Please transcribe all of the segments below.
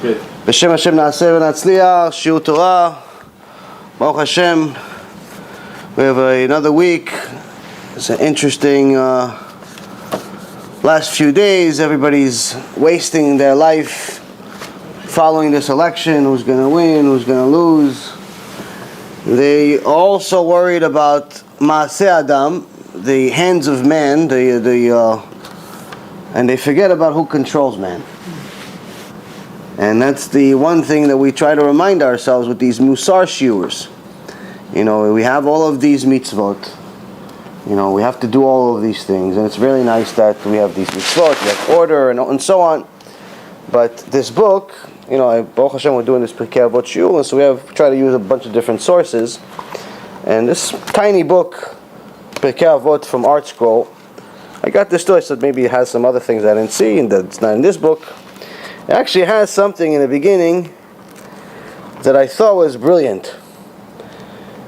Good. B'Shem Hashem na'aseh v'natzliach, shiur Torah, Baruch Hashem. We have another week. It's an interesting last few days. Everybody's wasting their life following this election. Who's going to win? Who's going to lose? They are also worried about Maaseh Adam, the hands of man, and they forget about who controls man. And that's the one thing that we try to remind ourselves with these Mussar shiurs. You know, we have all of these mitzvot. You know, we have to do all of these things. And it's really nice that we have these mitzvot, we have order, and so on. But this book, you know, Baruch Hashem, we're doing this Pirkei Avot shiur, and so we try to use a bunch of different sources. And this tiny book, Pirkei Avot from Art Scroll, I got this too. I said maybe it has some other things I didn't see, and that's not in this book. It actually has something in the beginning that I thought was brilliant.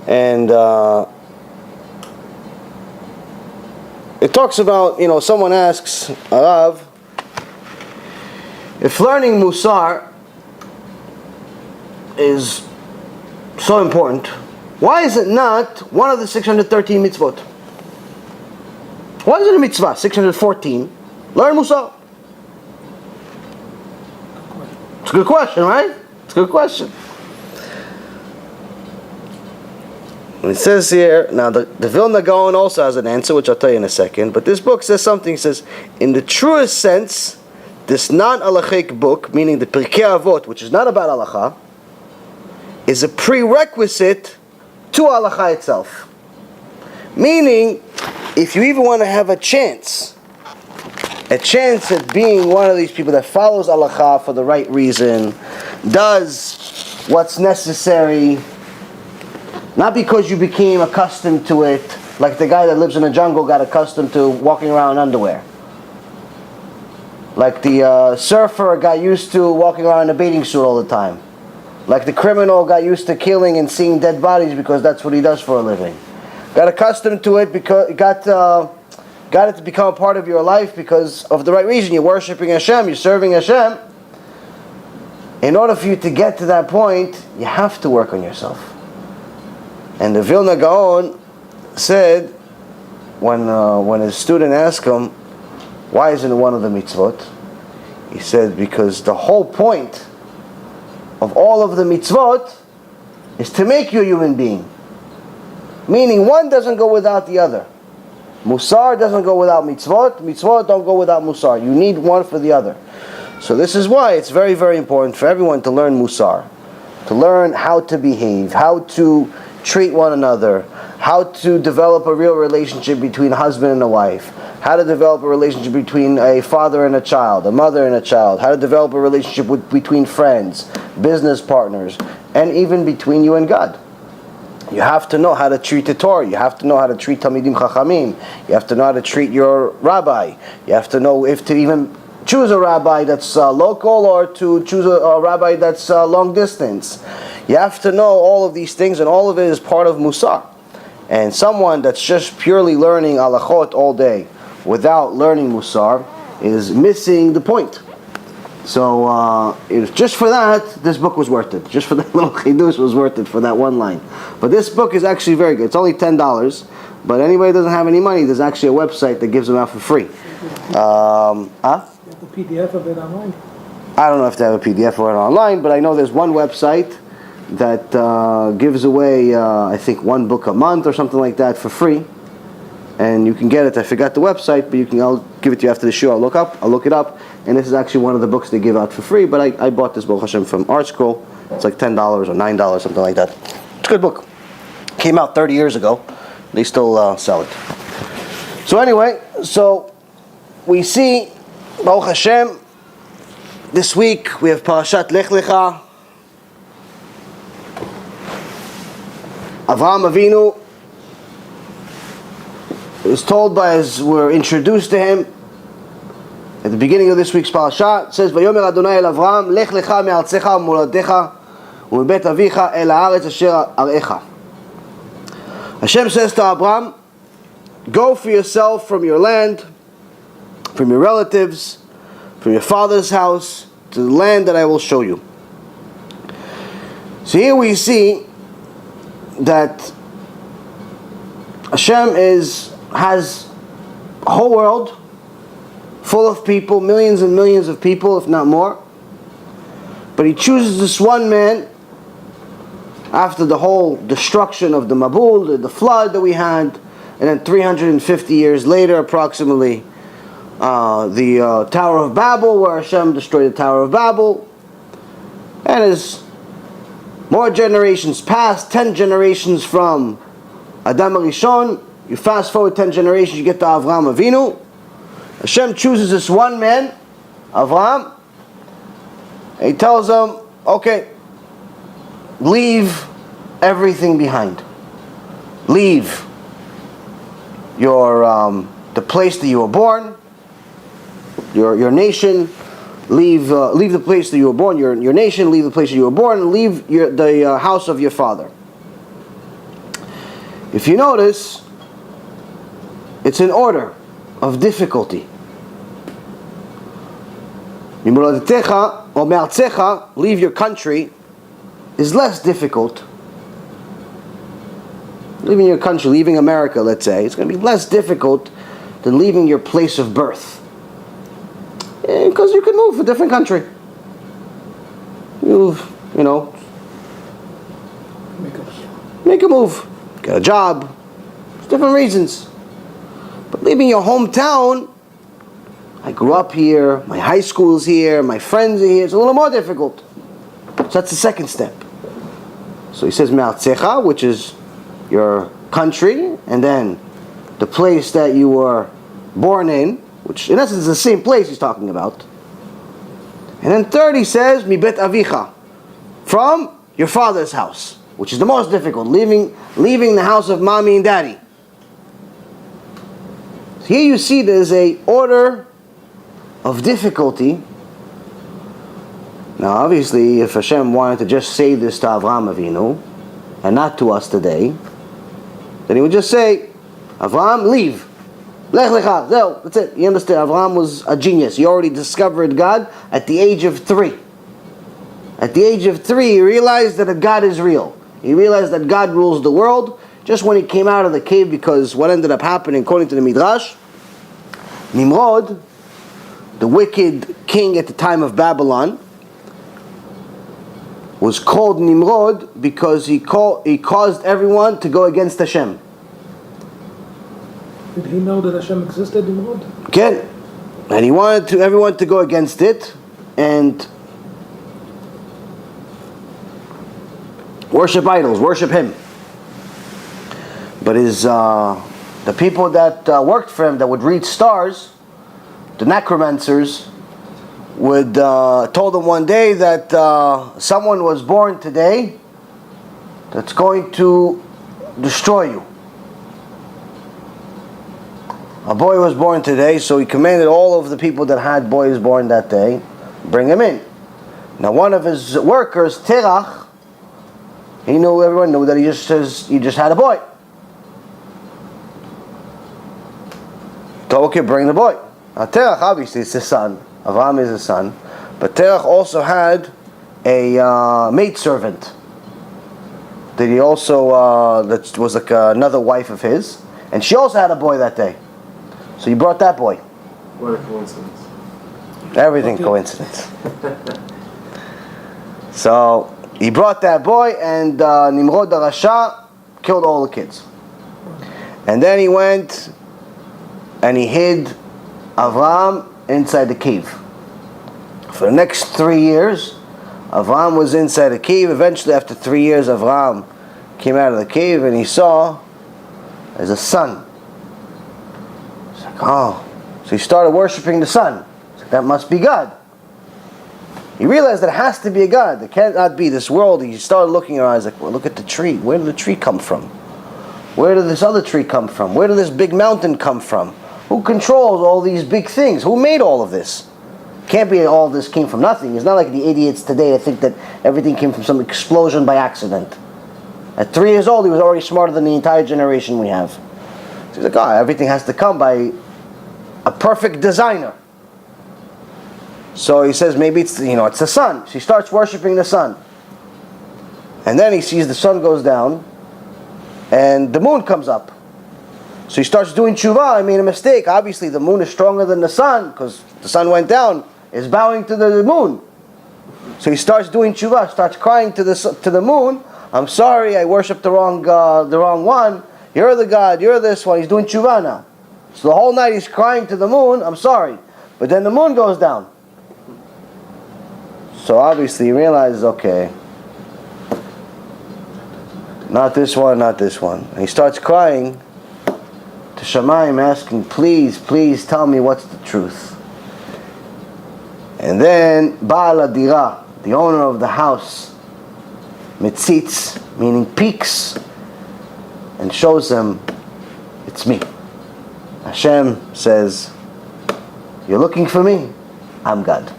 And it talks about, you know, someone asks, Arav, if learning Mussar is so important, why is it not one of the 613 mitzvot? Why is it a mitzvah, 614? Learn Mussar. It's a good question, right? It's a good question. And it says here, now the Vilna Gaon also has an answer, which I'll tell you in a second, but this book says something. It says, in the truest sense, this non-halachic book, meaning the Pirkei Avot, which is not about halacha, is a prerequisite to halacha itself. Meaning, if you even want to have a chance at being one of these people that follows halacha for the right reason, does what's necessary, not because you became accustomed to it, like the guy that lives in the jungle got accustomed to walking around in underwear. Like the surfer got used to walking around in a bathing suit all the time. Like the criminal got used to killing and seeing dead bodies because that's what he does for a living. Got accustomed to it because got it to become a part of your life because of the right reason. You're worshiping Hashem, you're serving Hashem. In order for you to get to that point, you have to work on yourself. And the Vilna Gaon said, when his student asked him, why isn't it one of the mitzvot? He said, because the whole point of all of the mitzvot is to make you a human being. Meaning one doesn't go without the other. Mussar doesn't go without mitzvot. Mitzvot don't go without Mussar. You need one for the other. So this is why it's very, very important for everyone to learn Mussar. To learn how to behave, how to treat one another, how to develop a real relationship between a husband and a wife, how to develop a relationship between a father and a child, a mother and a child, how to develop a relationship between friends, business partners, and even between you and God. You have to know how to treat the Torah. You have to know how to treat Talmidim Chachamim. You have to know how to treat your rabbi. You have to know if to even choose a rabbi that's local or to choose a rabbi that's long distance. You have to know all of these things, and all of it is part of Mussar. And someone that's just purely learning halachot all day without learning Mussar is missing the point. So it was just for that, this book was worth it. Just for that little chidush was worth it for that one line. But this book is actually very good. It's only $10, but anybody who doesn't have any money, there's actually a website that gives them out for free. You have the PDF of it online? I don't know if they have a PDF or it online, but I know there's one website that gives away, I think, one book a month or something like that for free. And you can get it. I forgot the website, but I'll give it to you after the show. I'll look it up. And this is actually one of the books they give out for free. But I bought this Baruch Hashem from Art Scroll. It's like $10 or $9, something like that. It's a good book. Came out 30 years ago. They still sell it. So anyway, we see Baruch Hashem. This week we have Parashat Lech Lecha. Avraham Avinu is told we're introduced to him at the beginning of this week's parasha. It says, "Vayomer Adonai el Avraham, lech lecha me'artzecha u'moladecha u'mebet avicha el haaretz asher arecha." Hashem says to Abraham, go for yourself from your land, from your relatives, from your father's house, to the land that I will show you. So here we see that Hashem has a whole world full of people, millions and millions of people, if not more. But He chooses this one man after the whole destruction of the Mabul, the flood that we had, and then 350 years later, approximately, the Tower of Babel, where Hashem destroyed the Tower of Babel. And as more generations passed, 10 generations from Adam Rishon, you fast forward 10 generations, you get to Avraham Avinu. Hashem chooses this one man, Avraham, and He tells him, okay, leave everything behind. Leave your the place that you were born, your nation. Leave the place that you were born, your nation. Leave the place that you were born, and leave the house of your father. If you notice, it's in order of difficulty. Leave your country is less difficult. Leaving your country, leaving America, let's say, it's going to be less difficult than leaving your place of birth. Because you can move to a different country. Make a move. Get a job. There's different reasons. But leaving your hometown, I grew up here, my high school is here, my friends are here, it's a little more difficult. So that's the second step. So he says, Me'artzecha, which is your country, and then the place that you were born in, which in essence is the same place he's talking about. And then third he says, Mi bet avicha, from your father's house, which is the most difficult, leaving the house of mommy and daddy. So here you see there's a order of difficulty. Now obviously if Hashem wanted to just say this to Avraham Avinu, and not to us today, then He would just say, Avraham, leave. Lech lecha, zeh, that's it. You understand, Avraham was a genius. He already discovered God at the age of 3. At the age of 3, he realized that a God is real. He realized that God rules the world. Just when he came out of the cave, because what ended up happening, according to the Midrash, Nimrod, the wicked king at the time of Babylon, was called Nimrod because he caused everyone to go against Hashem. Did he know that Hashem existed, Nimrod? Okay. And he wanted everyone to go against it and worship idols, worship him. But the people that worked for him, that would read stars, the necromancers, told him one day that someone was born today that's going to destroy you. A boy was born today, so he commanded all of the people that had boys born that day, bring him in. Now one of his workers, Terach, everyone knew that he just had a boy. So okay, bring the boy. Now Terach obviously is his son. Avraham is his son. But Terach also had a maidservant that he also, that was like another wife of his. And she also had a boy that day. So he brought that boy. What a coincidence. Everything coincidence. So he brought that boy, and Nimrod the Rasha killed all the kids. And then he went and he hid Avraham inside the cave. For the next 3 years, Avraham was inside the cave. Eventually, after 3 years, Avraham came out of the cave and he saw there's a sun. He's like, oh. So he started worshiping the sun. He's like, that must be God. He realized that it has to be a God. There cannot be this world. He started looking around. He's like, well, look at the tree. Where did the tree come from? Where did this other tree come from? Where did this big mountain come from? Who controls all these big things? Who made all of this? Can't be all of this came from nothing. It's not like the idiots today that think that everything came from some explosion by accident. At 3 years old, he was already smarter than the entire generation we have. So he's like, everything has to come by a perfect designer. So he says maybe it's it's the sun. So he starts worshiping the sun. And then he sees the sun goes down and the moon comes up. So he starts doing tshuva. I made a mistake. Obviously the moon is stronger than the sun because the sun went down. Is bowing to the moon. So he starts doing tshuva, starts crying to the moon. I'm sorry, I worshipped the wrong one. You're the God, you're this one. He's doing tshuva now. So the whole night he's crying to the moon, I'm sorry. But then the moon goes down. So obviously he realizes, okay, not this one, not this one. And he starts crying to Shamayim, asking, please, please tell me what's the truth. And then Baal Adira, the owner of the house, mitzitz, meaning peeks, and shows them, it's me. Hashem says, you're looking for me? I'm God.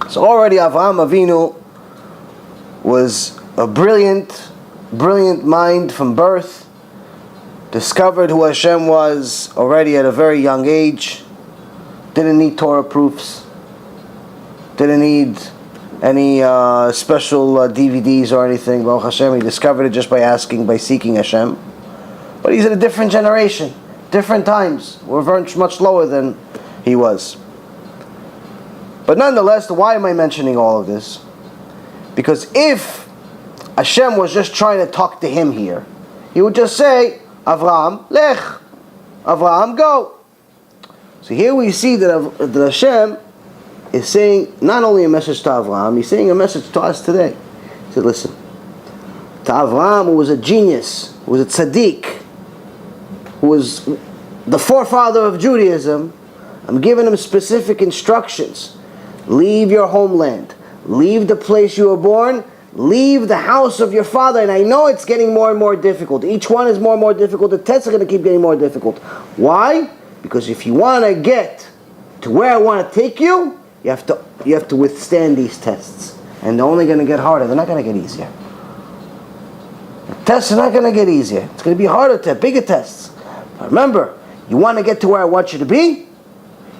So already Avraham Avinu was a brilliant mind from birth, discovered who Hashem was already at a very young age, didn't need Torah proofs, didn't need any special DVDs or anything. Baruch Hashem, he discovered it just by seeking Hashem. But he's in a different generation, different times. We're very much lower than he was. But nonetheless, why am I mentioning all of this? Because if Hashem was just trying to talk to him here, he would just say, Avraham, lech. Avraham, go. So here we see that Hashem is saying not only a message to Avraham, he's saying a message to us today. He said, listen, to Avraham, who was a genius, who was a tzaddik, who was the forefather of Judaism, I'm giving him specific instructions. Leave your homeland. Leave the place you were born. Leave the house of your father. And I know it's getting more and more difficult. Each one is more and more difficult. The tests are going to keep getting more difficult. Why? Because if you want to get to where I want to take you, you have to withstand these tests. And they're only going to get harder. They're not going to get easier. The tests are not going to get easier. It's going to be harder, bigger tests. But remember, you want to get to where I want you to be?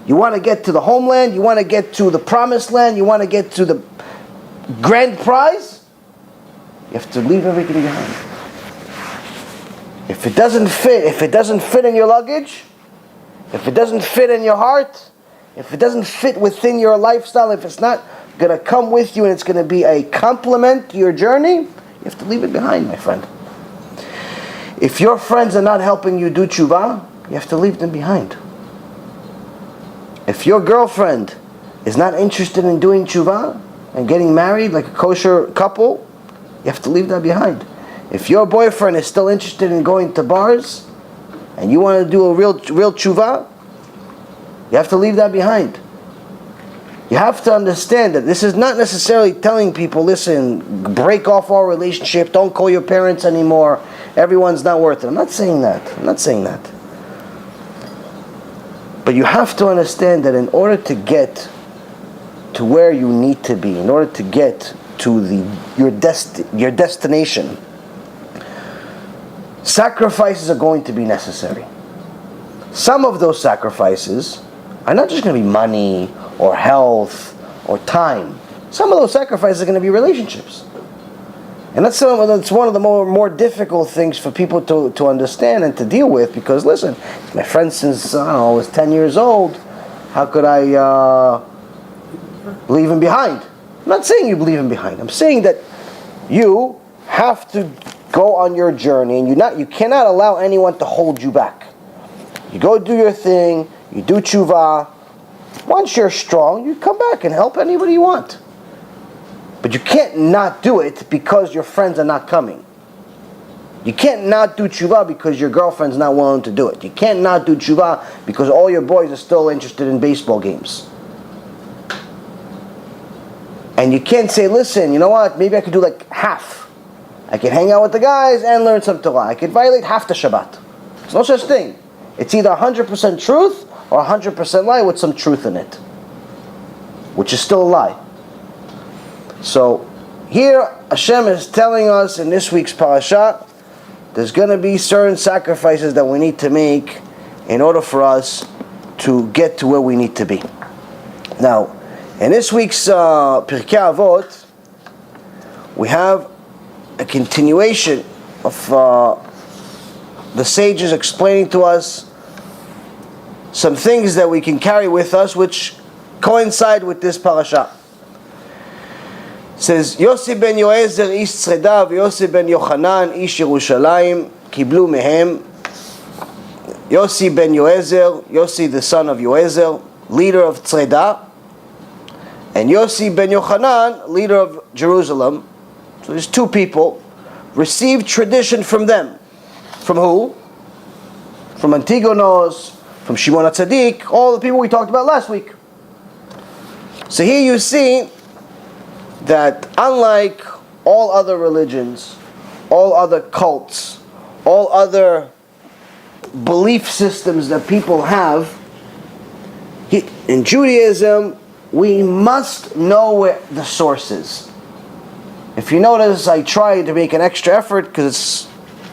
You want to get to the homeland? You want to get to the promised land? You want to get to the grand prize? You have to leave everything behind. If it doesn't fit in your luggage, if it doesn't fit in your heart, if it doesn't fit within your lifestyle, if it's not going to come with you and it's going to be a complement to your journey, you have to leave it behind, my friend. If your friends are not helping you do tshuva, you have to leave them behind. If your girlfriend is not interested in doing tshuva and getting married like a kosher couple, you have to leave that behind. If your boyfriend is still interested in going to bars and you want to do a real tshuva, you have to leave that behind. You have to understand that this is not necessarily telling people, listen, break off our relationship, don't call your parents anymore, everyone's not worth it. I'm not saying that. But you have to understand that in order to get to where you need to be, in order to get to your destination, sacrifices are going to be necessary. Some of those sacrifices are not just going to be money or health or time. Some of those sacrifices are going to be relationships. And that's one of the more difficult things for people to understand and to deal with, because listen, my friend since, I was 10 years old, how could I leave him behind? I'm not saying you leave him behind. I'm saying that you have to go on your journey, and you cannot allow anyone to hold you back. You go do your thing, you do tshuva. Once you're strong, you come back and help anybody you want. But you can't not do it because your friends are not coming. You can't not do tshuva because your girlfriend's not willing to do it. You can't not do tshuva because all your boys are still interested in baseball games. And you can't say, listen, you know what, maybe I could do like half. I could hang out with the guys and learn some Torah. I could violate half the Shabbat. There's no such thing. It's either 100% truth or 100% lie with some truth in it, which is still a lie. So here Hashem is telling us in this week's parasha, there's going to be certain sacrifices that we need to make in order for us to get to where we need to be. Now, In this week's Pirkei Avot, we have a continuation of the sages explaining to us some things that we can carry with us which coincide with this parasha. It says, Yossi ben Yoezer ish Tzreda v'Yossi ben Yochanan ish Yerushalayim kiblu mehem. Yossi ben Yoezer, Yossi the son of Yoezer, leader of Tzreda, and Yossi ben Yochanan, leader of Jerusalem. So there's two people, received tradition from them. From who? From Antigonos, from Shimon HaTzadik, all the people we talked about last week. So here you see that unlike all other religions, all other cults, all other belief systems that people have, in Judaism, we must know where the source is. If you notice, I try to make an extra effort because it's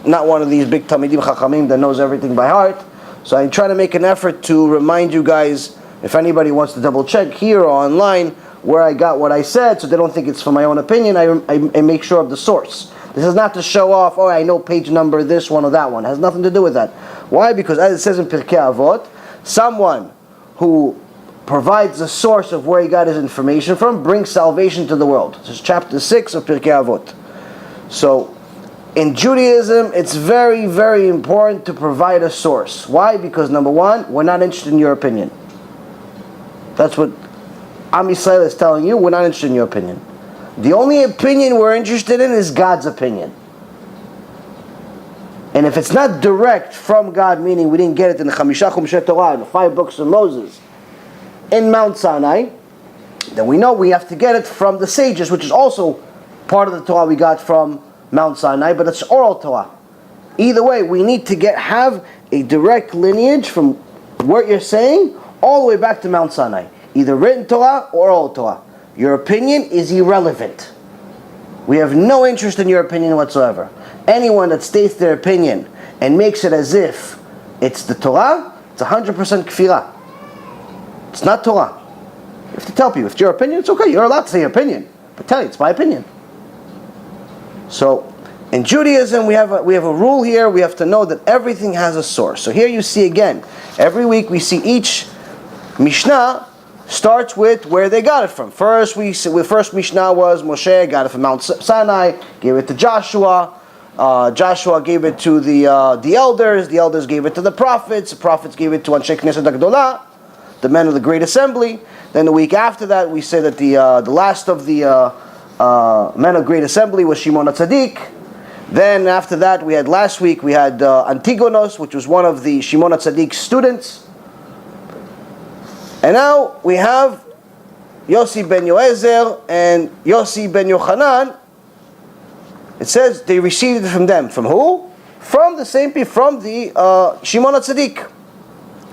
not one of these big Talmidim Chachamim that knows everything by heart. So I try to make an effort to remind you guys, if anybody wants to double check here or online, where I got what I said, so they don't think it's from my own opinion, I make sure of the source. This is not to show off, I know page number this one or that one. It has nothing to do with that. Why? Because as it says in Pirkei Avot, someone who provides the source of where he got his information from brings salvation to the world. This is chapter 6 of Pirkei Avot. So, in Judaism, it's very, very important to provide a source. Why? Because number one, we're not interested in your opinion. That's what Am Yisrael is telling you, we're not interested in your opinion. The only opinion we're interested in is God's opinion. And if it's not direct from God, meaning we didn't get it in the Chamisha Chumshei Torah, the 5 books of Moses, in Mount Sinai, then we know we have to get it from the sages, which is also part of the Torah we got from Mount Sinai, but it's oral Torah. Either way, we need to have a direct lineage from what you're saying all the way back to Mount Sinai. Either written Torah or oral Torah. Your opinion is irrelevant. We have no interest in your opinion whatsoever. Anyone that states their opinion and makes it as if it's the Torah, it's 100% kfirah. It's not Torah. You have to tell people, if it's your opinion, it's okay. You're allowed to say your opinion. But tell you, it's my opinion. So, in Judaism, we have a rule here. We have to know that everything has a source. So here you see again, every week we see each Mishnah starts with where they got it from. First Mishnah was Moshe got it from Mount Sinai, gave it to Joshua. Joshua gave it to the elders. The elders gave it to the prophets. The prophets gave it to Anshe Knesset HaGdolah, the men of the great assembly. Then the week after that, we say that the last of the men of great assembly was Shimon HaTzadik. Then after that, last week we had Antigonos, which was one of the Shimon HaTzadik's students. And now we have Yossi ben Yoezer and Yossi ben Yochanan. It says they received it from them. From who? From the same people, from the Shimon HaTzadik,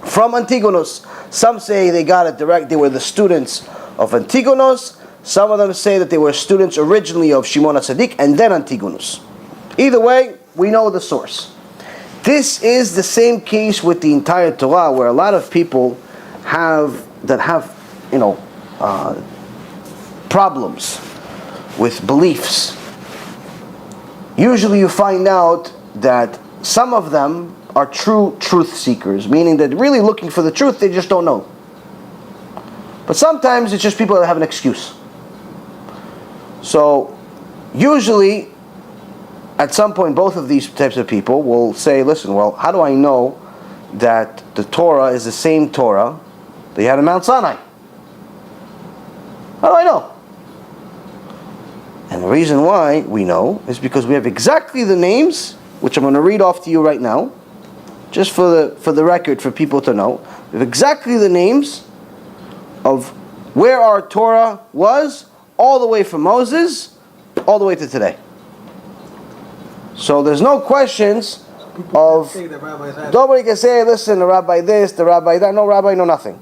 from Antigonos. Some say they got it direct, they were the students of Antigonos. Some of them say that they were students originally of Shimon HaTzadik and then Antigonos. Either way, we know the source. This is the same case with the entire Torah, where a lot of people have problems with beliefs. Usually you find out that some of them are true truth seekers, meaning that really looking for the truth, they just don't know. But sometimes it's just people that have an excuse. So usually at some point both of these types of people will say, listen, well, how do I know that the Torah is the same Torah they had in Mount Sinai? How do I know? And the reason why we know is because we have exactly the names, which I'm going to read off to you right now, just for the record, for people to know. We have exactly the names of where our Torah was, all the way from Moses, all the way to today. So there's no questions of, nobody can say, listen, the rabbi this, the rabbi that, no rabbi, no nothing.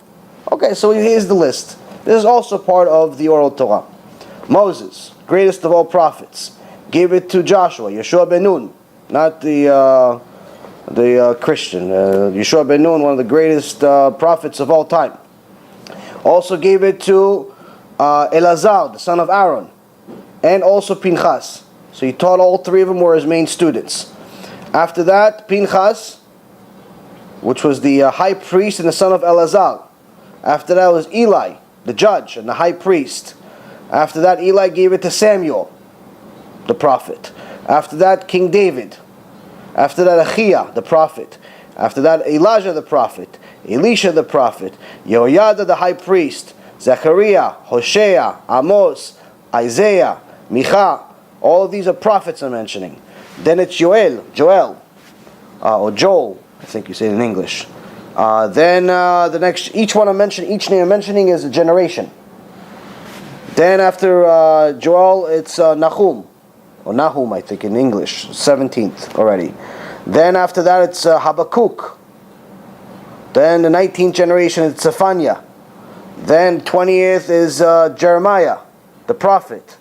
Okay, so here's the list. This is also part of the oral Torah. Moses, greatest of all prophets, gave it to Joshua, Yeshua ben Nun, not the Christian. Yeshua ben Nun, one of the greatest prophets of all time. Also gave it to Elazar, the son of Aaron, and also Pinchas. So he taught all three of them were his main students. After that, Pinchas, which was the high priest and the son of Elazar. After that was Eli, the judge and the high priest. After that, Eli gave it to Samuel, the prophet. After that, King David. After that, Achia, the prophet. After that, Elijah, the prophet. Elisha, the prophet. Yehoiada, the high priest. Zechariah, Hosea, Amos, Isaiah, Micha. All of these are prophets I'm mentioning. Then it's Joel, or Joel, I think you say it in English. Then the next, each name I'm mentioning is a generation. Then after Joel, it's Nahum, or Nahum, I think in English, 17th already. Then after that, it's Habakkuk. Then the 19th generation, it's Zephaniah. Then 20th is Jeremiah, the prophet.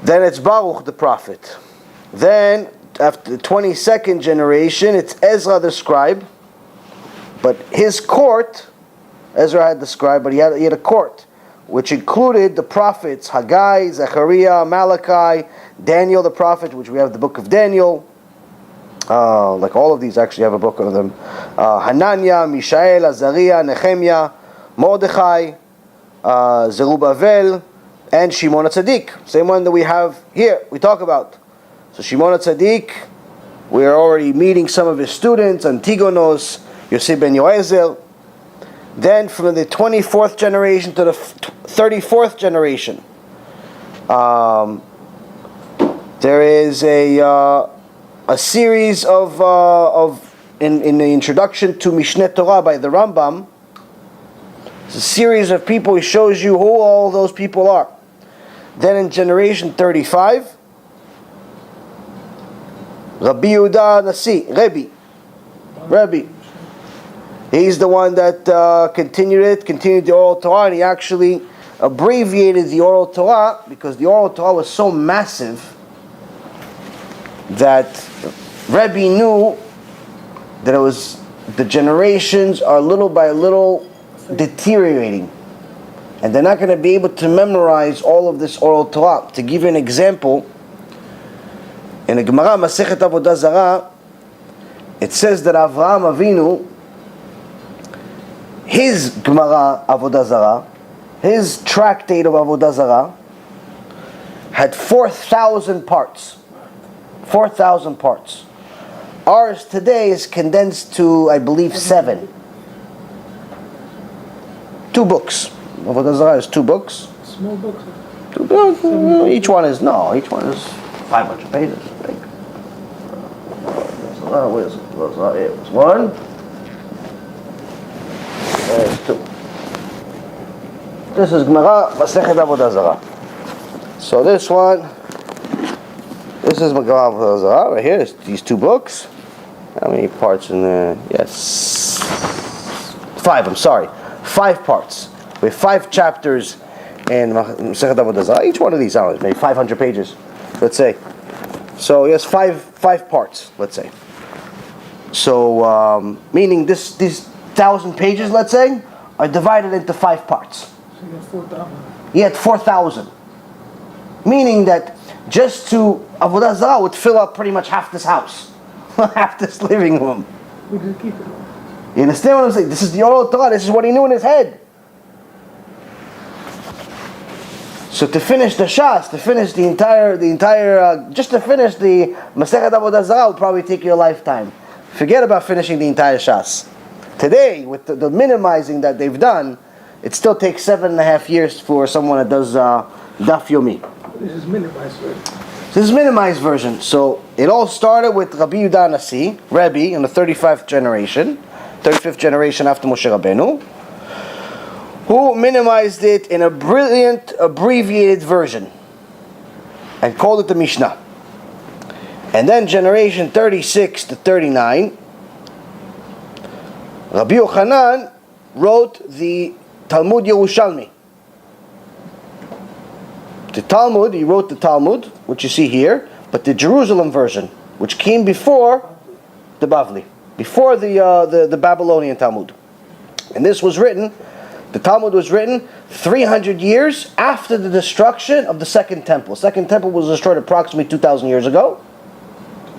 Then it's Baruch, the prophet. Then after the 22nd generation, it's Ezra, the scribe. But his court, Ezra had the scribe, but he had a court, which included the prophets Haggai, Zechariah, Malachi, Daniel the prophet, which we have the book of Daniel. Like all of these actually have a book of them. Hananiah, Mishael, Azariah, Nehemiah, Mordechai, Zerubbabel, and Shimon HaTzadik. Same one that we have here, we talk about. So Shimon HaTzadik, we are already meeting some of his students, Antigonos, Yosef ben Yoezer. Then from the 24th generation to the 34th generation, there is a series of in the introduction to Mishneh Torah by the Rambam. It's a series of people. He shows you who all those people are. Then in generation 35, Rabbi Yehuda Nasi, Rebbe. He's the one that continued the oral Torah, and he actually abbreviated the oral Torah because the oral Torah was so massive that Rebbe knew that it was the generations are little by little deteriorating, and they're not going to be able to memorize all of this oral Torah. To give you an example, in the Gemara Masechet Avodah Zarah, it says that Avraham Avinu, his Gemara Avodah Zarah, his tractate of Avodah Zarah, had 4,000 parts. 4,000 parts. Ours today is condensed to, I believe, 7. 2 books. Avodah Zarah is 2 books. Small books. 2 books. Each one is 500 pages, I think. Where's it? It's 1. There's 2. This is Gemara Masechet Avodah Zarah. So this is Gemara Avodah Zarah right here. There's these 2 books. How many parts in there? Yes, 5. I'm sorry, 5 parts. We have 5 chapters in Masechet Avodah Zarah. Each one of these, I don't know, maybe 500 pages, let's say. So yes, 5 parts, let's say. So meaning these 1,000 pages, let's say, are divided into 5 parts. So you have 4,000. He had 4,000. Meaning that just to Avodah Zarah would fill up pretty much half this house, half this living room. We just keep it. You understand what I'm saying? This is the oral Torah. This is what he knew in his head. So to finish the Shas, to finish the entire, just to finish the Masechet Avodah Zarah would probably take you a lifetime. Forget about finishing the entire Shas. Today, with the minimizing that they've done, it still takes 7.5 years for someone that does Daf Yomi. This is minimized version. This is minimized version. So it all started with Rabbi Yehuda Nasi, Rebbe, in the 35th generation after Moshe Rabbeinu, who minimized it in a brilliant abbreviated version and called it the Mishnah. And then generation 36 to 39, Rabbi Yochanan wrote the Talmud Yerushalmi. The Talmud, he wrote the Talmud, which you see here, but the Jerusalem version, which came before the Bavli, before the Babylonian Talmud. And this was written The Talmud was written 300 years after the destruction of the Second Temple. The Second Temple was destroyed approximately 2,000 years ago.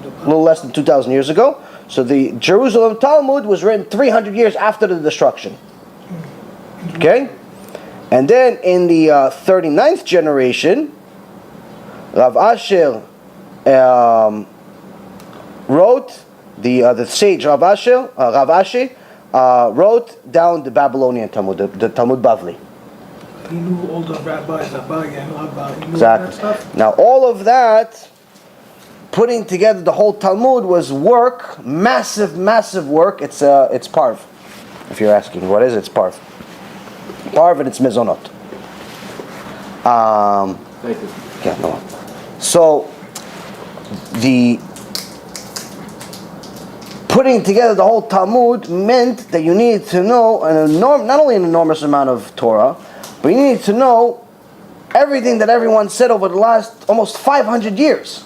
A little less than 2,000 years ago. So the Jerusalem Talmud was written 300 years after the destruction. Okay? And then in the 39th generation, Rav Asher wrote, the sage Rav Asher wrote down the Babylonian Talmud, the Talmud Bavli. He knew all the rabbis, Abaye and Rabba. He knew Exactly. all that stuff. Now all of that, putting together the whole Talmud, was work, massive work. It's parv. If you're asking, what is it? It's parv. Parv and it's mezonot. Yeah, no. So the putting together the whole Talmud meant that you needed to know not only an enormous amount of Torah, but you needed to know everything that everyone said over the last almost 500 years.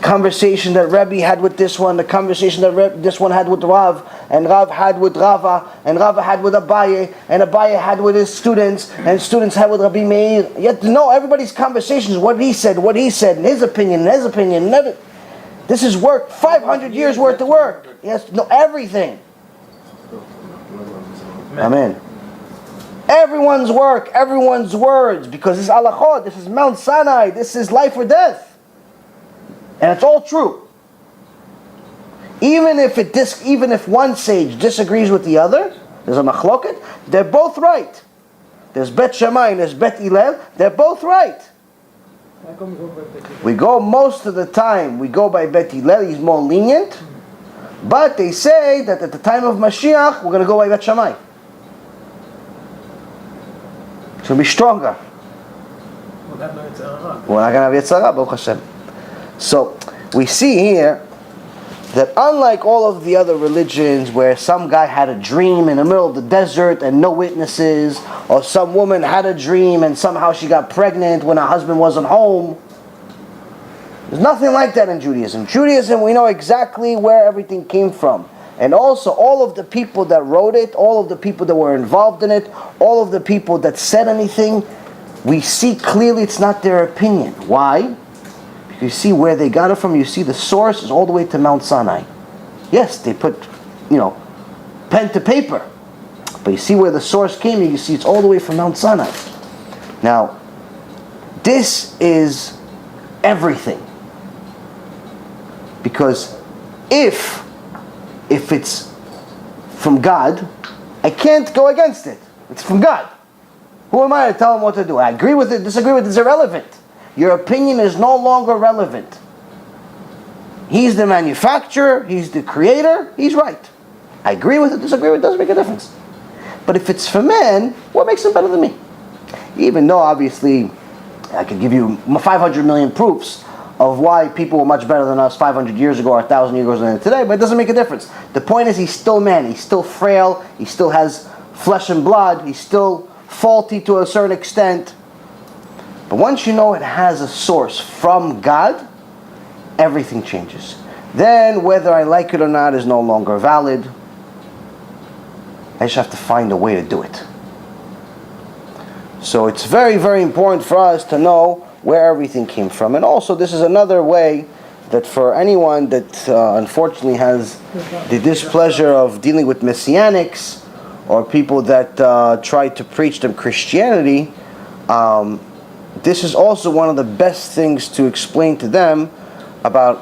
Conversation that Rebbe had with this one, the conversation that this one had with Rav, and Rav had with Rava, and Rava had with Abaye, and Abaye had with his students, and students had with Rabbi Meir. You have to know everybody's conversations, what he said, and his opinion. This is work, 500 years worth of work. He has to know everything. Amen. Everyone's work, everyone's words, because this is halachot, this is Mount Sinai, this is life or death. And it's all true. Even if one sage disagrees with the other, there's a machloket, they're both right. There's Bet Shammai and there's Bet Hillel, they're both right. We go most of the time, we go by Bet Hillel, he's more lenient. But they say that at the time of Mashiach, we're going to go by Bet Shammai. It's going to be stronger. We're not going to have Yetzirah, Baruch Hashem. So, we see here that unlike all of the other religions where some guy had a dream in the middle of the desert and no witnesses, or some woman had a dream and somehow she got pregnant when her husband wasn't home, there's nothing like that in Judaism. Judaism, we know exactly where everything came from. And also, all of the people that wrote it, all of the people that were involved in it, all of the people that said anything, we see clearly it's not their opinion. Why? You see where they got it from. You see the source is all the way to Mount Sinai. Yes, they put, pen to paper. But you see where the source came, and you see it's all the way from Mount Sinai. Now, this is everything. Because if it's from God, I can't go against it. It's from God. Who am I to tell him what to do? I agree with it, disagree with it, it's irrelevant. Your opinion is no longer relevant. He's the manufacturer, he's the creator, he's right. I agree with it, disagree with it, doesn't make a difference. But if it's for man, what makes him better than me? Even though obviously I could give you 500 million proofs of why people were much better than us 500 years ago or 1,000 years ago than today, but it doesn't make a difference. The point is he's still man, he's still frail, he still has flesh and blood, he's still faulty to a certain extent. But once you know it has a source from God, everything changes. Then whether I like it or not is no longer valid. I just have to find a way to do it. So it's very, very important for us to know where everything came from. And also this is another way that for anyone that unfortunately has the displeasure of dealing with messianics or people that try to preach them Christianity, this is also one of the best things to explain to them about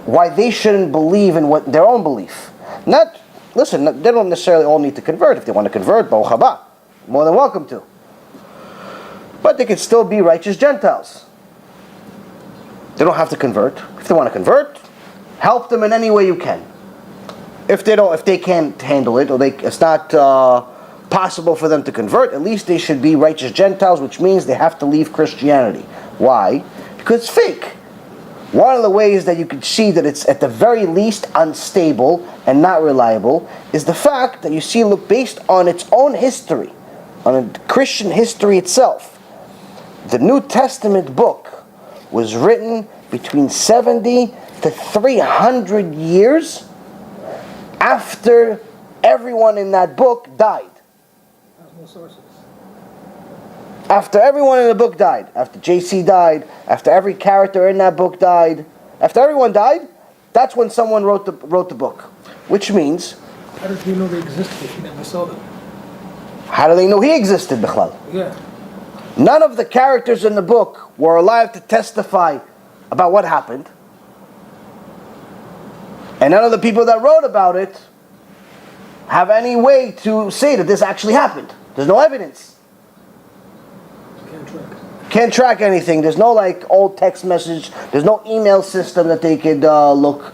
why they shouldn't believe in what their own belief. They don't necessarily all need to convert. If they want to convert, Baruch haba, more than welcome to. But they could still be righteous Gentiles. They don't have to convert. If they want to convert, help them in any way you can. If they can't handle it, or it's not possible for them to convert, at least they should be righteous Gentiles, which means they have to leave Christianity. Why? Because it's fake. One of the ways that you could see that it's at the very least unstable and not reliable is the fact that you see, look, based on its own history, on Christian history itself, the New Testament book was written between 70 to 300 years after everyone in that book died. Has no sources. After everyone in the book died, after JC died, after every character in that book died, after everyone died, that's when someone wrote the book. Which means, How did he know they existed if he never saw them? how do they know he existed, Bichlal? Yeah. None of the characters in the book were alive to testify about what happened. And none of the people that wrote about it have any way to say that this actually happened. There's no evidence. Can't track. Can't track anything. There's no like old text message. There's no email system that they could look.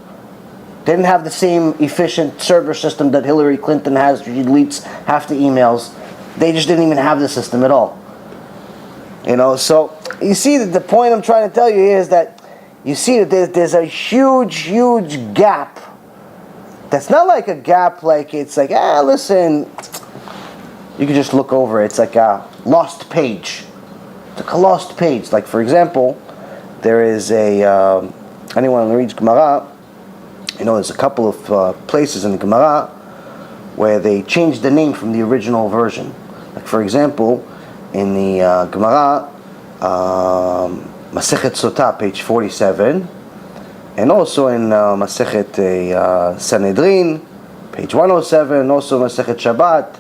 They didn't have the same efficient server system that Hillary Clinton has. She deletes half the emails. They just didn't even have the system at all. You know, so you see that the point I'm trying to tell you here is that you see that there's a huge gap. That's not like a gap like it's like, listen, you can just look over it. It's like a lost page. It's like a lost page. Like, for example, there is anyone who reads Gemara, you know, there's a couple of places in the Gemara where they changed the name from the original version. Like, for example, in the Gemara, Masechet Sotah, page 47, and also in Masechet Sanhedrin, page 107, and also Masechet Shabbat,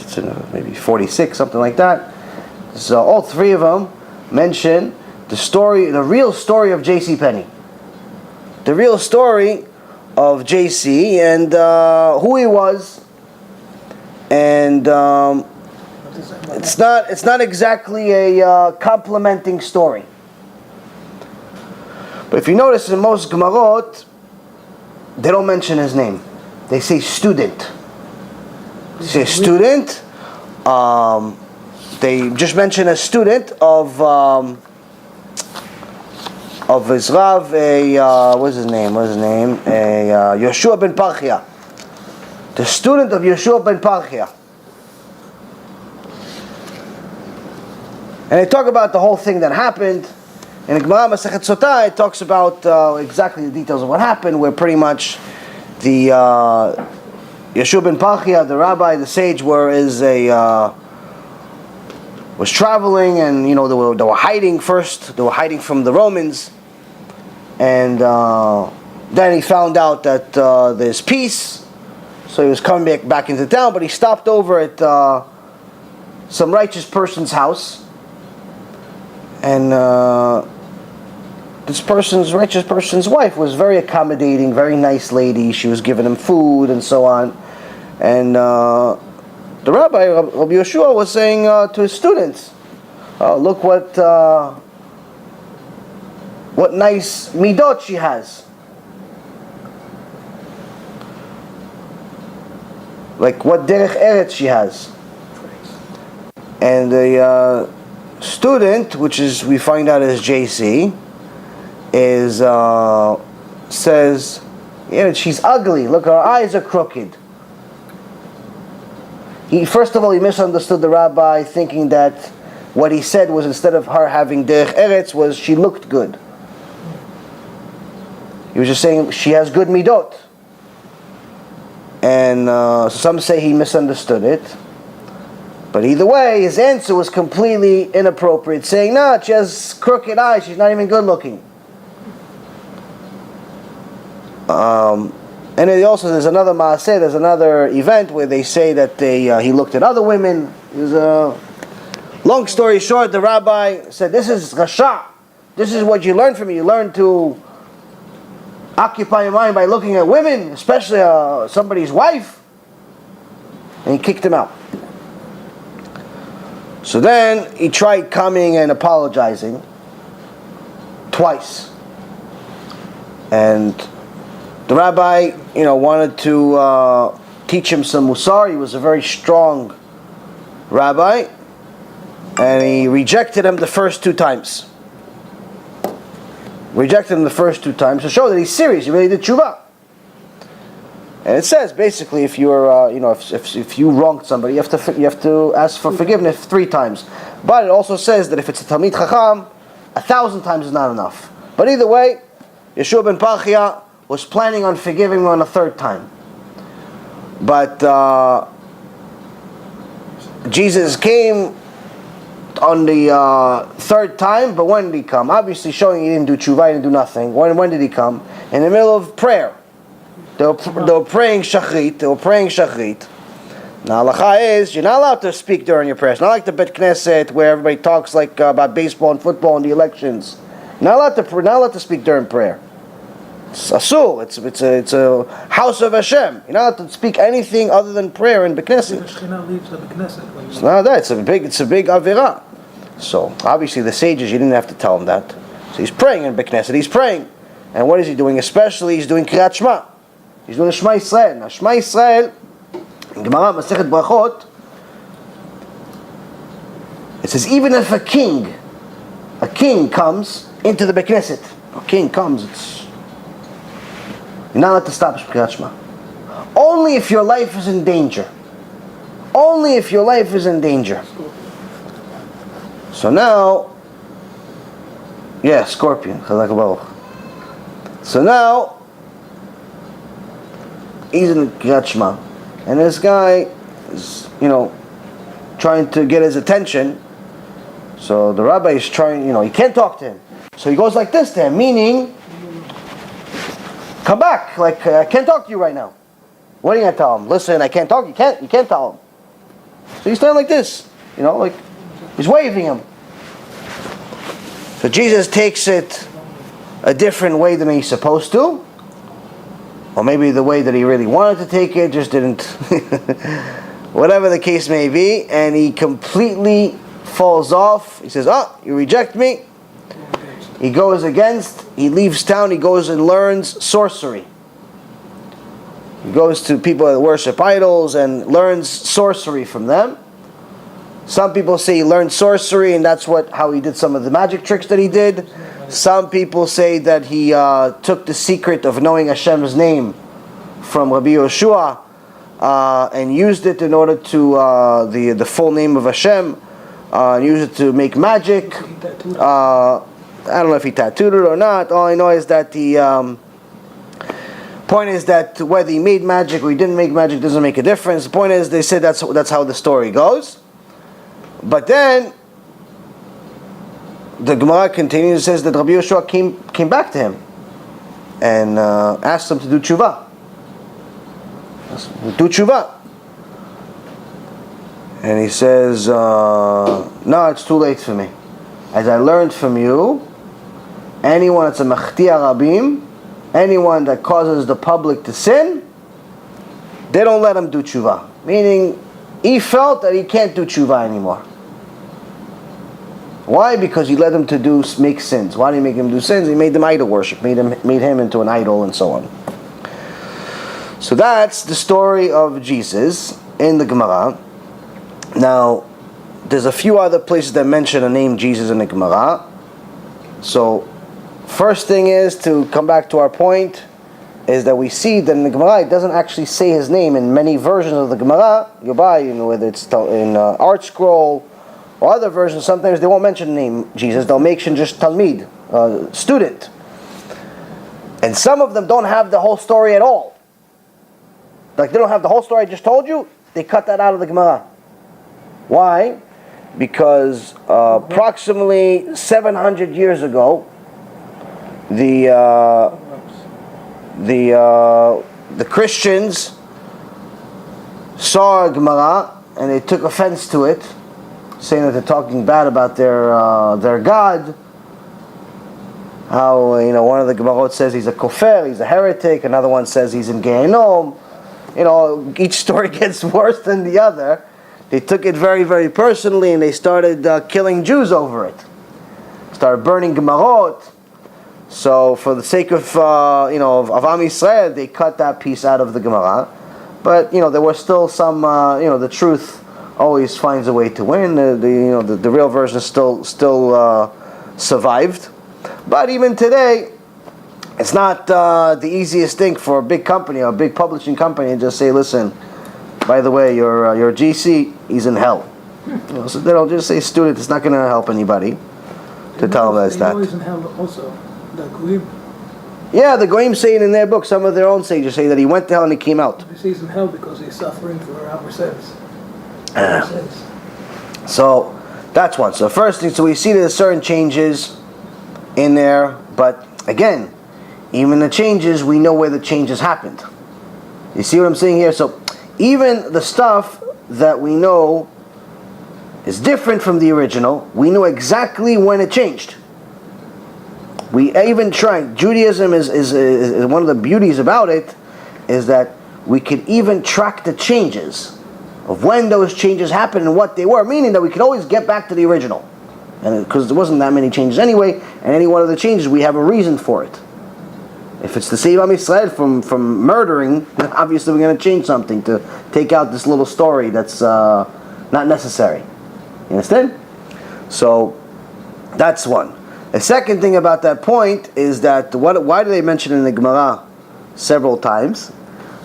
it's in maybe 46, something like that. So all three of them mention the real story of J.C. Penney. The real story of J.C. and who he was, and it's not exactly a complimenting story. But if you notice in most Gemarot, they don't mention his name. They say student. They say student. They just mention a student of his Rav, what's his name? Yeshua ben Parchia. The student of Yeshua ben Parchia. And they talk about the whole thing that happened. In the Gemara Masechet Sotah, it talks about exactly the details of what happened, where pretty much the Yeshua ben Parchia, the rabbi, the sage, was traveling, and you know they were hiding first. They were hiding from the Romans, and then he found out that there's peace, so he was coming back into town. But he stopped over at some righteous person's house, and this righteous person's wife was very accommodating, very nice lady. She was giving him food and so on, and the rabbi, Rabbi Yeshua, was saying to his students, look what nice midot she has. Like what derech eretz she has. And the student, which is we find out as JC, says, she's ugly. Look, her eyes are crooked. First of all, he misunderstood the rabbi, thinking that what he said was instead of her having derech eretz, was she looked good. He was just saying she has good midot. And some say he misunderstood it. But either way, his answer was completely inappropriate, saying, no, she has crooked eyes, she's not even good looking. And there's another maaseh, there's another event where they say that he looked at other women. Long story short, the rabbi said, this is rasha. This is what you learn from me. You learn to occupy your mind by looking at women, especially somebody's wife. And he kicked him out. So then he tried coming and apologizing twice. And the rabbi, wanted to teach him some Mussar. He was a very strong rabbi, and he rejected him the first two times. To show that he's serious. He really did tshuva. And it says basically, if you're, if you wronged somebody, you have to ask for forgiveness 3 times. But it also says that if it's a Talmid Chacham, 1,000 times is not enough. But either way, Yeshua ben Parchia was planning on forgiving him on a 3rd time. But Jesus came on the third time, but when did he come? Obviously showing he didn't do tshuva, he didn't do nothing. When did he come? In the middle of prayer. They were praying shachrit. Now halacha is, you're not allowed to speak during your prayers. Not like the Bet Knesset where everybody talks like about baseball and football and the elections. Not allowed to speak during prayer. It's asur. It's a house of Hashem. You're not allowed to speak anything other than prayer in Bet Knesset. It's not that. It's a big avira. So obviously the sages, you didn't have to tell him that. So he's praying in Bet Knesset. He's praying, and what is he doing? Especially he's doing Kriyat Shema. He's doing a Shema Yisrael. Now Shema Yisrael, in Gemara Masechet Brachot, it says even if a king comes into the Bet Knesset, you're not allowed to stop Kriyat Shema. Only if your life is in danger. Only if your life is in danger. So now, scorpion. So now, he's in Kriyat Shema, and this guy is, trying to get his attention. So the rabbi is trying, he can't talk to him. So he goes like this to him, meaning, come back, like I can't talk to you right now. What are you gonna tell him? Listen, I can't talk. You can't tell him. So he's standing like this, like he's waving him. So Jesus takes it a different way than he's supposed to, or maybe the way that he really wanted to take it just didn't. Whatever the case may be, and he completely falls off. He says, you reject me. He leaves town, he goes and learns sorcery. He goes to people that worship idols and learns sorcery from them. Some people say he learned sorcery and that's how he did some of the magic tricks that he did. Some people say that he took the secret of knowing Hashem's name from Rabbi Yoshua and used it in order to, the full name of Hashem, used it to make magic. I don't know if he tattooed it or not. All I know is that the point is that whether he made magic or he didn't make magic doesn't make a difference. The point is, they said that's how the story goes. But then the Gemara continues and says that Rabbi Yoshua came back to him and asked him to do tshuva. And he says, no, it's too late for me. As I learned from you, anyone that's a machtia rabim, anyone that causes the public to sin, they don't let him do tshuva. Meaning, he felt that he can't do tshuva anymore. Why? Because he led him to make sins. Why did he make him do sins? He made them idol worship, made him into an idol, and so on. So that's the story of Jesus in the Gemara. Now, there's a few other places that mention the name Jesus in the Gemara. So, first thing is, to come back to our point, is that we see that in the Gemara it doesn't actually say his name in many versions of the Gemara. You buy, whether it's in Art Scroll or other versions, sometimes they won't mention the name Jesus. They'll mention just Talmid, student. And some of them don't have the whole story at all. Like they don't have the whole story I just told you. They cut that out of the Gemara. Why? Because approximately 700 years ago, the Christians saw a Gemara and they took offense to it, saying that they're talking bad about their God. How one of the Gemarot says he's a kofer, he's a heretic. Another one says he's in Gehenom. Each story gets worse than the other. They took it very, very personally, and they started killing Jews over it. Started burning Gemarot. So, for the sake of of Am Yisrael, they cut that piece out of the Gemara. But there was still some. The truth always finds a way to win. The real version still survived. But even today, it's not the easiest thing for a big company or a big publishing company to just say, listen, by the way, your GC, he's in hell. So they don't just say student, it's not going to help anybody to tell them that's that. He's in hell also, the Goyim. Yeah, the Goyim say it in their book. Some of their own sages say that he went to hell and he came out. He sees in hell because he's suffering for our sins. So that's one. So first thing, so we see there's certain changes in there, but again, even the changes, we know where the changes happened. You see what I'm saying here? So even the stuff that we know is different from the original, we know exactly when it changed. We even try. Judaism is one of the beauties about it is that we could even track the changes of when those changes happened and what they were, meaning that we could always get back to the original. And because there wasn't that many changes anyway, and any one of the changes, we have a reason for it. If it's to save Am Yisrael from murdering, then obviously we're going to change something to take out this little story that's not necessary. You understand? So that's one. The second thing about that point is that why do they mention in the Gemara several times?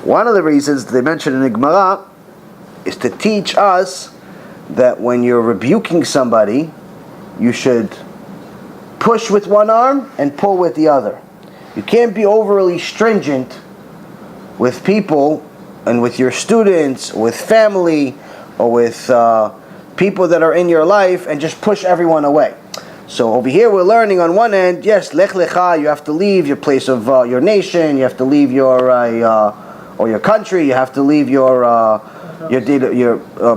One of the reasons they mention in the Gemara is to teach us that when you're rebuking somebody, you should push with one arm and pull with the other. You can't be overly stringent with people and with your students, or with family, or with people that are in your life and just push everyone away. So over here we're learning on one end, yes, lech lecha, you have to leave your place of your nation, you have to leave your or your country, you have to leave your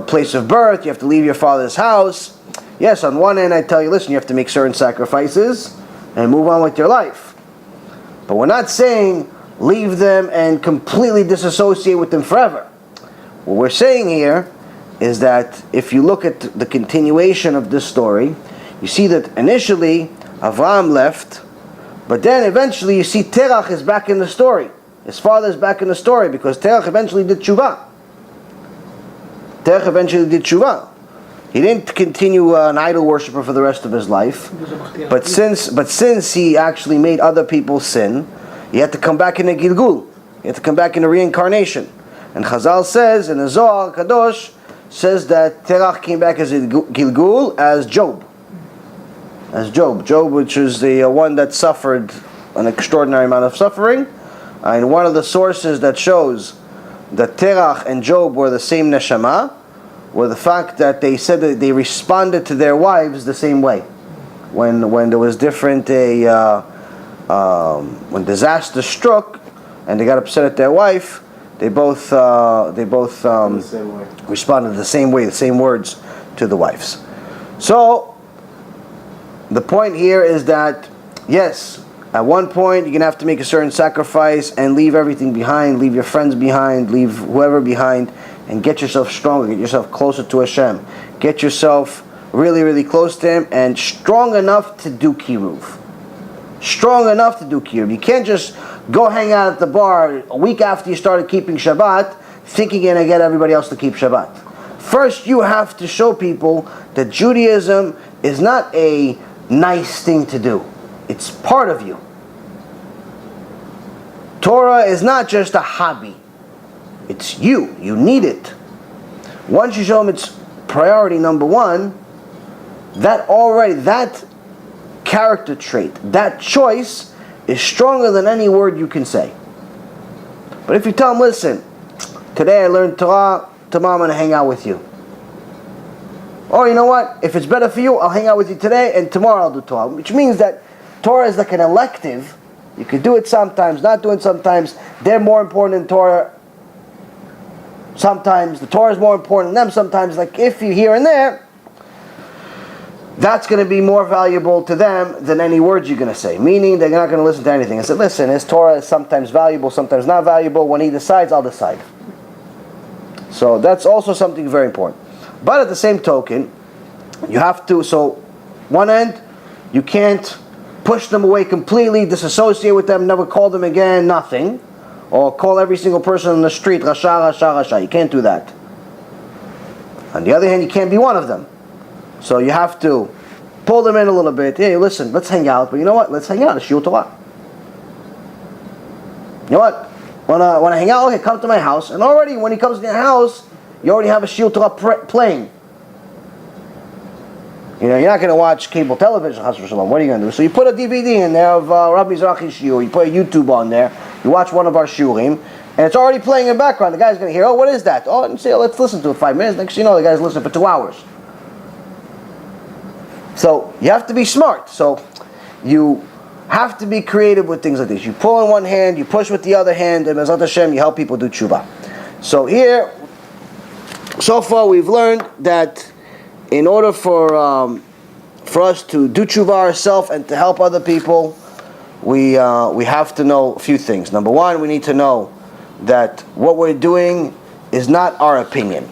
place of birth, you have to leave your father's house. Yes, on one end I tell you, listen, you have to make certain sacrifices and move on with your life. But we're not saying leave them and completely disassociate with them forever. What we're saying here is that if you look at the continuation of this story, you see that initially Avraham left, but then eventually you see Terach is back in the story. His father is back in the story because Terach eventually did tshuva. He didn't continue an idol worshiper for the rest of his life, but since he actually made other people sin, he had to come back in a Gilgul. He had to come back in a reincarnation. And Chazal says in the Zohar Kadosh says that Terach came back as a Gilgul as Job. Job, which is the one that suffered an extraordinary amount of suffering. And one of the sources that shows that Terach and Job were the same neshama were the fact that they said that they responded to their wives the same way. When there was different when disaster struck and they got upset at their wife, they both responded the same way, the same words to the wives. So the point here is that, yes, at one point you're going to have to make a certain sacrifice and leave everything behind, leave your friends behind, leave whoever behind, and get yourself stronger, get yourself closer to Hashem. Get yourself really, really close to Him and strong enough to do kiruv. You can't just go hang out at the bar a week after you started keeping Shabbat, thinking you're going to get everybody else to keep Shabbat. First, you have to show people that Judaism is not a nice thing to do. It's part of you. Torah is not just a hobby. It's you. You need it. Once you show them it's priority number one, that character trait, that choice is stronger than any word you can say. But if you tell them, listen, today I learned Torah, tomorrow I'm going to hang out with you. Or you know what, if it's better for you, I'll hang out with you today and tomorrow I'll do Torah. Which means that Torah is like an elective. You could do it sometimes, not do it sometimes. They're more important than Torah. Sometimes the Torah is more important than them. Sometimes, like if you here and there, that's going to be more valuable to them than any words you're going to say. Meaning they're not going to listen to anything. I said, listen, his Torah is sometimes valuable, sometimes not valuable. When he decides, I'll decide. So that's also something very important. But at the same token, you have to, so one end, you can't push them away completely, disassociate with them, never call them again, nothing. Or call every single person on the street, Rasha, Rasha, Rasha. You can't do that. On the other hand, you can't be one of them. So you have to pull them in a little bit. Hey, listen, let's hang out. But you know what? Let's hang out. It's Shiur Torah. You know what? Want to hang out? Okay, come to my house. And already, when he comes to your house, you already have a Shiur Torah playing. You know, you're not going to watch cable television, Chas v'shalom. What are you going to do? So you put a DVD in there of Rabbi Mizrahi's shiur. You put a YouTube on there. You watch one of our shiurim, and it's already playing in the background. The guy's going to hear, oh, what is that? Oh, and say, oh, let's listen to it 5 minutes. Next thing you know, the guy's listening for 2 hours. So you have to be smart. So you have to be creative with things like this. You pull in one hand, you push with the other hand, and Bezrat Hashem, you help people do tshuva. So here, so far we've learned that in order for us to do tshuva ourselves and to help other people, we have to know a few things. Number one, we need to know that what we're doing is not our opinion.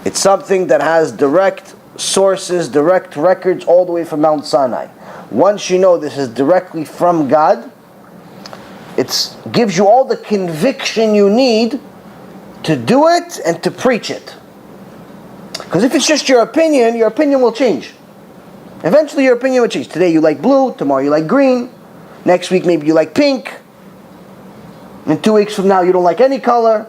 It's something that has direct sources, direct records all the way from Mount Sinai. Once you know this is directly from God, it gives you all the conviction you need to do it and to preach it. Because if it's just your opinion will change. Eventually your opinion will change. Today you like blue, tomorrow you like green, next week maybe you like pink, and 2 weeks from now you don't like any color.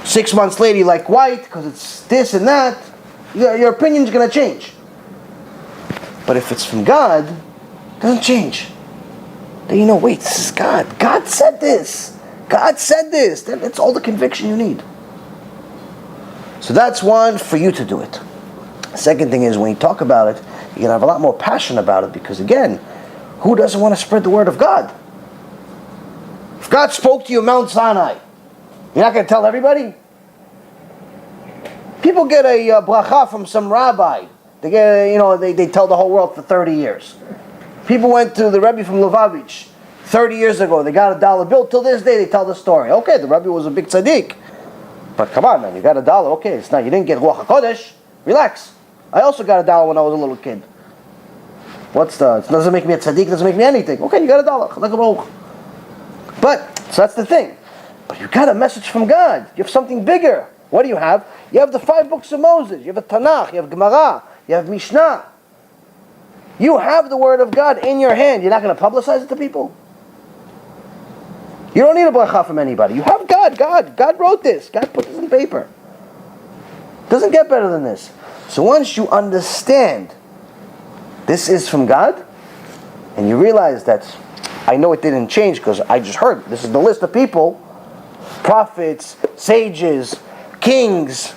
6 months later you like white because it's this and that. Your opinion's going to change. But if it's from God, it doesn't change. Then you know, wait, this is God. God said this. God said this. Then it's all the conviction you need. So that's one, for you to do it. Second thing is, when you talk about it, you're going to have a lot more passion about it, because again, who doesn't want to spread the word of God? If God spoke to you at Mount Sinai, you're not going to tell everybody? People get a bracha from some rabbi. They get, they tell the whole world for 30 years. People went to the Rebbe from Lubavitch 30 years ago. They got a dollar bill. Till this day, they tell the story. Okay, the Rebbe was a big tzaddik. But come on, man, you got a dollar. Okay, it's not, you didn't get Ruach HaKodesh. Relax. I also got a dollar when I was a little kid. It doesn't make me a tzaddik, it doesn't make me anything. Okay, you got a dollar. But, so that's the thing. But you got a message from God. You have something bigger. What do you have? You have the 5 books of Moses. You have a Tanakh. You have Gemara. You have Mishnah. You have the Word of God in your hand. You're not going to publicize it to people? You don't need a bracha from anybody. You have God. God wrote this. God put this in paper. Doesn't get better than this. So once you understand this is from God, and you realize that I know it didn't change because I just heard this is the list of people, prophets, sages, kings,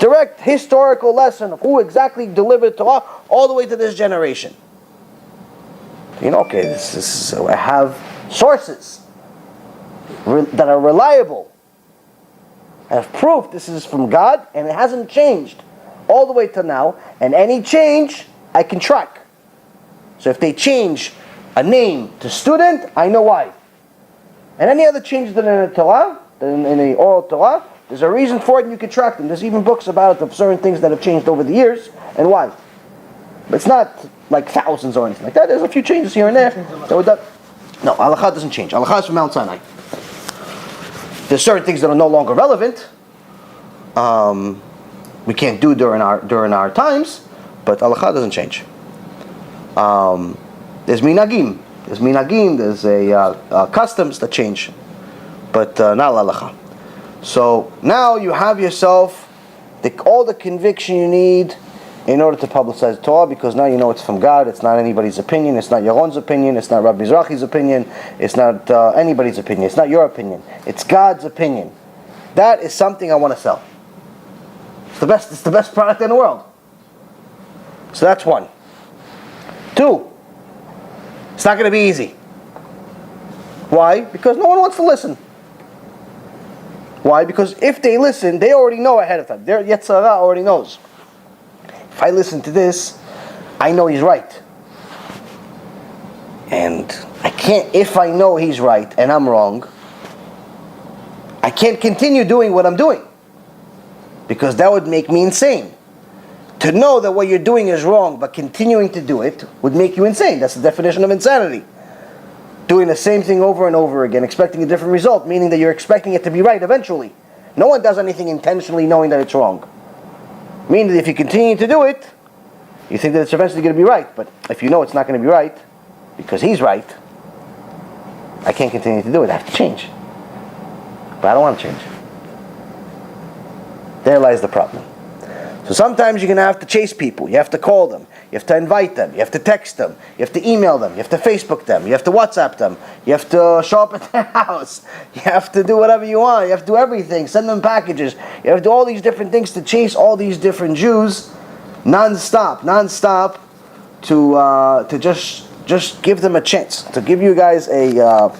direct historical lesson of who exactly delivered Torah all the way to this generation. Okay, this is I have sources that are reliable. I have proof this is from God, and it hasn't changed all the way to now, and any change I can track. So if they change a name to student, I know why. And any other changes that are in the Torah, in the oral Torah, there's a reason for it, and you can track them. There's even books about it of certain things that have changed over the years, and why. But it's not like thousands or anything like that. There's a few changes here and there. No, halakha doesn't change. Halakha is from Mount Sinai. There's certain things that are no longer relevant. We can't do during our times, but halakha doesn't change. There's minagim. There's customs that change, but not halakha. So now you have yourself all the conviction you need in order to publicize Torah, because now you know it's from God. It's not anybody's opinion. It's not Yaron's opinion. It's not Rabbi Mizrahi's opinion. It's not anybody's opinion. It's not your opinion. It's God's opinion. That is something I want to sell. It's the best product in the world. So that's one. 2, it's not going to be easy. Why? Because no one wants to listen. Why? Because if they listen, they already know ahead of time. Their Yetzirah already knows. If I listen to this, I know he's right. And I can't, if I know he's right and I'm wrong, I can't continue doing what I'm doing. Because that would make me insane. To know that what you're doing is wrong, but continuing to do it would make you insane. That's the definition of insanity. Doing the same thing over and over again, expecting a different result, meaning that you're expecting it to be right eventually. No one does anything intentionally knowing that it's wrong. Meaning that if you continue to do it, you think that it's eventually going to be right. But if you know it's not going to be right, because he's right, I can't continue to do it. I have to change. But I don't want to change. There lies the problem. So sometimes you're going to have to chase people. You have to call them. You have to invite them. You have to text them. You have to email them. You have to Facebook them. You have to WhatsApp them. You have to show up at their house. You have to do whatever you want. You have to do everything. Send them packages. You have to do all these different things to chase all these different Jews non-stop to just give them a chance. To give you guys a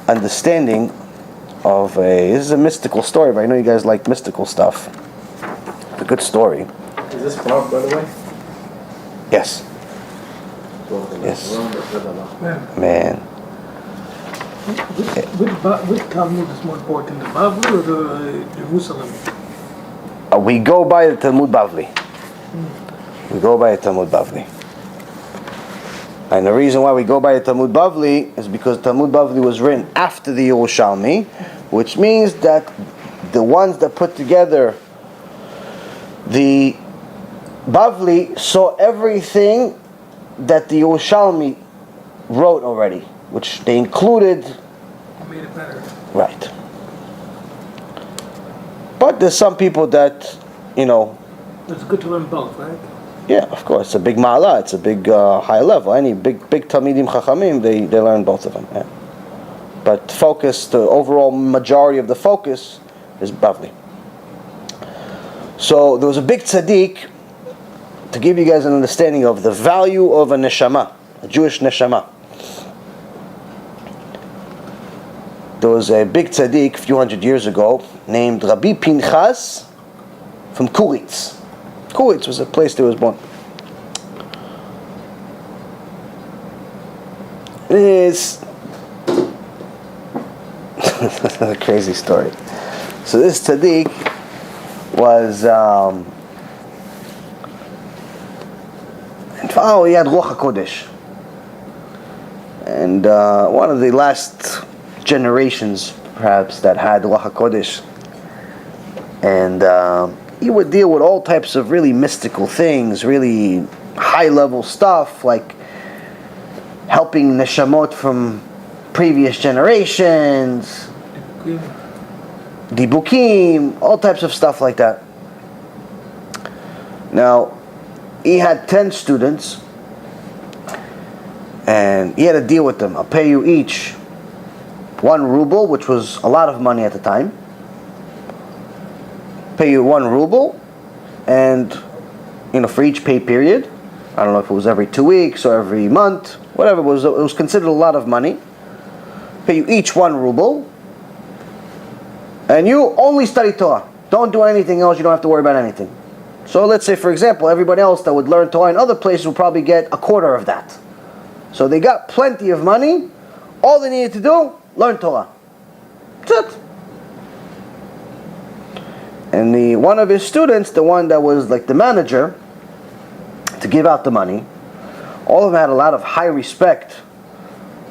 understanding of this is a mystical story, but I know you guys like mystical stuff. It's a good story. Is this Bob, by the way? Yes. Yes. Man. Which Talmud is more important, the Bavli or the Jerusalem? We go by the Talmud Bavli. We go by the Talmud Bavli. And the reason why we go by the Talmud Bavli is because Talmud Bavli was written after the Yerushalmi, which means that the ones that put together the Bavli saw everything that the Yerushalmi wrote already, which they included. Made it better. Right. But there's some people that, It's good to learn both, right? yeah, of course, it's a big ma'ala, it's a big high level. Any big Talmidim Chachamim, they learn both of them. Yeah. But the overall majority of the focus is Bavli. So there was a big tzaddik, to give you guys an understanding of the value of a neshama, a Jewish neshama. There was a big tzaddik a few hundred years ago named Rabbi Pinchas from Kuritz. Kuritz was a place that he was born. This is a crazy story. So this tzaddik was he had Ruach HaKodesh, and one of the last generations perhaps that had Ruach HaKodesh, and he would deal with all types of really mystical things, really high level stuff like helping neshamot from previous generations, dibukim, all types of stuff like that. Now, he had 10 students, and he had to deal with them. I'll pay you each 1 ruble, which was a lot of money at the time. Pay you 1 ruble, and for each pay period. I don't know if it was every 2 weeks or every month, whatever it was considered a lot of money. Pay you each 1 ruble, and you only study Torah. Don't do anything else. You don't have to worry about anything. So let's say, for example, everybody else that would learn Torah in other places would probably get a quarter of that. So they got plenty of money. All they needed to do, learn Torah. That's it. And one of his students, the one that was like the manager to give out the money, all of them had a lot of high respect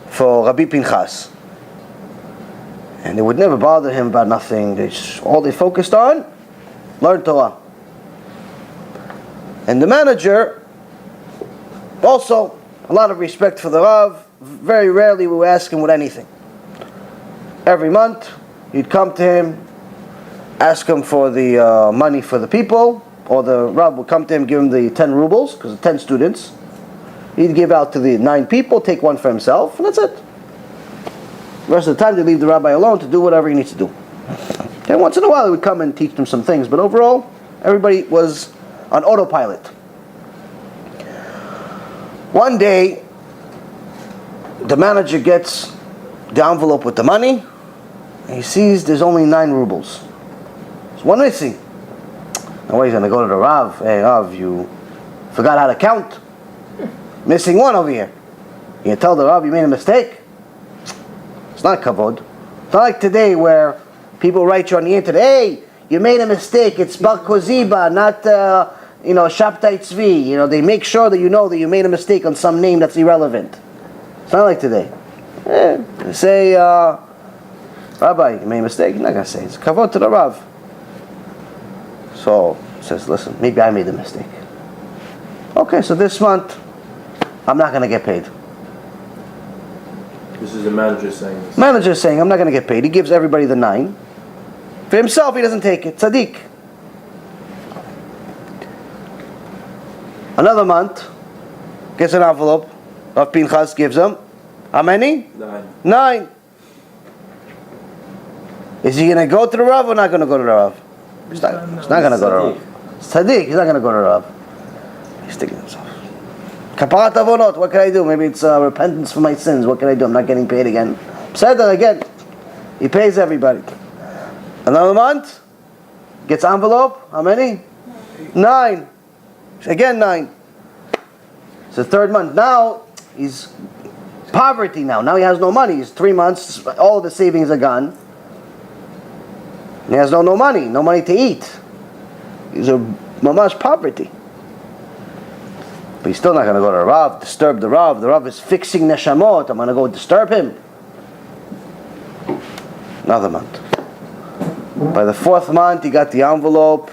for Rabbi Pinchas. And they would never bother him about nothing. All they focused on, learn Torah. And the manager, also a lot of respect for the Rav. Very rarely would ask him with anything. Every month, he'd come to him, ask him for the money for the people, or the Rav would come to him, give him the 10 rubles, because of 10 students. He'd give out to the 9 people, take 1 for himself, and that's it. The rest of the time, they leave the rabbi alone to do whatever he needs to do. And once in a while, he would come and teach them some things, but overall, everybody was on autopilot. One day, the manager gets the envelope with the money, and he sees there's only 9 rubles. There's 1 missing. Now he's going to go to the Rav. Hey, Rav, you forgot how to count. Missing 1 over here. You tell the Rav you made a mistake. It's not kavod. It's not like today where people write you on the internet, hey, you made a mistake. It's Bar Koziba, not Shabtai Tzvi. They make sure that you know that you made a mistake on some name that's irrelevant. It's not like today. They say, Rabbi, you made a mistake. You're not going to say. It's kavod to the Rav. So he says, listen, maybe I made a mistake. Okay, so this month, I'm not going to get paid. This is the manager saying this. Manager is saying, I'm not going to get paid. He gives everybody the 9. For himself, he doesn't take it. Tzaddik. Another month, gets an envelope. Rav Pinchas gives him. How many? 9. 9. Is he going to go to the Rav or not going to go to the Rav? He's not going to go to the Rav. Tzaddik, he's not going to go to the Rav. He's thinking to himself, Kaparat avonot, what can I do? Maybe it's repentance for my sins. What can I do? I'm not getting paid again. Said that again. He pays everybody. Another month, gets envelope. How many? 9. Again 9. It's the third month. Now he's poverty now. Now he has no money. He's 3 months. All of the savings are gone. He has no money. No money to eat. He's a mamash poverty. But he's still not going to go to the Rav, disturb the Rav. The Rav is fixing neshamot. I'm going to go disturb him. Another month. By the 4th month, he got the envelope.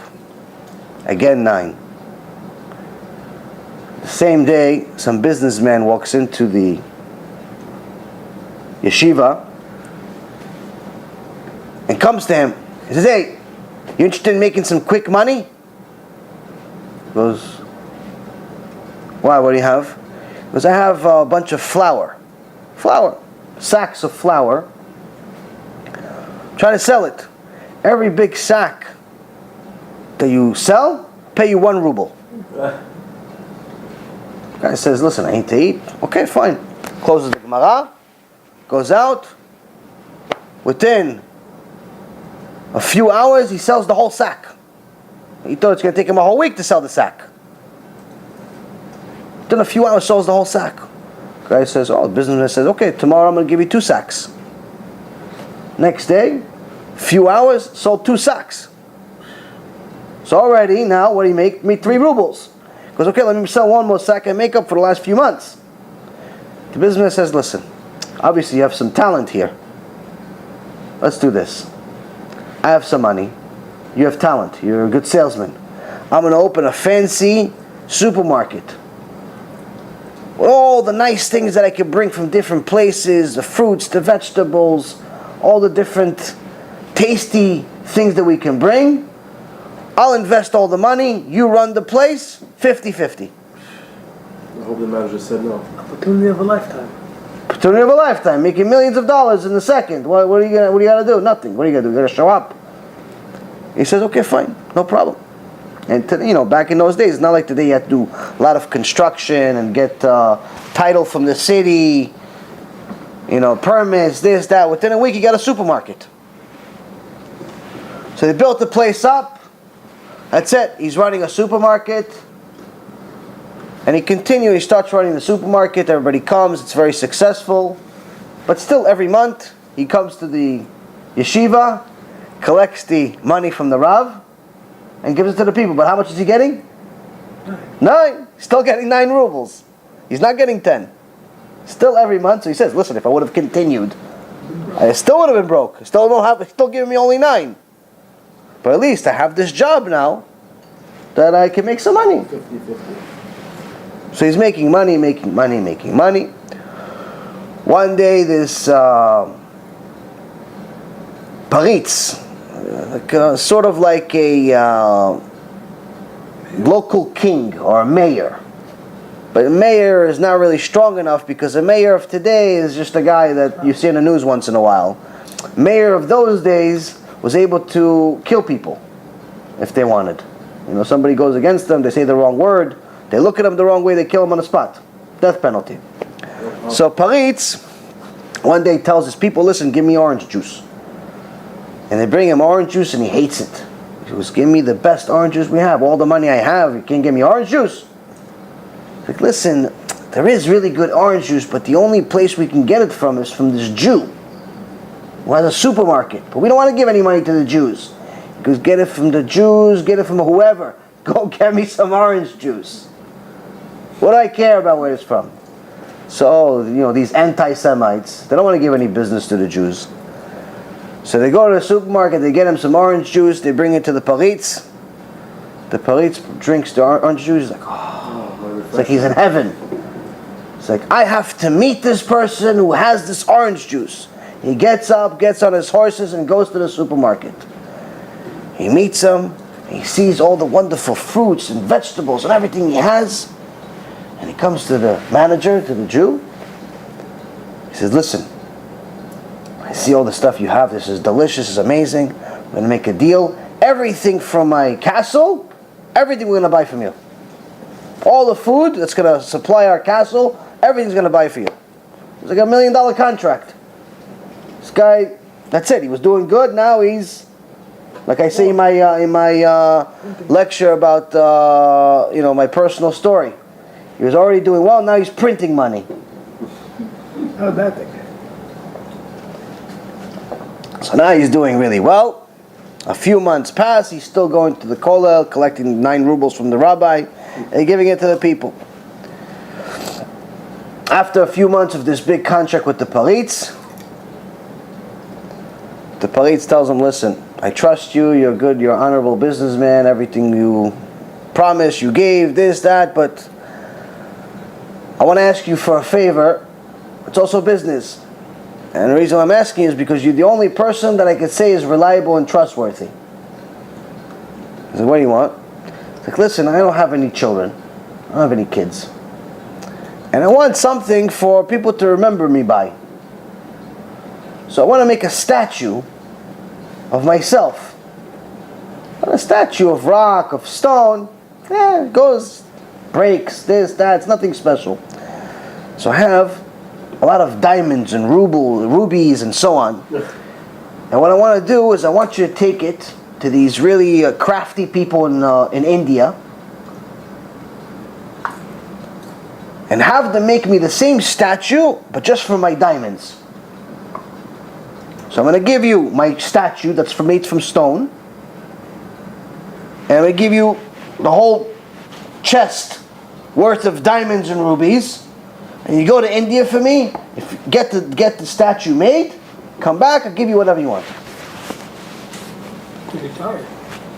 Again 9. The same day, some businessman walks into the yeshiva and comes to him. He says, "Hey, you interested in making some quick money?" He goes, "Why? What do you have?" He goes, "I have a bunch of flour. Sacks of flour. Try to sell it. Every big sack that you sell, pay you 1 ruble." The guy says, "Listen, I need to eat." Okay, fine. Closes the Gemara, goes out. Within a few hours, he sells the whole sack. He thought it's going to take him a whole week to sell the sack. Within a few hours, sells the whole sack. The guy says, the businessman says, "Okay, tomorrow I'm going to give you 2 sacks." Next day, few hours, sold 2 sacks. So already, now, what do you make? Made 3 rubles. He goes, "Okay, let me sell 1 more sack and make up for the last few months." The businessman says, "Listen, obviously you have some talent here. Let's do this. I have some money. You have talent. You're a good salesman. I'm going to open a fancy supermarket. All the nice things that I can bring from different places, the fruits, the vegetables, all the different tasty things that we can bring. I'll invest all the money. You run the place, 50-50. I hope the manager said no. Opportunity of a lifetime. Opportunity of a lifetime, making millions of dollars in a second. What are you gonna do? Nothing. What are you gonna do? You're gonna show up." He says, "Okay, fine, no problem." And back in those days, it's not like today you had to do a lot of construction and get title from the city, permits, this, that. Within a week, you got a supermarket. So they built the place up. That's it. He's running a supermarket. And he starts running the supermarket. Everybody comes. It's very successful. But still, every month, he comes to the yeshiva, collects the money from the Rav, and gives it to the people. But how much is he getting? 9. Still getting 9 rubles. He's not getting 10. Still every month. So he says, "Listen, if I would have continued, I still would have been broke. Still giving me only 9. But at least I have this job now that I can make some money." 50-50. So he's making money. One day this paritz, sort of like a local king or a mayor. But a mayor is not really strong enough, because a mayor of today is just a guy that you see in the news once in a while. Mayor of those days was able to kill people if they wanted. Somebody goes against them, they say the wrong word, they look at him the wrong way, they kill him on the spot. Death penalty. So Paritz one day tells his people, "Listen, give me orange juice." And they bring him orange juice and he hates it. He goes, "Give me the best orange juice we have. All the money I have, you can't give me orange juice." He's like, "Listen, there is really good orange juice, but the only place we can get it from is from this Jew who has a supermarket. But we don't want to give any money to the Jews." He goes, "Get it from the Jews, get it from whoever. Go get me some orange juice. What do I care about where it's from?" So, these anti-Semites, they don't want to give any business to the Jews. So they go to the supermarket, they get him some orange juice, they bring it to the Paritz. The Paritz drinks the orange juice, he's like, it's like he's in heaven. It's like, "I have to meet this person who has this orange juice." He gets up, gets on his horses, and goes to the supermarket. He meets him, He sees all the wonderful fruits and vegetables and everything he has. And he comes to the manager, to the Jew. He says, listen, I see all the stuff you have. This is delicious, this is amazing. I'm going to make a deal. Everything from my castle, everything we're going to buy from you. All the food that's going to supply our castle, everything's going to buy for you. It's like $1 million contract. This guy, that's it. He was doing good. Now he's, like I say in my lecture about my personal story. He was already doing well. Now he's printing money. How'd that thing? So now he's doing really well. A few months pass. He's still going to the kollel, collecting 9 rubles from the rabbi, and giving it to the people. After a few months of this big contract with the Paritz tells him, listen, I trust you, you're good, you're an honorable businessman, everything you promised, you gave, this, that, but I want to ask you for a favor. It's also business. And the reason I'm asking is because you're the only person that I could say is reliable and trustworthy. I said, what do you want? He's like, listen, I don't have any children. I don't have any kids. And I want something for people to remember me by. So I want to make a statue of myself. Not a statue of rock, of stone. It goes, breaks, this, that. It's nothing special. So I have a lot of diamonds and rubies and so on. And what I want to do is I want you to take it to these really crafty people in India and have them make me the same statue, but just for my diamonds. So I'm going to give you my statue that's made from stone, and I'm going to give you the whole chest worth of diamonds and rubies. And you go to India for me, if you get the statue made, come back, I'll give you whatever you want.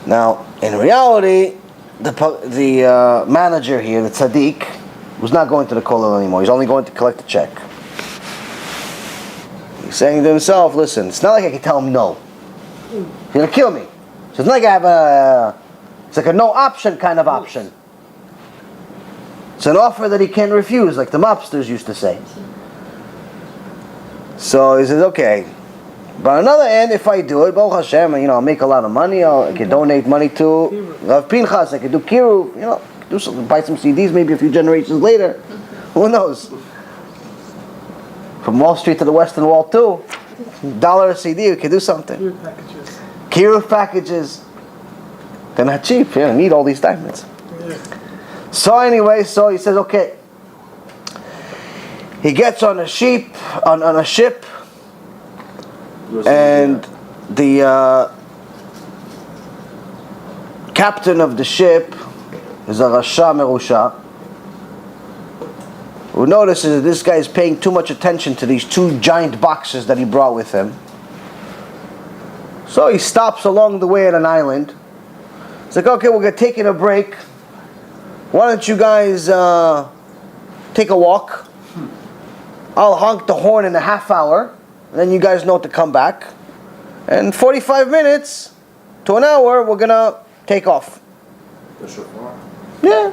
Now, in reality, the manager here, the tzaddik, was not going to the kollel anymore. He's only going to collect the check. He's saying to himself, listen, it's not like I can tell him no. He's going to kill me. So it's not like I have it's like a no option kind of option. It's an offer that he can't refuse, like the mobsters used to say. So he says, okay. But on another end, if I do it, Baruch Hashem, I'll make a lot of money. I can donate money to Rav Pinchas. I can do kiruv. Do something, buy some CDs. Maybe a few generations later, who knows? From Wall Street to the Western Wall too. $1 a CD, you can do something. Kiruv packages. They're not cheap. You don't need all these diamonds. So anyway, so he says, okay. He gets on a ship, and the captain of the ship is a Rasha Merusha, who notices that this guy is paying too much attention to these 2 giant boxes that he brought with him. So he stops along the way at an island. He's like, okay, we're taking a break. Why don't you guys take a walk? I'll honk the horn in a half hour, and then you guys know to come back. And 45 minutes to an hour, we're going to take off. Yeah.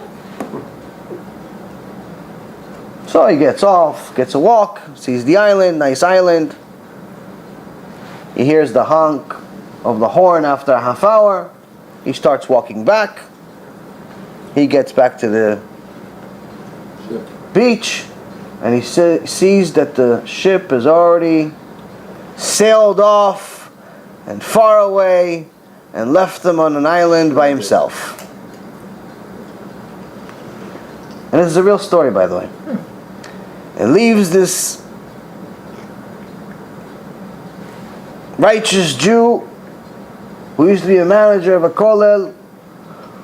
So he gets off, gets a walk, sees the island, nice island. He hears the honk of the horn after a half hour. He starts walking back. He gets back to the beach, and he sees that the ship has already sailed off and far away and left them on an island by himself. And this is a real story, by the way. It leaves this righteous Jew who used to be a manager of a kollel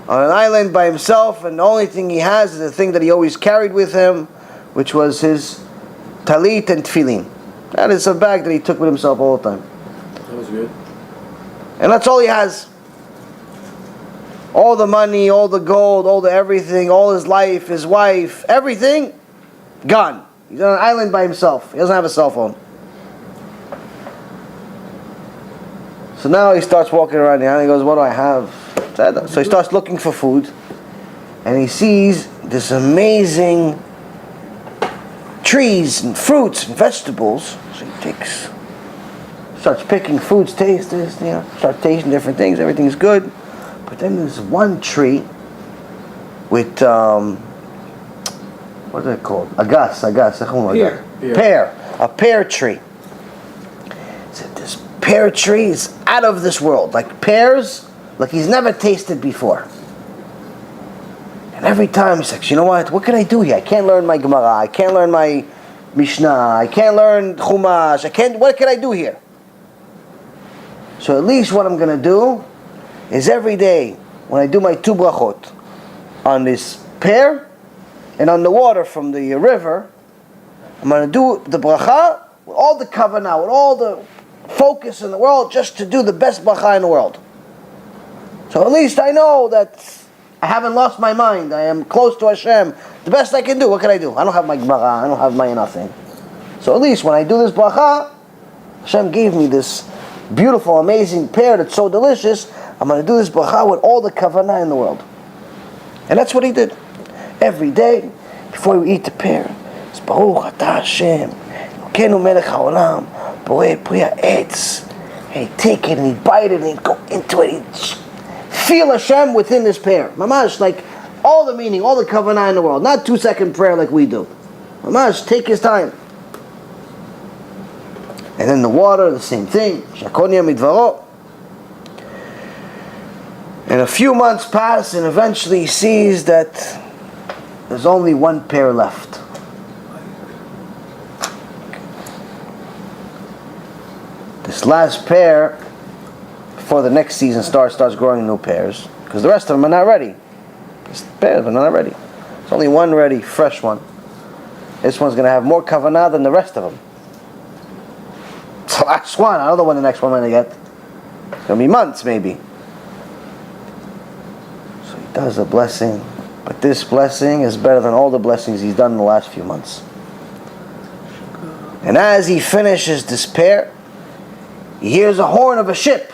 on an island by himself, and the only thing he has is the thing that he always carried with him, which was his talit and tefillin. That is a bag that he took with himself all the time. That was good. And that's all he has. All the money, all the gold, all the everything, all his life, his wife, everything, gone. He's on an island by himself. He doesn't have a cell phone. So now he starts walking around the island. He goes, what do I have? So he starts looking for food, and he sees this amazing trees and fruits and vegetables. So he starts picking foods, taste this, start tasting different things. Everything's good, but then there's one tree with what are they called? Agas. Pear. A pear tree. So this pear tree is out of this world, like pears, like he's never tasted before. And every time he's like, you know what can I do here? I can't learn my Gemara, I can't learn my Mishnah, I can't learn Chumash, what can I do here? So at least what I'm going to do is every day, when I do my 2 brachot, on this pear, and on the water from the river, I'm going to do the bracha with all the kavanah, with all the focus in the world, just to do the best bracha in the world. So at least I know that I haven't lost my mind. I am close to Hashem. The best I can do. What can I do? I don't have my Gemara. I don't have my nothing. So at least when I do this bracha, Hashem gave me this beautiful, amazing pear that's so delicious. I'm going to do this bracha with all the kavanah in the world. And that's what he did. Every day, before we eat the pear, it's Baruch Atah Hashem, Elokeinu Melech HaOlam, Borei Pri HaEtz. And he'd take it and he'd bite it and he'd go into it. He'd feel Hashem within this pear. Mamash, like all the meaning, all the kavanah in the world. Not 2-second prayer like we do. Mamash, take his time. And then the water, the same thing. Shakonia midvaro. And a few months pass, and eventually he sees that there's only one pear left. This last pear, before the next season starts growing new pears, because the rest of them are not ready. These pears are not ready. There's only one ready, fresh one. This one's going to have more kavanah than the rest of them. It's the last one. I don't know when the next one I'm going to get. It's going to be months, maybe. So he does a blessing, but this blessing is better than all the blessings he's done in the last few months. And as he finishes this pear, he hears a horn of a ship.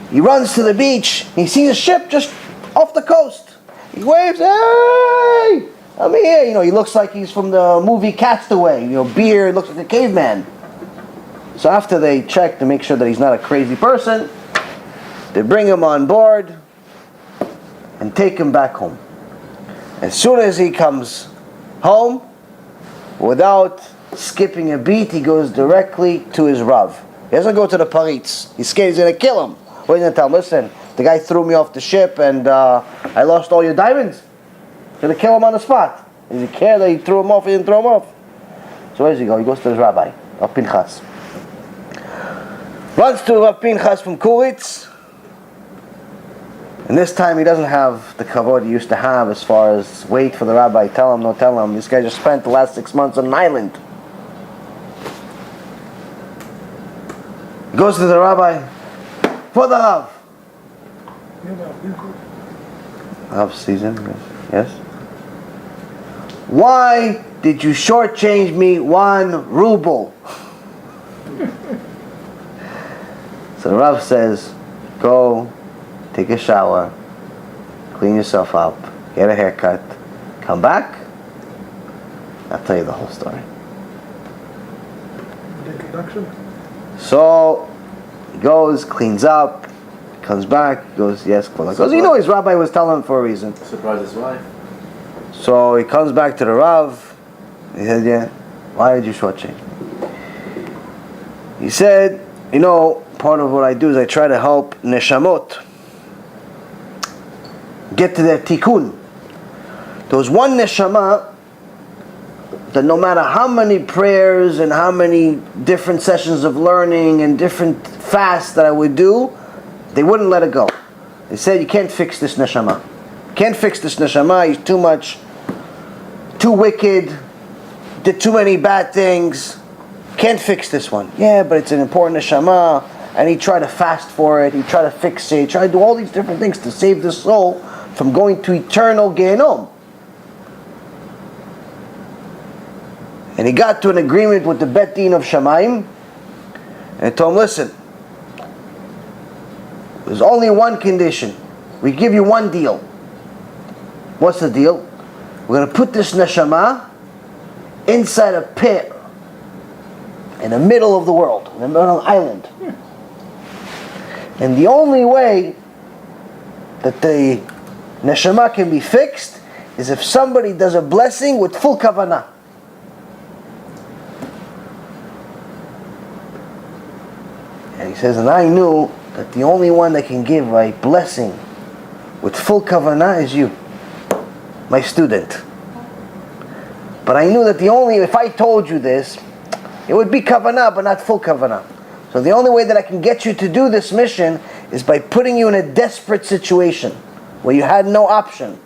He runs to the beach. He sees a ship just off the coast. He waves, "Hey, I'm here." He looks like he's from the movie Castaway. Beard, looks like a caveman. So after they check to make sure that he's not a crazy person, they bring him on board and take him back home. As soon as he comes home, without skipping a beat, he goes directly to his Rav. He doesn't go to the Paritz. He's scared he's going to kill him. What are you going to tell him? Listen, the guy threw me off the ship and I lost all your diamonds. Going to kill him on the spot. Does he care that he threw him off? He didn't throw him off. So where does he go? He goes to his rabbi, Rav Pinchas. Runs to Rav Pinchas from Kuritz. And this time he doesn't have the kavod he used to have as far as wait for the rabbi, tell him, no tell him. This guy just spent the last 6 months on an island. He goes to the rabbi, for the Rav. Rav season, yes. Why did you shortchange me 1 ruble? So the Rav says, go, take a shower, clean yourself up, get a haircut, come back, I'll tell you the whole story. Introduction? So he goes, cleans up, comes back, goes, yes, because his rabbi was telling him for a reason. Surprised his wife. So he comes back to the Rav. He said, yeah, why did you shortchange? He said, part of what I do is I try to help neshamot get to their tikkun. There was one neshama that no matter how many prayers and how many different sessions of learning and different fasts that I would do, they wouldn't let it go. They said, you can't fix this neshama. Can't fix this neshama. He's too wicked, did too many bad things. Can't fix this one. Yeah, but it's an important neshama. And he tried to fast for it. He tried to fix it. He tried to do all these different things to save the soul from going to eternal Gehenom. And he got to an agreement with the Bet Din of Shamayim. And he told him, listen, There's only one condition. We give you one deal. What's the deal? We're going to put this neshama inside a pit in the middle of the world, in the middle of an island. And the only way that the neshama can be fixed is if somebody does a blessing with full kavanah. And he says, and I knew that the only one that can give a blessing with full kavanah is you, my student. But I knew that if I told you this, it would be kavanah, but not full kavanah. So the only way that I can get you to do this mission is by putting you in a desperate situation where you had no option.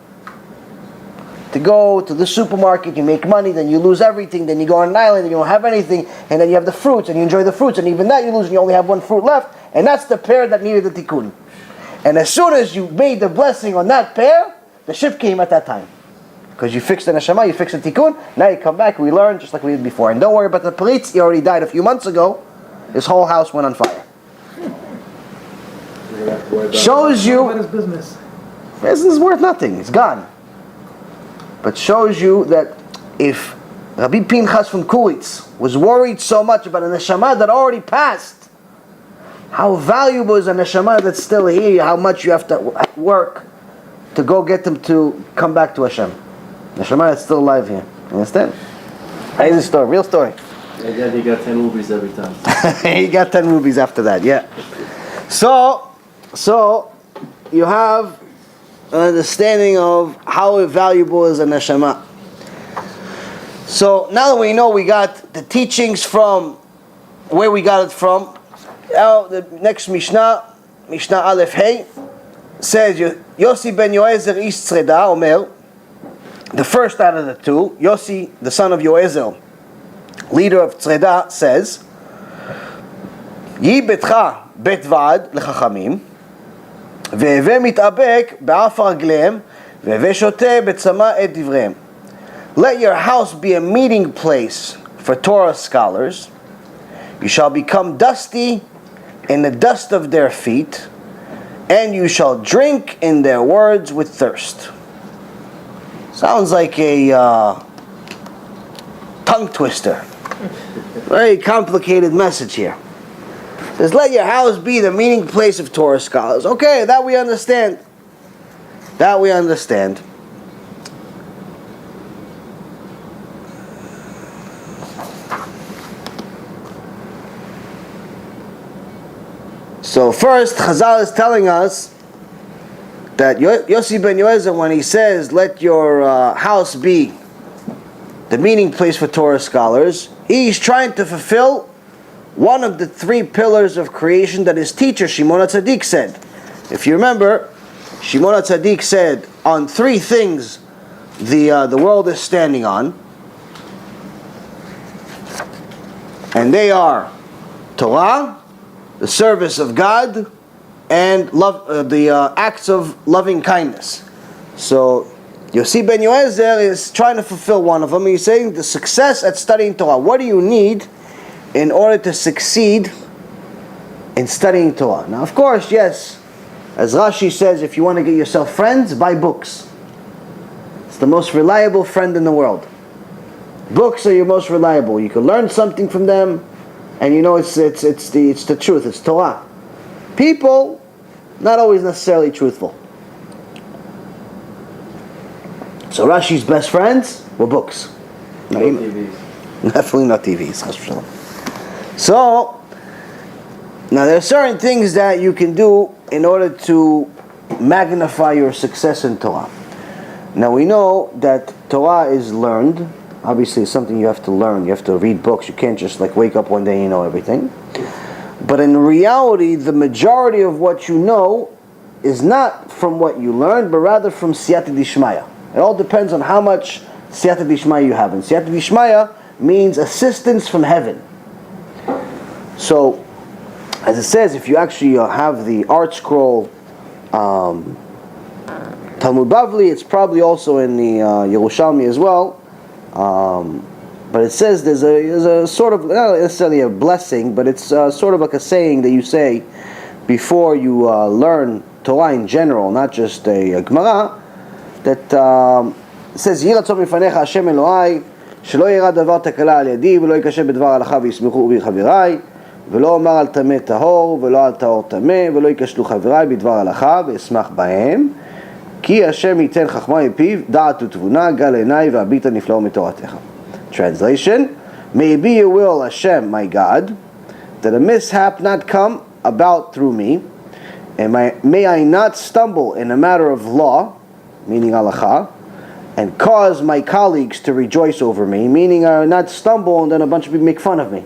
To go to the supermarket, you make money, then you lose everything, then you go on an island and you don't have anything, and then you have the fruits and you enjoy the fruits, and even that you lose and you only have one fruit left, and that's the pair that needed the tikkun. And as soon as you made the blessing on that pair, the ship came at that time. Because you fixed the neshama, you fixed the tikkun, now you come back, we learn just like we did before. And don't worry about the police, he already died a few months ago, his whole house went on fire. Shows you, What is business? business is worth nothing, it's gone. But shows you that if Rabbi Pinchas from Kuritz was worried so much about a neshama that already passed, how valuable is a neshama that's still here, how much you have to work to go get them to come back to Hashem. Neshama that's still alive here. You understand? Here's the story, real story. And then he got 10 rupees every time. He got 10 rupees after that, yeah. So you have an understanding of how valuable is a neshama. So now that we know we got the teachings from where we got it from, now the next Mishnah Aleph Hey, says Yossi ben Yoezer ish Tzreda Omer, the first out of the two, Yossi, the son of Yoezer, leader of Tzreda, says, Yi betcha bet vad lechachamim, והווה מתאבק באף רגליהם, והווה שותה בצמא את דבריהם. Let your house be a meeting place for Torah scholars. You shall become dusty in the dust of their feet, and you shall drink in their words with thirst. Sounds like a tongue twister. Very complicated message here. Says, let your house be the meeting place of Torah scholars. Okay, that we understand. That we understand. So first, Chazal is telling us that Yossi ben Yoezer, when he says, let your house be the meeting place for Torah scholars, he's trying to fulfill one of the three pillars of creation that his teacher Shimon HaTzadik said. If you remember, Shimon HaTzadik said on three things the world is standing on, and they are Torah, the service of God, and love, the acts of loving kindness. So Yossi ben Yoezer is trying to fulfill one of them. He's saying the success at studying Torah. What do you need in order to succeed in studying Torah? Now, of course, yes, as Rashi says, if you want to get yourself friends, buy books. It's the most reliable friend in the world. Books are your most reliable. You can learn something from them, and you know it's the truth. It's Torah. People, not always necessarily truthful. So Rashi's best friends were books. No TVs. Definitely not TVs. So, now there are certain things that you can do in order to magnify your success in Torah. Now we know that Torah is learned. Obviously it's something you have to learn. You have to read books. You can't just like wake up one day and you know everything. But in reality, the majority of what you know is not from what you learned, but rather from Siyata Dishmaya. It all depends on how much Siyata Dishmaya you have. And Siyata Dishmaya means assistance from heaven. So, as it says, if you actually have the art scroll Talmud Bavli, it's probably also in the Yerushalmi as well. But it says there's a sort of, not necessarily a blessing, but it's sort of like a saying that you say before you learn Torah in general, not just a Gemara, that says, יהי רצון מפניך השם אלוהי, שלא ירא דבר תקלה על ידי, ולא יקשה בדבר הלכה וישמחו בי חבריי, ולא אומר על טמא טהור, ולא על טהור טמא, ולא יקשלו חבריי בדבר הלכה, ואשמח בהם, כי השם ייתן חכמה מפיו, דעת ותבונה, גל עיניי והביט הנפלאו מתורתך. Translation, may it be your will, Hashem, my God, that a mishap not come about through me, and may I not stumble in a matter of law, meaning halacha, and cause my colleagues to rejoice over me, meaning I not stumble and then a bunch of people make fun of me.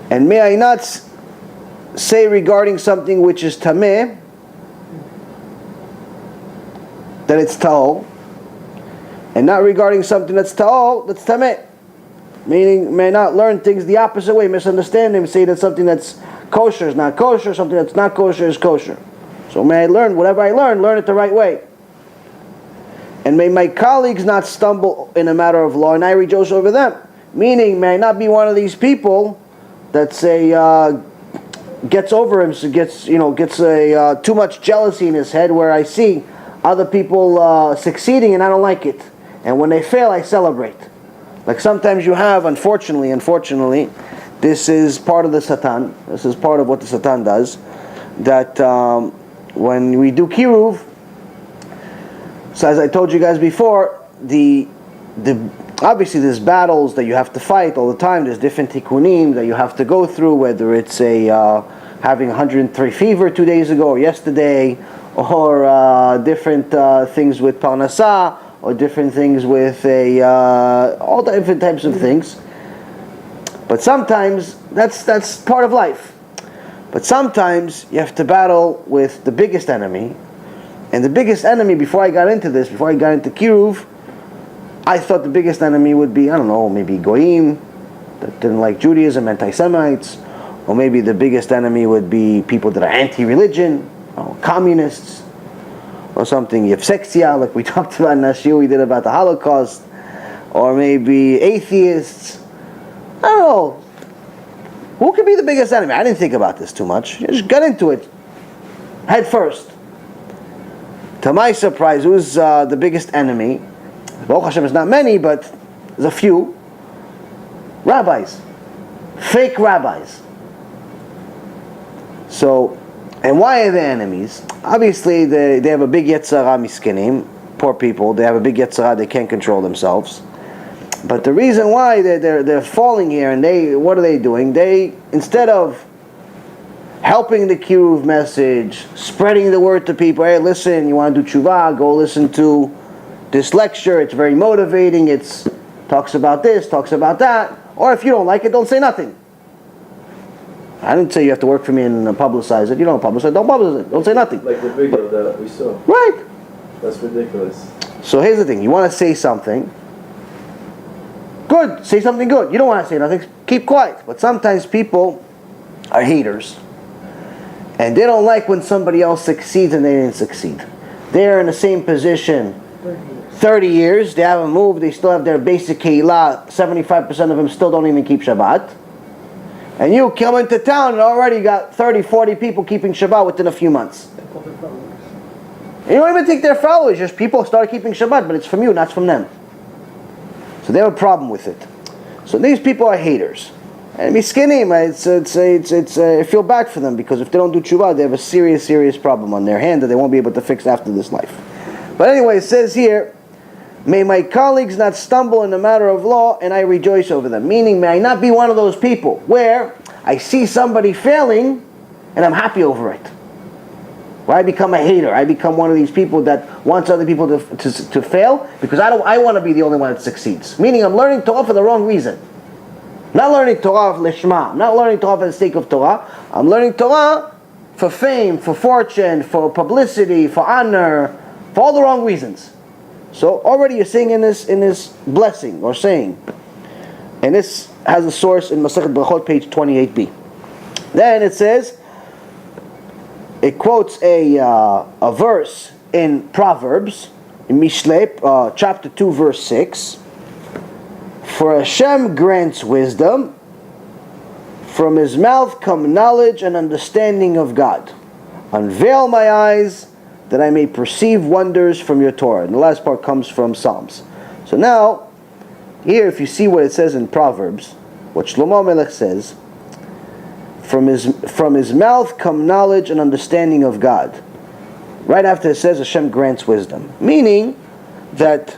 And may I not say regarding something which is tameh, that it's tahor, and not regarding something that's tahor, that's tameh. Meaning, may I not learn things the opposite way, misunderstand them, say that something that's kosher is not kosher, something that's not kosher is kosher. So may I learn, whatever I learn it the right way. And may my colleagues not stumble in a matter of law, and I rejoice over them. Meaning, may I not be one of these people that say gets over him, so gets too much jealousy in his head, where I see other people succeeding and I don't like it, and when they fail, I celebrate. Like sometimes you have, unfortunately, this is part of the Satan. This is part of what the Satan does. That when we do kiruv, so as I told you guys before, the obviously there's battles that you have to fight all the time. There's different tikkunim that you have to go through, whether it's having 103 fever 2 days ago or yesterday, or different things with parnasa, or different things with all the different types of things. But sometimes that's part of life. But sometimes you have to battle with the biggest enemy. And the biggest enemy, before I got into kiruv, I thought the biggest enemy would be, I don't know, maybe goyim that didn't like Judaism, anti-Semites, or maybe the biggest enemy would be people that are anti-religion, communists, or something, yevseksia, like we talked about in that shiur we did about the Holocaust, or maybe atheists. I don't know. Who could be the biggest enemy? I didn't think about this too much. I just got into it head first. To my surprise, who's the biggest enemy? Baruch Hashem, is not many, but there's a few. Rabbis. Fake rabbis. So, and why are they enemies? Obviously, they have a big yetzara miskinim, poor people. They have a big yetzara, they can't control themselves. But the reason why they're falling here, and what are they doing? They, instead of helping the kiruv message, spreading the word to people, hey, listen, you want to do tshuva, go listen to this lecture, it's very motivating, it talks about this, talks about that, or if you don't like it, don't say nothing. I didn't say you have to work for me and publicize it. You don't publicize it, don't publicize it, don't say nothing. Like the video that we saw. Right. That's ridiculous. So here's the thing, you want to say something, good, say something good. You don't want to say nothing, keep quiet. But sometimes people are haters, and they don't like when somebody else succeeds and they didn't succeed. They're in the same position 30 years, they haven't moved, they still have their basic keilah, 75% of them still don't even keep Shabbat. And you come into town and already got 30, 40 people keeping Shabbat within a few months. You don't even think they're followers, just people start keeping Shabbat, but it's from you, not from them. So they have a problem with it. So these people are haters. And miskinim, I feel bad for them, because if they don't do tshuva, they have a serious problem on their hand that they won't be able to fix after this life. But anyway, it says here, may my colleagues not stumble in the matter of law, and I rejoice over them. Meaning, may I not be one of those people where I see somebody failing, and I'm happy over it. Where I become a hater. I become one of these people that wants other people to fail, because I want to be the only one that succeeds. Meaning, I'm learning Torah for the wrong reason. Not learning Torah for lishma. I'm not learning Torah for the sake of Torah. I'm learning Torah for fame, for fortune, for publicity, for honor, for all the wrong reasons. So already you're saying in this blessing or saying, and this has a source in Masechet Brachot, page 28b. Then it says, it quotes a verse in Proverbs, in Mishlei, chapter 2, verse 6. For Hashem grants wisdom, From his mouth come knowledge and understanding of God. Unveil my eyes that I may perceive wonders from your Torah. And the last part comes from Psalms. So now, here if you see what it says in Proverbs, what Shlomo Melech says, from his mouth come knowledge and understanding of God. Right after it says Hashem grants wisdom. Meaning that,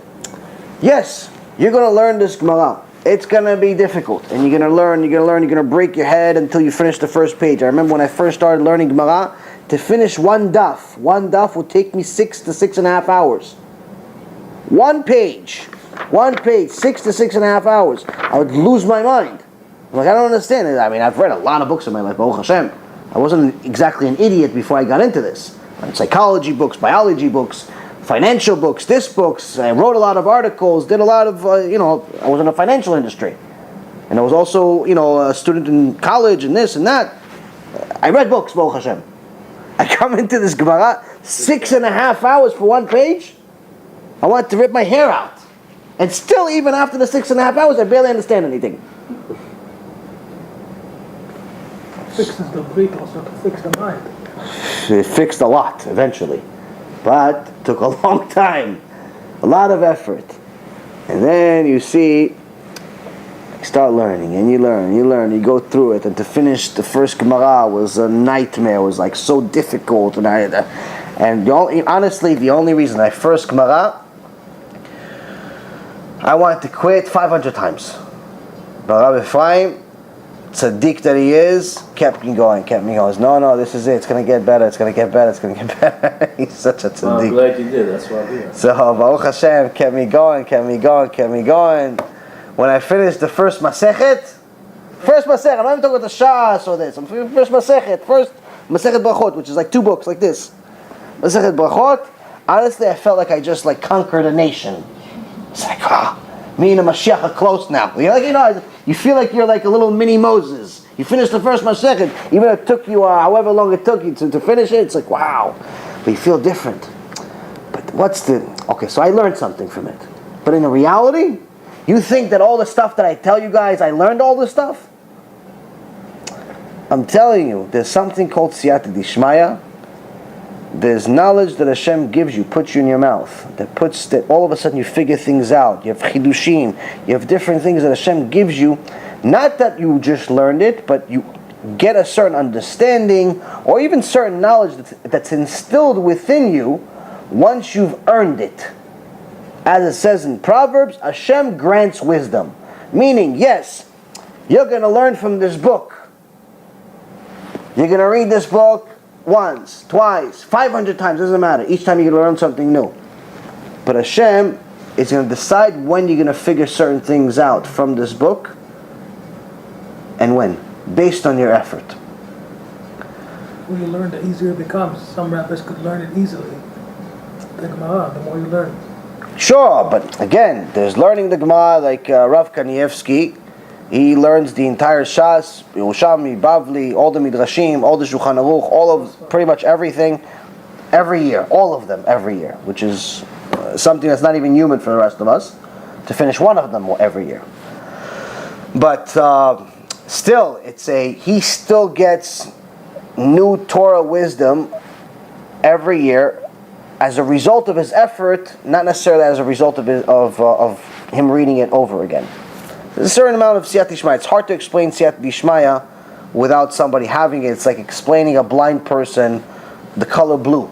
yes, you're going to learn this Gemara. It's going to be difficult. And you're going to learn, you're going to break your head until you finish the first page. I remember when I first started learning Gemara, to finish one daf would take me 6 to 6.5 hours. One page, 6 to 6.5 hours. I would lose my mind. I'm like, I don't understand it. I mean, I've read a lot of books in my life, Baruch Hashem. I wasn't exactly an idiot before I got into this. I read psychology books, biology books, financial books, books. I wrote a lot of articles, did a lot of, I was in the financial industry. And I was also, a student in college and this and that. I read books, Baruch Hashem. I come into this Gemara, 6.5 hours for one page. I wanted to rip my hair out. And still, even after the 6.5 hours, I barely understand anything. Fixes the break also to fix the mind. It fixed a lot, eventually. But it took a long time. A lot of effort. And then you see, you start learning, and you learn, you go through it, and to finish the first Gemara was a nightmare. It was like so difficult, and honestly, the only reason I first Gemara, I wanted to quit 500 times. But Rabbi Ephraim, tzaddik that he is, kept me going. No, this is it. It's going to get better. He's such a tzaddik. Well, I'm glad you did. That's why I'm here. So Baruch Hashem kept me going. When I finished the first Masechet, I'm not even talking about the Shas or this. I'm first Masechet Brachot, which is like 2 books like this. Masechet Brachot. Honestly, I felt like I just conquered a nation. It's like, me and the Mashiach are close now. You feel like you're like a little mini Moses. You finished the first Masechet, even if it took you however long it took you to finish it. It's like, wow, but you feel different. But so I learned something from it. But in the reality, you think that all the stuff that I tell you guys, I learned all this stuff? I'm telling you, there's something called siyata d'ishmaya. There's knowledge that Hashem gives you, puts you in your mouth. That all of a sudden you figure things out. You have chidushim. You have different things that Hashem gives you. Not that you just learned it, but you get a certain understanding or even certain knowledge that's instilled within you once you've earned it. As it says in Proverbs, Hashem grants wisdom. Meaning, yes, you're going to learn from this book. You're going to read this book once, twice, 500 times, doesn't matter. Each time you're going to learn something new. But Hashem is going to decide when you're going to figure certain things out from this book and when, based on your effort. When you learn, the easier it becomes. Some rabbis could learn it easily. The Gemara, the more you learn. Sure, but again, there's learning the Gemara like Rav Kanievsky. He learns the entire Shas, Yerushalmi, Bavli, all the Midrashim, all the Shulchan Aruch, all of pretty much everything, every year, all of them every year, which is something that's not even human for the rest of us, to finish one of them every year. But still, he still gets new Torah wisdom every year as a result of his effort, not necessarily as a result of him reading it over again. There's a certain amount of siyata d'ishmaya. It's hard to explain siyata d'ishmaya without somebody having it. It's like explaining a blind person the color blue.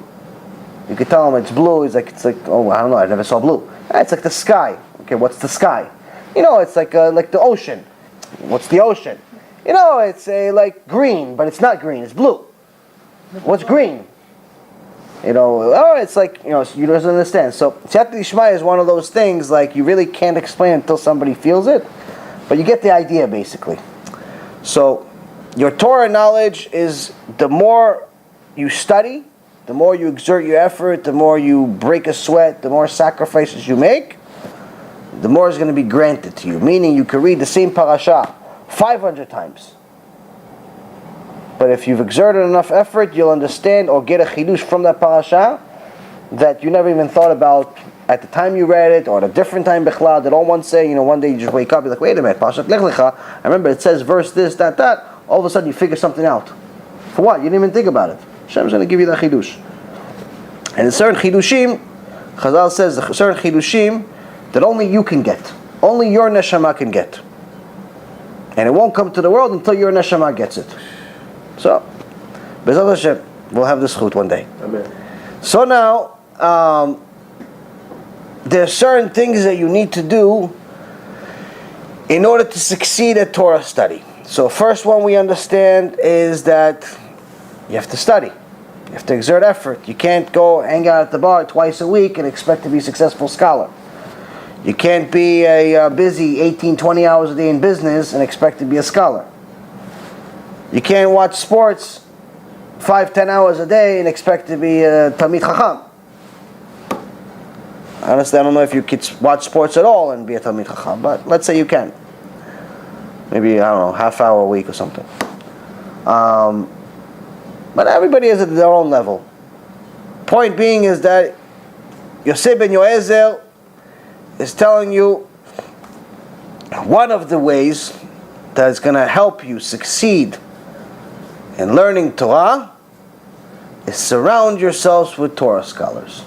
You could tell him it's blue. It's like, oh, I don't know, I never saw blue. It's like the sky. Okay, what's the sky? It's like the ocean. What's the ocean? It's like green, but it's not green. It's blue. What's green? It's like, you don't understand. So, siyata d'ishmaya is one of those things, like, you really can't explain until somebody feels it, but you get the idea, basically. So, your Torah knowledge is, the more you study, the more you exert your effort, the more you break a sweat, the more sacrifices you make, the more is going to be granted to you. Meaning, you can read the same parasha 500 times. But if you've exerted enough effort, you'll understand or get a chidush from that parasha that you never even thought about at the time you read it, or at a different time bichlal, that all one say, one day you just wake up, you're like, wait a minute, Parashat Lech Lecha, I remember it says verse this, that. all of a sudden you figure something out. For what? You didn't even think about it. Hashem's going to give you that chidush. And in certain chidushim, Chazal says, certain chidushim that only you can get. Only your neshama can get. And it won't come to the world until your neshama gets it. So, B'ezrat Hashem, we'll have this chut one day. Amen. So now, there are certain things that you need to do in order to succeed at Torah study. So first one we understand is that you have to study. You have to exert effort. You can't go hang out at the bar twice a week and expect to be a successful scholar. You can't be a busy 18, 20 hours a day in business and expect to be a scholar. You can't watch sports 5, 10 hours a day and expect to be a Talmid Chacham. Honestly, I don't know if you could watch sports at all and be a Talmid Chacham, but let's say you can. Maybe, I don't know, half hour a week or something. But everybody is at their own level. Point being is that Yosef ben Yoezer is telling you one of the ways that is going to help you succeed in learning Torah is surround yourselves with Torah scholars.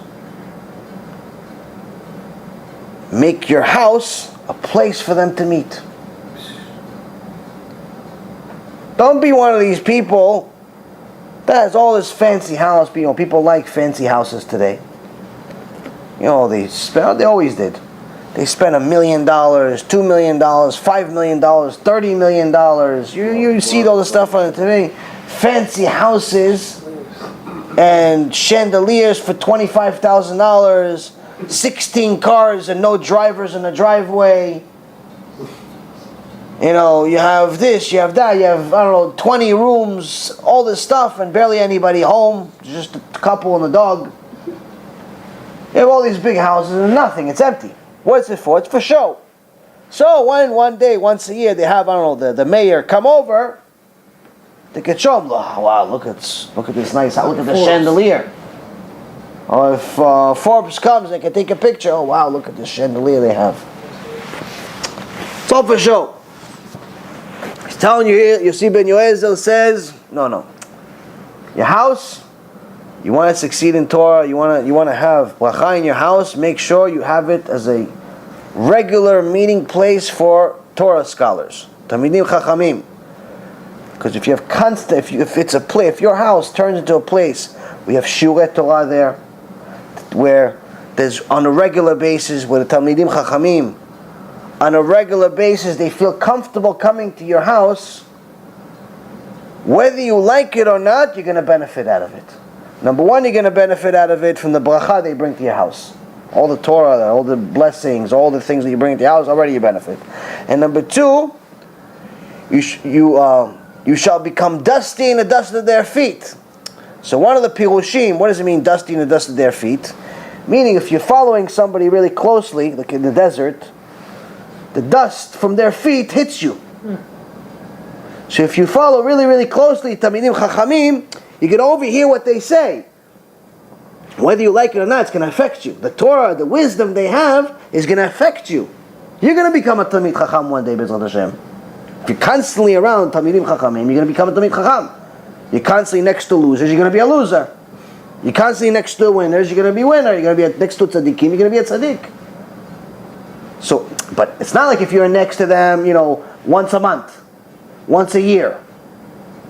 Make your house a place for them to meet. Don't be one of these people that has all this fancy house. People like fancy houses today. They always did. They spent $1 million, $2 million, $5 million, $30 million. You see all the stuff on it today. Fancy houses and chandeliers for $25,000. 16 cars and no drivers in the driveway. You have this, you have that, you have, 20 rooms, all this stuff, and barely anybody home. Just a couple and a dog. You have all these big houses and nothing, it's empty. What's it for? It's for show. So when one day, once a year, they have, the mayor come over, they can show them, oh, wow, look at this nice house, look at the chandelier. Or if Forbes comes, they can take a picture. Oh wow, look at this chandelier they have. It's all for show. He's telling you here, Yosef ben Yoezer says, no. Your house, you want to succeed in Torah, you want to have bracha in your house, make sure you have it as a regular meeting place for Torah scholars. Talmidim Chachamim. Because if you have if your house turns into a place, we have Shiurei Torah there, where there's on a regular basis, where the Talmidim Chachamim, on a regular basis, they feel comfortable coming to your house. Whether you like it or not, you're going to benefit out of it. Number one, you're going to benefit out of it from the bracha they bring to your house. All the Torah, all the blessings, all the things that you bring to your house, already you benefit. And number two, you shall become dusty in the dust of their feet. So one of the pirushim, what does it mean, dusty in the dust of their feet? Meaning if you're following somebody really closely, like in the desert, the dust from their feet hits you. So if you follow really, really closely, Talmidim Chachamim, you can overhear what they say. Whether you like it or not, it's going to affect you. The Torah, the wisdom they have, is going to affect you. You're going to become a Talmid Chacham one day, B'ezrat Hashem. If you're constantly around Talmidim Chachamim, you're going to become a Talmid Chacham. You're constantly next to losers, you're going to be a loser. You're constantly next to winners, you're going to be a winner. You're going to be next to tzaddikim, you're going to be a tzaddik. So, but it's not like if you're next to them, once a month, once a year.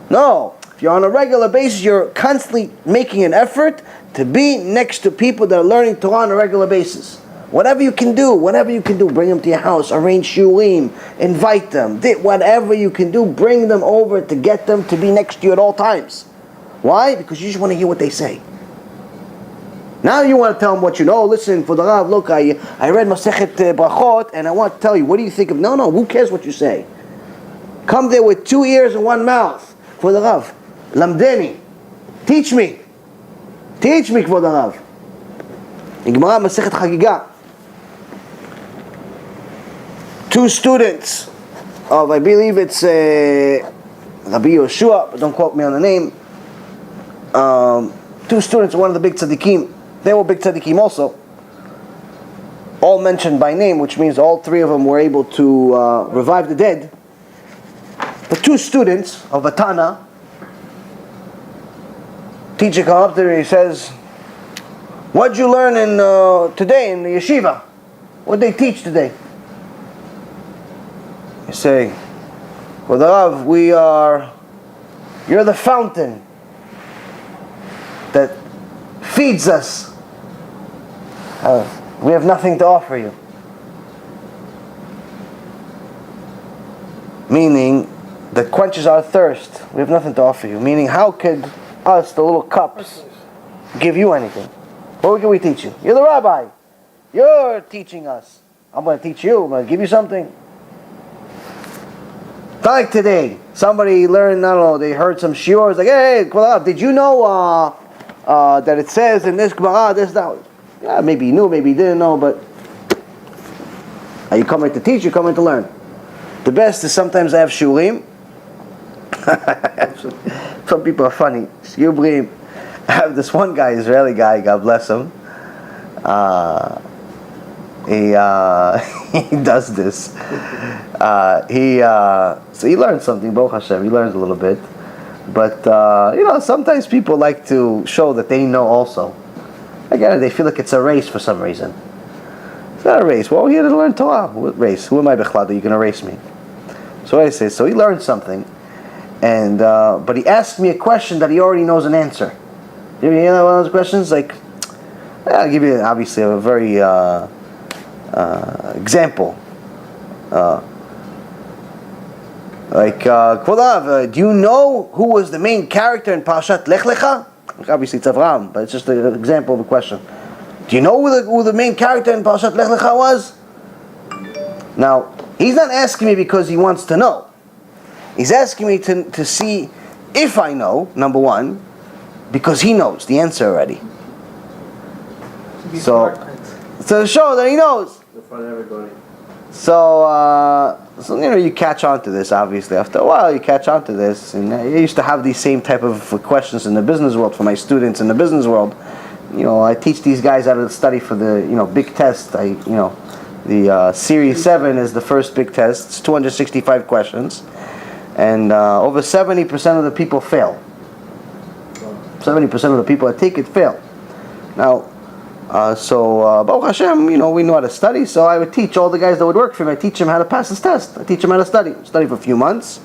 No, if you're on a regular basis, you're constantly making an effort to be next to people that are learning Torah on a regular basis. Whatever you can do, bring them to your house, arrange shurim, invite them, whatever you can do, bring them over to get them to be next to you at all times. Why? Because you just want to hear what they say. Now you want to tell them what you know. Listen, for the Rav, look, I read Masechet Brachot, and I want to tell you, what do you think of? No, who cares what you say? Come there with 2 ears and 1 mouth. For the Rav, Lamdeni, teach me, for the Rav. In Gemara Masechet Chagiga, 2 students of, I believe it's Rabbi Yoshua, but don't quote me on the name. 2 students of one of the big tzaddikim. They were big tzaddikim also. All mentioned by name, which means all 3 of them were able to revive the dead. the two students of a Tana, teacher comes up there and he says, "What'd you learn today in the yeshiva? What'd they teach today?" You say, "Well, the Rav, you're the fountain that feeds us. We have nothing to offer you." Meaning, that quenches our thirst. We have nothing to offer you. Meaning, how could us, the little cups, give you anything? What can we teach you? You're the rabbi. You're teaching us. I'm going to teach you. I'm going to give you something. Like today, somebody learned, I don't know, they heard some shiur. It's like, "Hey, did you know that it says in this Gemara, this, that?" Yeah, maybe you knew, maybe you didn't know, but are you coming to teach? You're coming to learn. The best is sometimes I have shiurim. Some people are funny. Shiurim. I have this one guy, Israeli guy, God bless him. He does this. So he learns something, Baruch Hashem. He learns a little bit. But, sometimes people like to show that they know also. Again, they feel like it's a race for some reason. It's not a race. Well, we're here to learn Torah. What race? Who am I, Bechlad, that you can erase me? So I say, so he learned something. And but he asked me a question that he already knows an answer. You hear that one of those questions? Like, I'll give you obviously a very example. Kvodav, do you know who was the main character in Parashat Lech Lecha? Obviously it's Avraham, but it's just an example of a question. Do you know who the main character in Parashat Lech Lecha was? Now, he's not asking me because he wants to know. He's asking me to see if I know, number one, because he knows the answer already. So to show that he knows. In front of everybody. So you catch on to this, obviously. After a while, you catch on to this. And I used to have these same type of questions in the business world for my students in the business world. I teach these guys how to study for the, big test. The Serie 7 is the first big test. It's 265 questions. And over 70% of the people fail. 70% of the people that take it fail. Now, Baruch Hashem, we know how to study, so I would teach all the guys that would work for me. I teach them how to pass this test. I teach them how to study for a few months.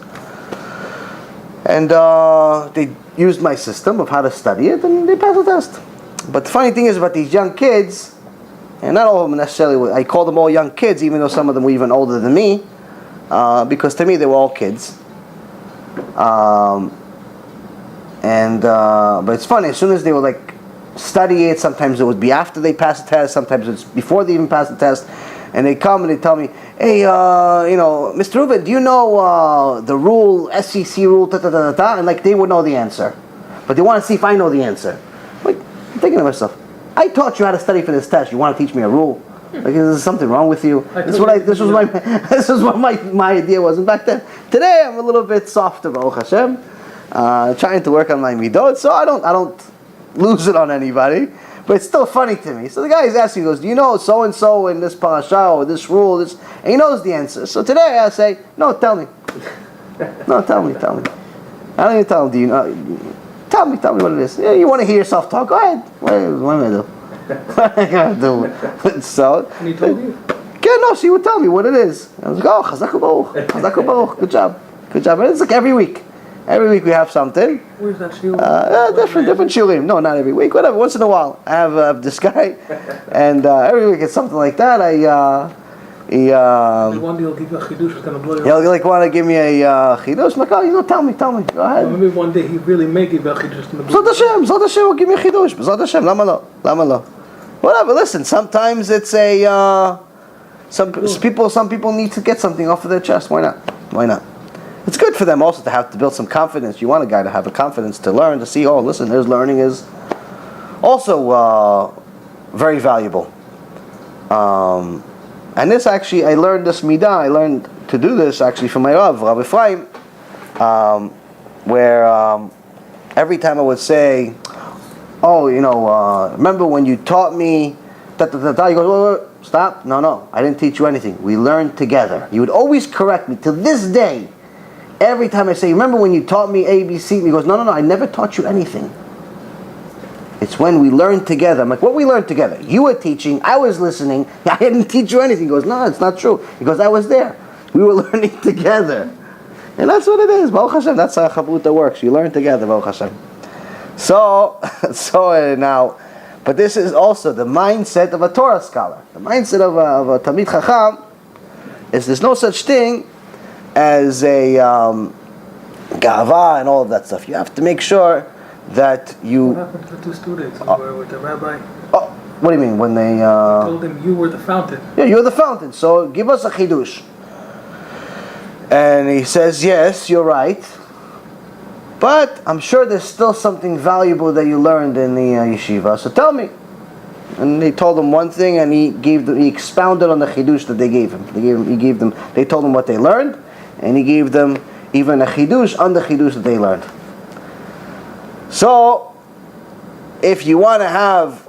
And they used my system of how to study it, and they passed the test. But the funny thing is about these young kids, and not all of them necessarily, I call them all young kids, even though some of them were even older than me, because to me they were all kids. But it's funny, as soon as they would study it, sometimes it would be after they pass the test, sometimes it's before they even pass the test, and they come and they tell me, "Hey, Mr. Reuven, do you know the rule, SEC rule, and they would know the answer, but they want to see if I know the answer." I'm thinking to myself, I taught you how to study for this test. You want to teach me a rule? Is there something wrong with you? This is what my idea was. And back then, today I'm a little bit softer, Baruch Hashem, trying to work on my midot, so I don't lose it on anybody, but it's still funny to me. So the guy is asking, he goes, "Do you know so and so in this parasha or this rule?" And he knows the answer. So today I say, "No, tell me. No, tell me. I don't even tell him. Do you know? Tell me what it is. Yeah, you want to hear yourself talk? Go ahead. What am I do? What am I gonna do?" So, and he told you? Yeah, no, she would tell me what it is. I was like, "Oh, Chazak Baruch, good job." And it's like every week. Every week we have something. Where's that shiur? Different shiurim. No, not every week. Whatever. Once in a while, I have this guy, and every week it's something like that. One day he'll give you a chidush. It's gonna blow your. He'll want to give me a chidush. I'm like, "Oh, tell me. Go ahead." Maybe one day he really may give you a chidush. Zod Hashem will give me a chidush. Zod Hashem, lama lo. Whatever. Listen, sometimes it's some people need to get something off of their chest. Why not? It's good for them also to have to build some confidence. You want a guy to have a confidence to learn, to see, listen, his learning is also very valuable. And this actually, I learned this midah, I learned to do this actually from my Rav Ephraim, where every time I would say, remember when you taught me, he goes, wait, stop, no, I didn't teach you anything. We learned together. You would always correct me. To this day, Every time I say, remember when you taught me A, B, C? And he goes, no, I never taught you anything. It's when we learn together. I'm like, what we learned together? You were teaching, I was listening, I didn't teach you anything. He goes, no, it's not true. He goes, I was there. We were learning together. And that's what it is. Baruch Hashem, that's how Chavruta works. You learn together, Baruch Hashem. So now, but this is also the mindset of a Torah scholar. The mindset of a Talmid Chacham is there's no such thing as a gava and all of that stuff. You have to make sure that you... What happened to the two students who were with the rabbi? Oh, what do you mean? When they... told him you were the fountain. Yeah, you're the fountain, so give us a chidush. And he says, yes, you're right. But I'm sure there's still something valuable that you learned in the yeshiva, so tell me. And they told him one thing, and he expounded on the chidush that they gave him. They told him what they learned, and he gave them even a chidush on the chidush that they learned. So, if you want to have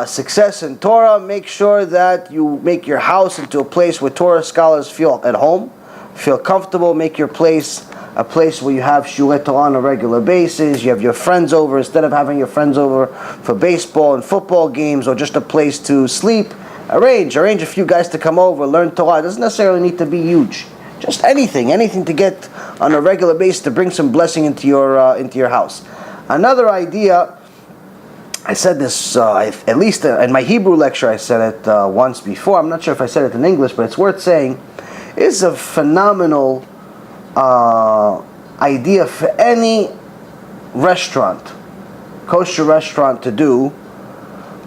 success in Torah, make sure that you make your house into a place where Torah scholars feel at home, feel comfortable. Make your place a place where you have shiurei Torah on a regular basis. You have your friends over instead of having your friends over for baseball and football games or just a place to sleep. Arrange a few guys to come over, learn Torah. It doesn't necessarily need to be huge. Just anything to get on a regular basis to bring some blessing into your house. Another idea, I said this at least in my Hebrew lecture. I said it once before. I'm not sure if I said it in English, but it's worth saying. It's a phenomenal idea for any restaurant, kosher restaurant, to do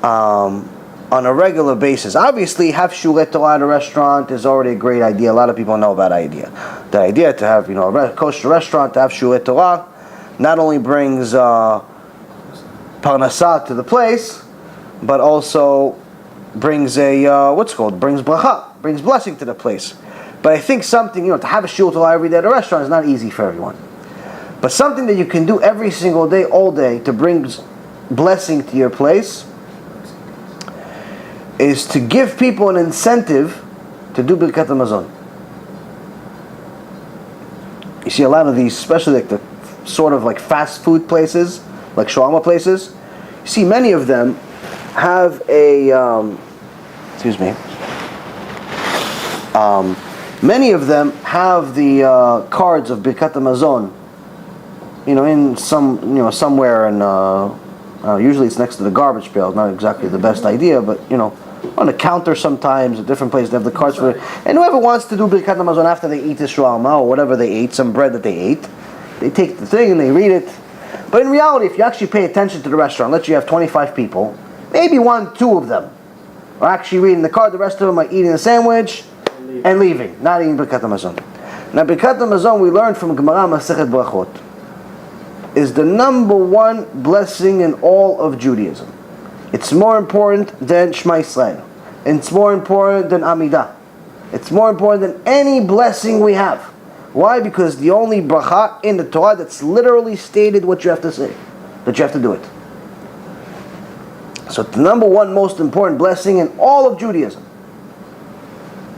on a regular basis. Obviously, have shiurei Torah at a restaurant is already a great idea. A lot of people know that idea. The idea to have a kosher restaurant, to have shiurei Torah, not only brings parnasah to the place, but also brings brings bracha, brings blessing to the place. But I think something, to have a shiur Torah every day at a restaurant is not easy for everyone. But something that you can do every single day, all day, to bring blessing to your place is to give people an incentive to do Birkat HaMazon. You see a lot of these, especially like the sort of like fast food places, like shawarma places, you see many of them have many of them have the cards of Birkat HaMazon, in somewhere in, usually it's next to the garbage pail. Not exactly the best idea, but on a counter sometimes, at different places they have the cards for it. And whoever wants to do Birkat HaMazon after they eat the shawarma or whatever they ate, some bread that they ate, they take the thing and they read it. But in reality, if you actually pay attention to the restaurant, let's say you have 25 people, maybe 2 of them are actually reading the card, the rest of them are eating a sandwich and leaving, not eating Birkat HaMazon. Now, Birkat HaMazon, we learned from Gemara Masechet Brachot, is the number one blessing in all of Judaism. It's more important than Shema Yisrael. It's more important than Amidah. It's more important than any blessing we have. Why? Because the only bracha in the Torah that's literally stated what you have to say, that you have to do it. So it's the number one most important blessing in all of Judaism.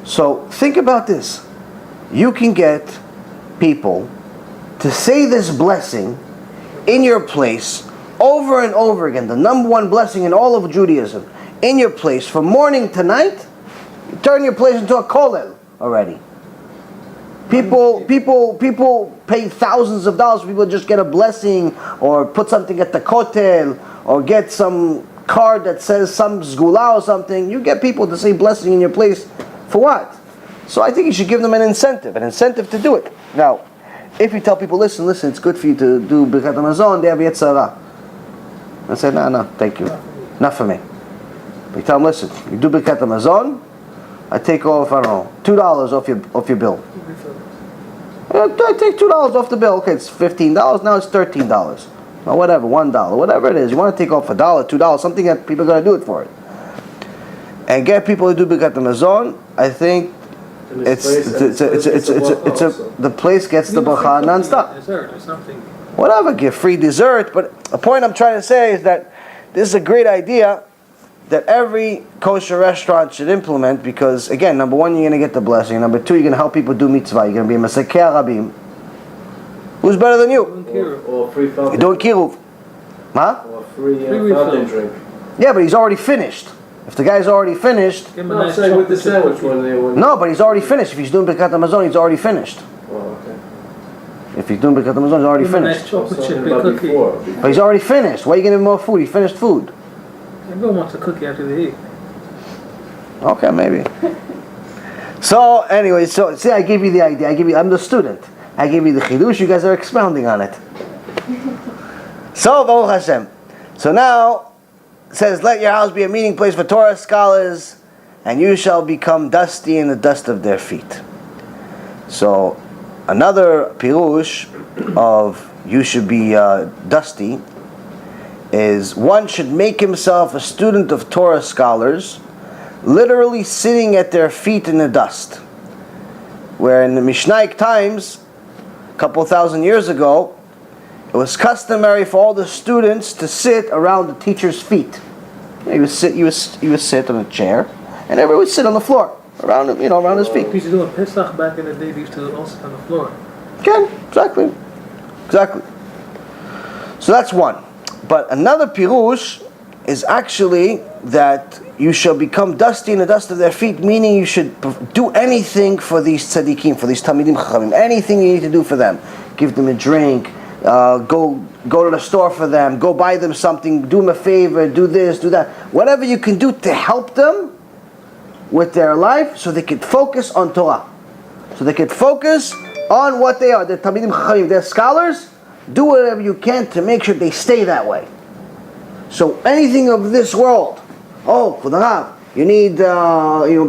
So think about this. You can get people to say this blessing in your place over and over again. The number one blessing in all of Judaism, in your place from morning to night. You turn your place into a kollel already. People pay thousands of dollars for people to just get a blessing or put something at the kotel or get some card that says some zgula or something. You get people to say blessing in your place for what? So I think you should give them an incentive to do it. Now, if you tell people, listen, it's good for you to do Birkat HaMazon, they have Yetzirah. I say, no, thank you. Not for me. But you tell them, listen, you do Birkat HaMazon, I take off, $2 off your bill. I take $2 off the bill. Okay, it's $15, now it's $13. Or whatever, $1, whatever it is. You want to take off $1, $2, something that people are going to do it for it. And get people to do Birkat HaMazon, I think the place gets the bracha non-stop. Dessert or something. Whatever, give free dessert. But the point I'm trying to say is that this is a great idea that every kosher restaurant should implement, because again, number one, you're going to get the blessing. Number two, you're going to help people do mitzvah. You're going to be a Masakeh Rabim. Who's better than you? Or free You're fountain. doing kiruv. Huh? Or free Free fountain refill. drink. Yeah, but he's already finished. If the guy's already finished, Give him a No, I'm nice saying with the chocolate chip sandwich cookie. when they were. no, but he's already finished. If he's doing Birkat Hamazon, he's already finished. Oh, okay. If he's doing Birkat Hamazon, he's already Give him a finished. nice chocolate chip Something about cookie. before. But he's already finished. Why are you giving him more food? He finished food. Everyone wants a cookie after they eat. Okay, maybe. So, anyway, so see, I gave you the idea. I'm the student. I gave you the chidush. You guys are expounding on it. So, Baruch Hashem. So now, it says, let your house be a meeting place for Torah scholars, and you shall become dusty in the dust of their feet. So, another pirush of you should be dusty is one should make himself a student of Torah scholars, literally sitting at their feet in the dust. Where in the Mishnaic times, a couple thousand years ago, it was customary for all the students to sit around the teacher's feet. He would sit on a chair, and everyone would sit on the floor around him, around his feet. We used to do a Pesach back in the day. They used to all sit on the floor. Okay, exactly. So that's one. But another pirush is actually that you shall become dusty in the dust of their feet, meaning you should do anything for these tzaddikim, for these tamidim chachamim, anything you need to do for them. Give them a drink, go to the store for them, go buy them something, do them a favor, do this, do that. Whatever you can do to help them with their life so they could focus on Torah. So they could focus on what they are. They're tamidim chachamim, they're scholars. Do whatever you can to make sure they stay that way. So anything of this world, oh, Kvod Harav, you need,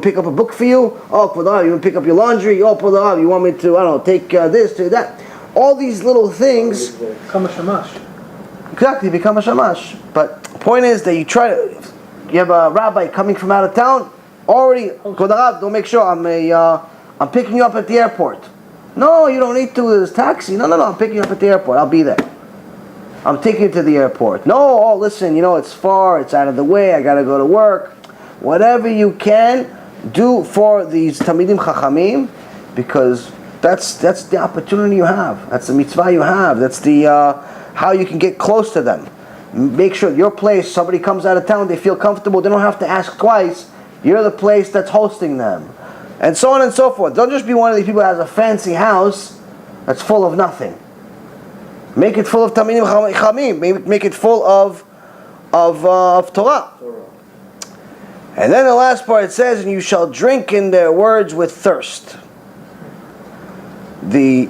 pick up a book for you. Oh, Kvod Harav, you want to pick up your laundry. Oh, Kvod Harav, you want me to, take this, to that. All these little things. Become a shamash. Exactly, become a shamash. But the point is that you have a rabbi coming from out of town, already, Kvod Harav, don't make sure I'm picking you up at the airport. No, you don't need to, there's taxi. No, I'm picking you up at the airport. I'll be there. I'm taking you to the airport. No, listen, it's far, it's out of the way, I gotta go to work. Whatever you can do for these Tamidim Chachamim, because that's the opportunity you have. That's the mitzvah you have. That's the how you can get close to them. Make sure your place, somebody comes out of town, they feel comfortable, they don't have to ask twice. You're the place that's hosting them. And so on and so forth. Don't just be one of these people that has a fancy house that's full of nothing. Make it full of tamidim chamim. Make it full of Torah. And then the last part it says, and you shall drink in their words with thirst. The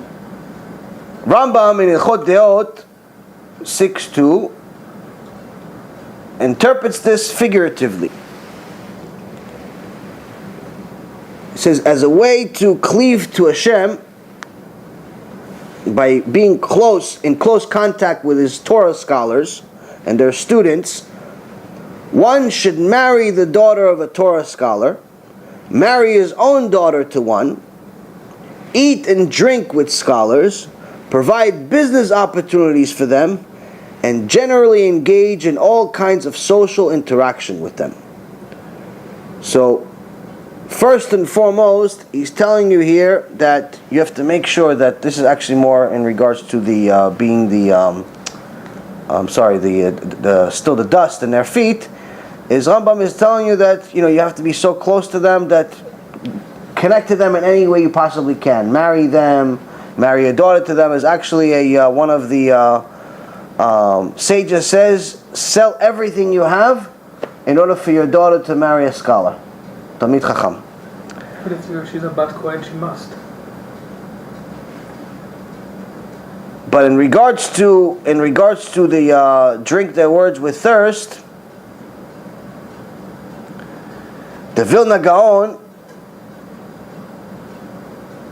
Rambam in Ilchot Deot 6:2 interprets this figuratively. It says, as a way to cleave to Hashem, by being in close contact with his Torah scholars and their students, one should marry the daughter of a Torah scholar, marry his own daughter to one, eat and drink with scholars, provide business opportunities for them, and generally engage in all kinds of social interaction with them. So, first and foremost, he's telling you here that you have to make sure that this is actually more in regards to the still the dust in their feet. Is Rambam is telling you that you have to be so close to them that connect to them in any way you possibly can. Marry them, marry a daughter to them. Is actually one of the sages says, sell everything you have in order for your daughter to marry a scholar. Talmid Chacham. But if she's a bat kohen, she must. But in regards to the drink their words with thirst, the Vilna Gaon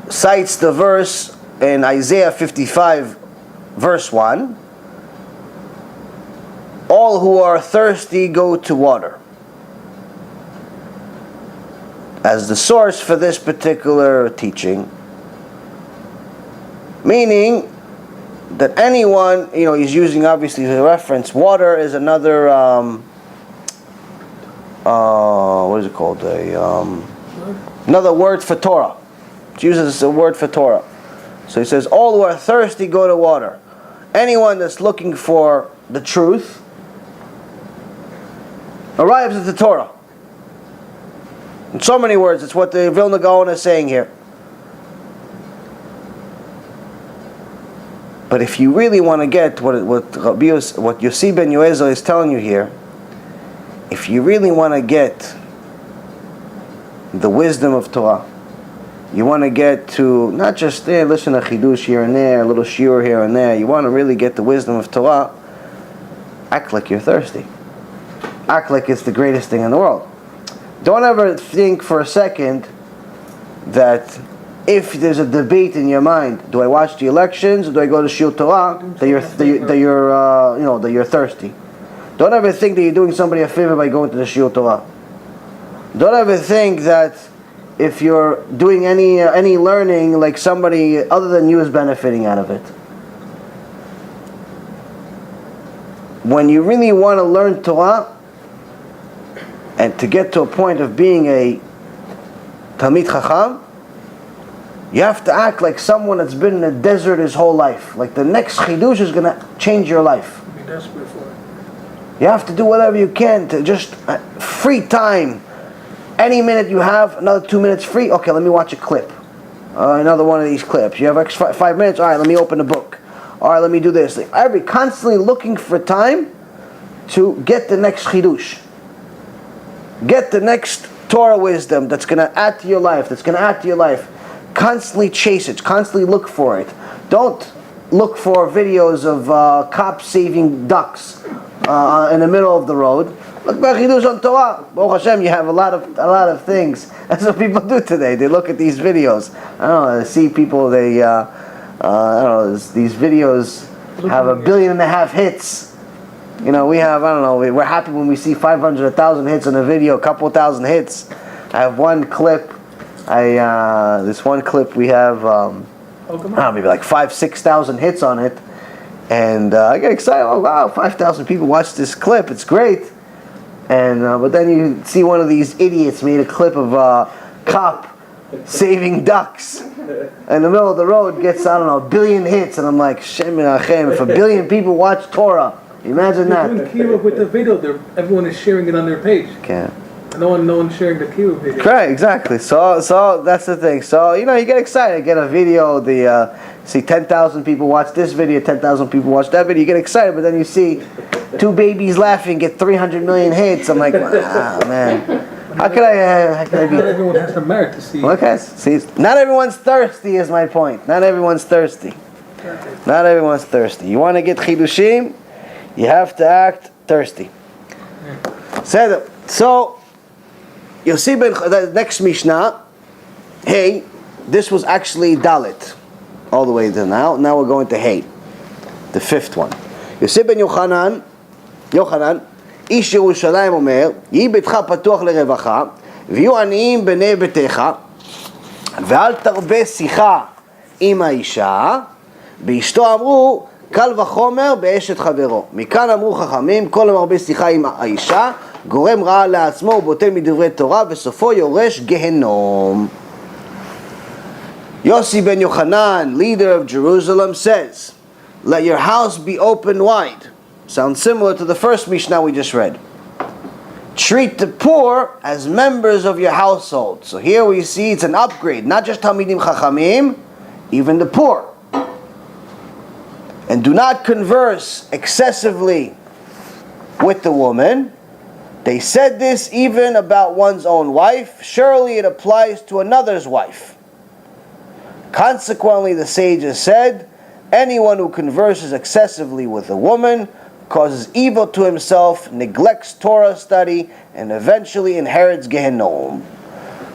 cites the verse in Isaiah 55, verse 1. All who are thirsty go to water, as the source for this particular teaching, meaning that anyone, he's using obviously the reference. Water is another, what is it called? Another word for Torah. It uses a word for Torah. So he says, all who are thirsty go to water. Anyone that's looking for the truth arrives at the Torah. In so many words, it's what the Vilna Gaon is saying here. But if you really want to get what Yossi ben Yoezer is telling you here, if you really want to get the wisdom of Torah, you want to get to not just listen to chidush here and there, a little shiur here and there. You want to really get the wisdom of Torah. Act like you're thirsty. Act like it's the greatest thing in the world. Don't ever think for a second that if there's a debate in your mind, do I watch the elections or do I go to shiur Torah? That you're thirsty. Don't ever think that you're doing somebody a favor by going to the shiur Torah. Don't ever think that if you're doing any learning, like somebody other than you is benefiting out of it. When you really want to learn Torah and to get to a point of being a Talmid Chacham, you have to act like someone that's been in the desert his whole life. Like the next chidush is going to change your life. Be desperate for it. You have to do whatever you can to just free time. Any minute you have, another 2 minutes free. Okay, let me watch a clip. Another one of these clips. You have extra 5 minutes. All right, let me open a book. All right, let me do this. Like, constantly looking for time to get the next chidush. Get the next Torah wisdom that's going to add to your life. Constantly chase it. Constantly look for it. Don't look for videos of cops saving ducks in the middle of the road. Look back chidush on Torah. Baruch Hashem, you have a lot of things. That's what people do today. They look at these videos. I don't know. They see people. These videos have 1.5 billion hits. You know, we have. I don't know. We're happy when we see 500, 1,000 hits on a video, a couple thousand hits. I have one clip. This one clip we have. Maybe like 5,000, 6,000 hits on it, and I get excited. Oh wow, 5,000 people watched this clip. It's great. And but then you see one of these idiots made a clip of a cop saving ducks in the middle of the road, gets, I don't know, 1 billion hits, and I'm like, Shem Menachem, if 1 billion people watch Torah, imagine that. They're doing kiruv with the video. Everyone is sharing it on their page. Okay. No one sharing the kiruv video. Correct, exactly. So that's the thing. So you get excited, get a video. See 10,000 people watch this video, 10,000 people watch that video. You get excited, but then you see 2 babies laughing, get 300 million hits. I'm like, wow, man. How could I be? Not everyone has the merit to see. Okay, see, not everyone's thirsty is my point. Not everyone's thirsty. Not everyone's thirsty. You want to get chidushim, you have to act thirsty. So, you'll see the next Mishnah. Hey, this was actually Dalit, all the way to now. Now we're going to Hey, the 5th one. Yosef ben Yochanan, איש ירושלים אומר, יהי ביתך פתוח לרווחה, ויהיו עניים בני ביתך, ואל תרבה שיחה עם האישה. באשתו אמרו, קל וחומר באשת חברו. מכאן אמרו חכמים, כל המרבה שיחה עם האישה, גורם רעה לעצמו ובוטל מדברי תורה, וסופו יורש גהנום. Yossi ben Yochanan, leader of Jerusalem, says, let your house be open wide. Sounds similar to the first Mishnah we just read. Treat the poor as members of your household. So here we see it's an upgrade. Not just Talmidim Chachamim, even the poor. And do not converse excessively with the woman. They said this even about one's own wife. Surely it applies to another's wife. Consequently, the sages said, anyone who converses excessively with a woman causes evil to himself, neglects Torah study, and eventually inherits Gehenom.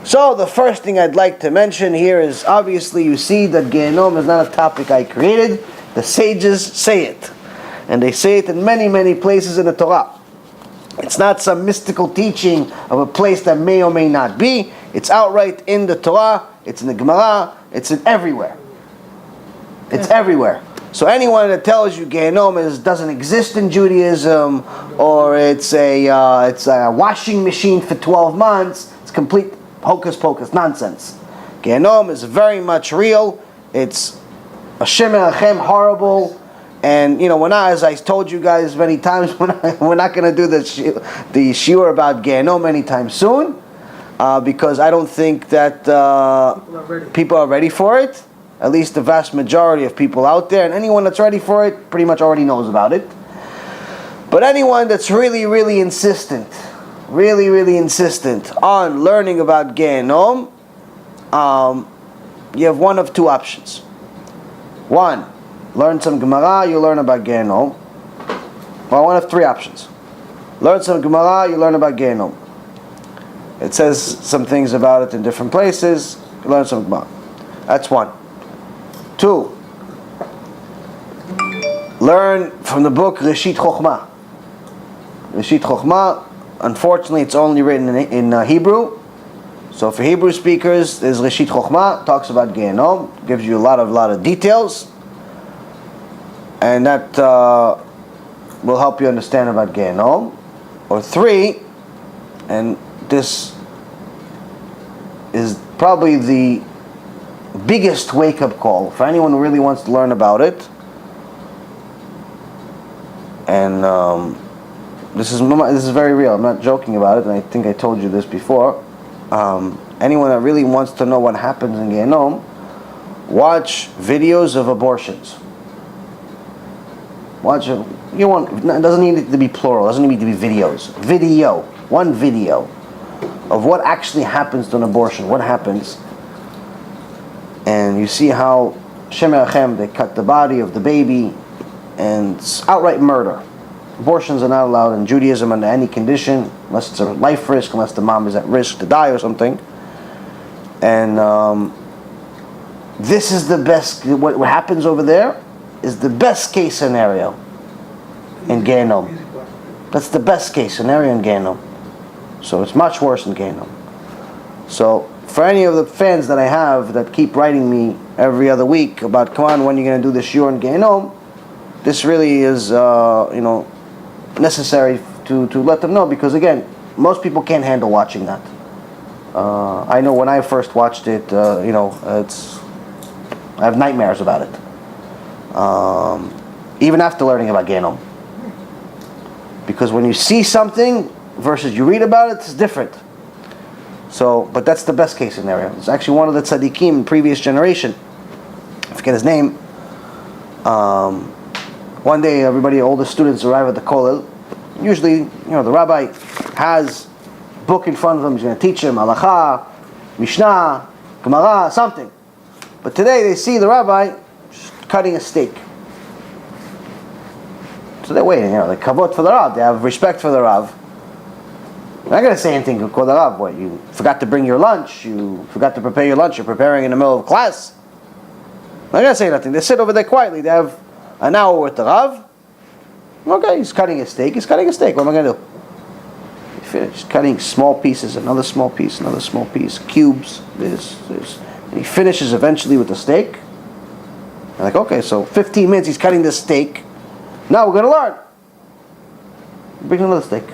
So the first thing I'd like to mention here is, obviously you see that Gehenom is not a topic I created. The sages say it. And they say it in many, many places in the Torah. It's not some mystical teaching of a place that may or may not be. It's outright in the Torah, it's in the Gemara, it's in everywhere. It's everywhere. So anyone that tells you Gehenom doesn't exist in Judaism, or it's a washing machine for 12 months, it's complete hocus pocus nonsense. Gehenom is very much real. It's Hashem Erachem, horrible. And as I told you guys many times, we're not going to do the shiur about Gehenom anytime soon, because I don't think that people are ready for it. At least the vast majority of people out there, and anyone that's ready for it pretty much already knows about it. But anyone that's really, really insistent on learning about Gehenom, you have one of two options. One, learn some Gemara, you learn about Gehenom. Well, one of three options. Learn some Gemara, you learn about Gehenom. It says some things about it in different places. You learn some Gemara. That's one. Two, learn from the book Reshit Chochmah. Reshit Chochmah, unfortunately, it's only written in Hebrew. So for Hebrew speakers, there's Reshit Chochmah, talks about Gehenom, gives you a lot of details, and that will help you understand about Gehenom. Or three, and this is probably the biggest wake-up call for anyone who really wants to learn about it, and this is very real. I'm not joking about it, and I think I told you this before. Anyone that really wants to know what happens in Gehenom, watch videos of abortions. Watch it. It doesn't need to be plural. It doesn't need to be videos. One video of what actually happens to an abortion. What happens? And you see how Shem Erachem, they cut the body of the baby, and it's outright murder. Abortions are not allowed in Judaism under any condition, unless it's a life risk, unless the mom is at risk to die or something. And this is the best, what happens over there is the best case scenario in Gehenom. That's the best case scenario in Gehenom. So it's much worse in Gehenom. So for any of the fans that I have that keep writing me every other week about, come on, when you're going to do the shiur in Gehenom, this really is, necessary to let them know, because again, most people can't handle watching that. I know when I first watched it, I have nightmares about it. Even after learning about Gehenom. Because when you see something versus you read about it, it's different. So, but that's the best case scenario. It's actually one of the tzaddikim in previous generation. I forget his name. One day, all the students arrive at the kollel. Usually, the rabbi has a book in front of him. He's going to teach them halacha, mishnah, gemara, something. But today, they see the rabbi just cutting a steak. So they're waiting. They kavod for the rav. They have respect for the rav. They're not going to say anything to call the rav. What, you forgot to bring your lunch? You forgot to prepare your lunch? You're preparing in the middle of class? They're not going to say nothing. They sit over there quietly. They have an hour with the rav. Okay, he's cutting a steak. What am I going to do? He finished cutting small pieces, another small piece, cubes, this. And he finishes eventually with the steak. I'm like, okay, so 15 minutes he's cutting this steak. Now we're going to learn. Bring another steak.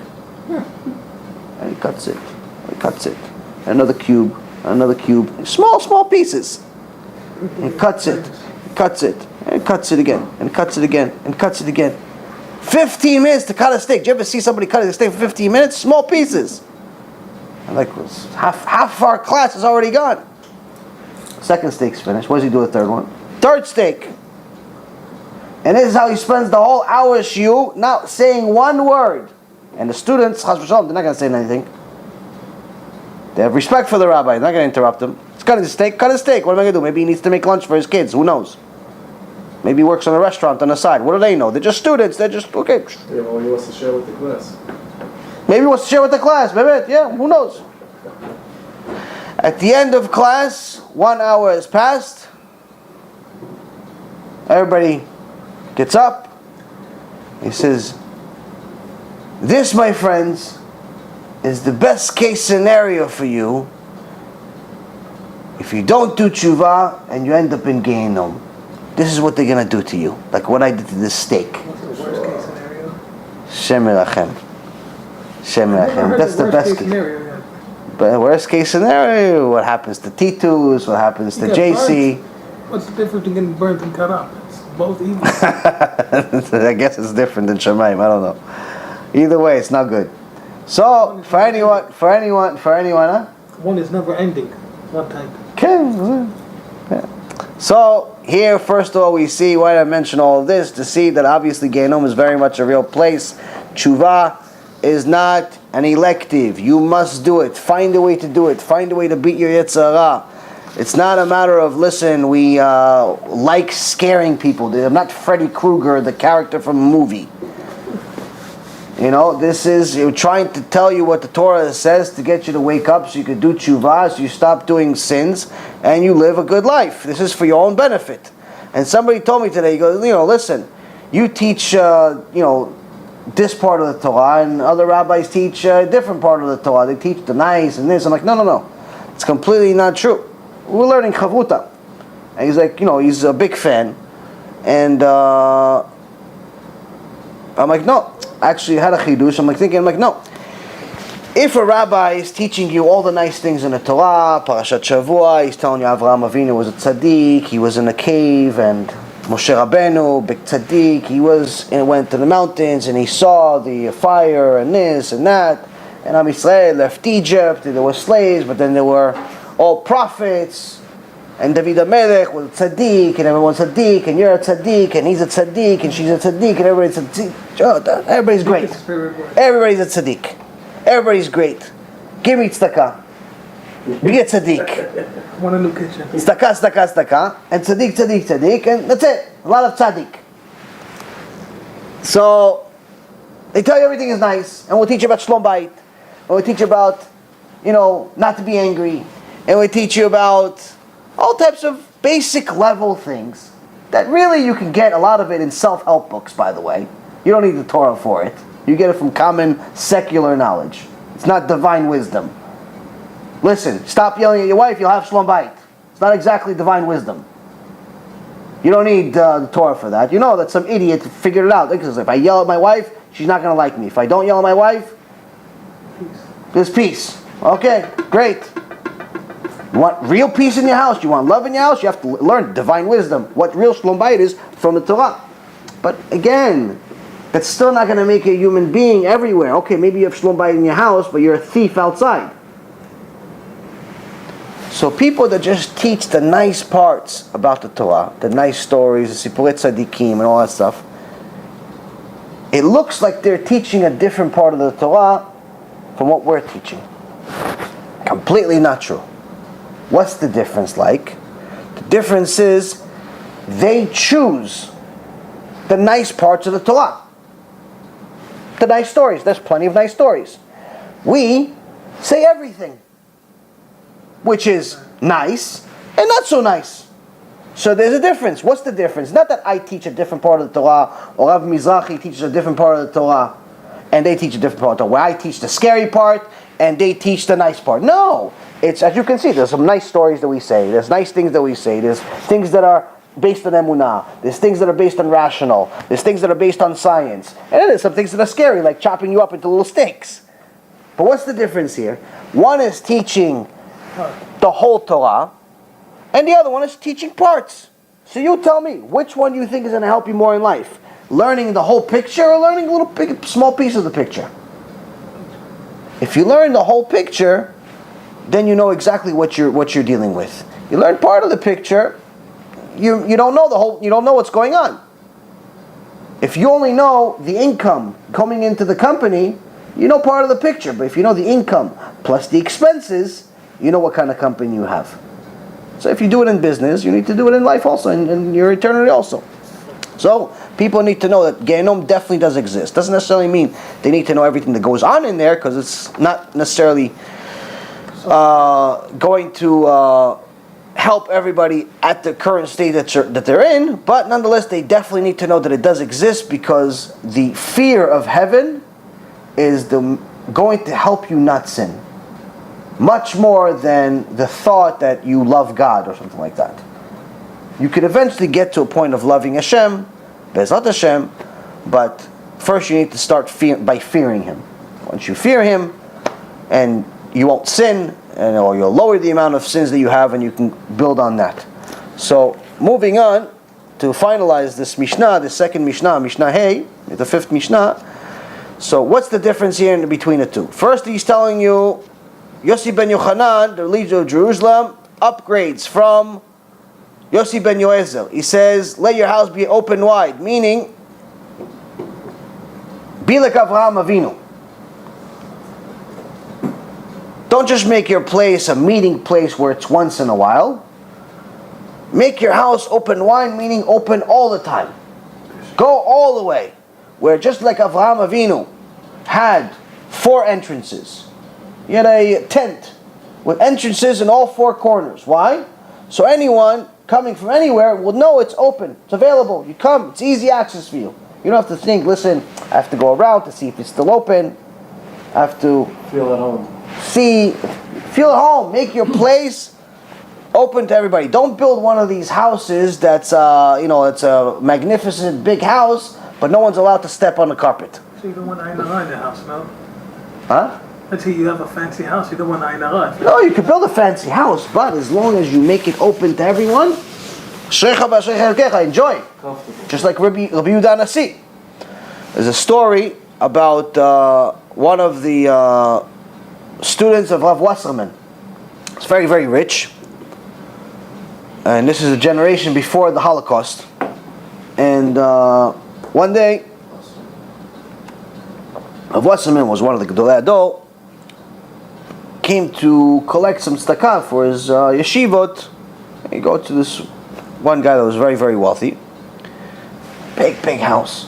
And he cuts it. Another cube. Small pieces. And cuts it. And cuts it again. 15 minutes to cut a steak. Do you ever see somebody cutting a steak for 15 minutes? Small pieces. I'm like, half of our class is already gone. Second steak's finished. What does he do with the third one? Third steak. And this is how he spends the whole hour shiur, not saying one word. And the students, chas v'shalom, they're not going to say anything. They have respect for the rabbi. They're not going to interrupt him. He's cutting the steak. Cut a steak. What am I going to do? Maybe he needs to make lunch for his kids. Who knows? Maybe he works on a restaurant on the side. What do they know? They're just students. They're just, okay. Yeah, well, he wants to share with the class. Maybe he wants to share with the class. Maybe, yeah, who knows? At the end of class, 1 hour has passed. Everybody gets up. He says, this, my friends, is the best case scenario for you if you don't do tshuva and you end up in Gehenom. This is what they're going to do to you. Like what I did to this steak. What's the worst case scenario? Shem Erachem. That's the best case scenario yet. But worst case scenario, what happens to Titus, what happens to JC. What's the difference between getting burnt and cut up? It's both evil. I guess it's different than Shemaim. I don't know. Either way, it's not good. So for anyone, huh? One is never ending. One type. Okay. Yeah. So here, first of all, we see why I mention all of this to see that obviously Gehenom is very much a real place. Tshuva is not an elective. You must do it. Find a way to do it. Find a way to beat your Yetzer Hara. It's not a matter of, listen, we like scaring people. I'm not Freddy Krueger, the character from a movie. You know, this is trying to tell you what the Torah says to get you to wake up so you can do tshuva, so you stop doing sins, and you live a good life. This is for your own benefit. And somebody told me today, he goes, listen, you teach, this part of the Torah, and other rabbis teach a different part of the Torah. They teach the nice and this. I'm like, no. It's completely not true. We're learning chavruta. And he's like, he's a big fan. And I'm like, no. Actually, I had a chidush. I'm like, no. If a rabbi is teaching you all the nice things in the Torah, Parashat Shavua, he's telling you Avraham Avinu was a tzaddik, he was in a cave, and Moshe Rabbeinu, big tzaddik, he went to the mountains and he saw the fire and this and that, and Am Yisrael left Egypt, and there were slaves, but then there were all prophets, and David HaMelech was a tzaddik, and everyone's a tzaddik, and you're a tzaddik, and he's a tzaddik, and she's a tzaddik, and everybody's a tzaddik. Everybody's great. Everybody's a tzaddik. Everybody's great. Give me tzedakah. Be a tzaddik. Want a new kitchen. Tzedakah, and tzaddik, and that's it. A lot of tzaddik. So, they tell you everything is nice, and we'll teach you about shlom bayit, and we'll teach you about, not to be angry, and we'll teach you about all types of basic level things that really you can get a lot of it in self-help books, by the way. You don't need the Torah for it. You get it from common secular knowledge. It's not divine wisdom. Listen, stop yelling at your wife, you'll have shlom bayit. It's not exactly divine wisdom. You don't need the Torah for that. You know that some idiot figured it out. Because if I yell at my wife, she's not going to like me. If I don't yell at my wife, there's peace. Okay, great. You want real peace in your house, you want love in your house, you have to learn divine wisdom. What real shlom bayit is from the Torah. But again, that's still not going to make you a human being everywhere. Okay, maybe you have shlom bayit in your house, but you're a thief outside. So people that just teach the nice parts about the Torah, the nice stories, the Sipurei Tzadikim and all that stuff, it looks like they're teaching a different part of the Torah from what we're teaching. Completely not true. What's the difference like? The difference is they choose the nice parts of the Torah. The nice stories. There's plenty of nice stories. We say everything, which is nice and not so nice. So there's a difference. What's the difference? Not that I teach a different part of the Torah, or Rav Mizrahi teaches a different part of the Torah, and they teach a different part of the Torah. Where I teach the scary part, and they teach the nice part. No! It's, as you can see, there's some nice stories that we say. There's nice things that we say. There's things that are based on emunah. There's things that are based on rational. There's things that are based on science. And then there's some things that are scary, like chopping you up into little sticks. But what's the difference here? One is teaching the whole Torah, and the other one is teaching parts. So you tell me, which one do you think is going to help you more in life? Learning the whole picture or learning a little small piece of the picture? If you learn the whole picture, then you know exactly what you're dealing with. You learn part of the picture, you don't know the whole, you don't know what's going on. If you only know the income coming into the company, you know part of the picture. But if you know the income plus the expenses, you know what kind of company you have. So if you do it in business, you need to do it in life also, in your eternity also. So people need to know that Gehenom definitely does exist. Doesn't necessarily mean they need to know everything that goes on in there, because it's not necessarily going to help everybody at the current state that they're in. But nonetheless, they definitely need to know that it does exist, because the fear of heaven is going to help you not sin. Much more than the thought that you love God or something like that. You could eventually get to a point of loving Hashem, Bezrat Hashem, but first you need to start by fearing Him. Once you fear Him, and you won't sin, or you'll lower the amount of sins that you have, and you can build on that. So moving on to finalize this Mishnah, the second Mishnah, Mishnah Hey, the fifth Mishnah. So what's the difference here in between the two? First, he's telling you, Yossi ben Yochanan, the leader of Jerusalem, upgrades from Yossi ben Yoezel. He says, let your house be open wide, meaning, be like Avraham Avinu. Don't just make your place a meeting place where it's once in a while. Make your house open wide, meaning open all the time. Go all the way. Where just like Avraham Avinu had 4 entrances. He had a tent with entrances in all 4 corners. Why? So anyone coming from anywhere will know it's open, it's available. You come, it's easy access for you. You don't have to think, listen, I have to go around to see if it's still open. I have to Feel at home. feel at home. Make your place open to everybody. Don't build one of these houses that's it's a magnificent big house, but no one's allowed to step on the carpet. So you don't want Ainara in the house, no? Huh? Let's say you have a fancy house, you don't want Ainara. No, you can build a fancy house, but as long as you make it open to everyone, enjoy. Comfortable. Just like Rabbi Yehuda Nasi. There's a story about one of the students of Rav Wasserman. He's very, very rich. And this is a generation before the Holocaust. And one day, Rav Wasserman was one of the Gedolei Ador, came to collect some Destaca for his yeshivot. He go to this one guy that was very, very wealthy. Big house.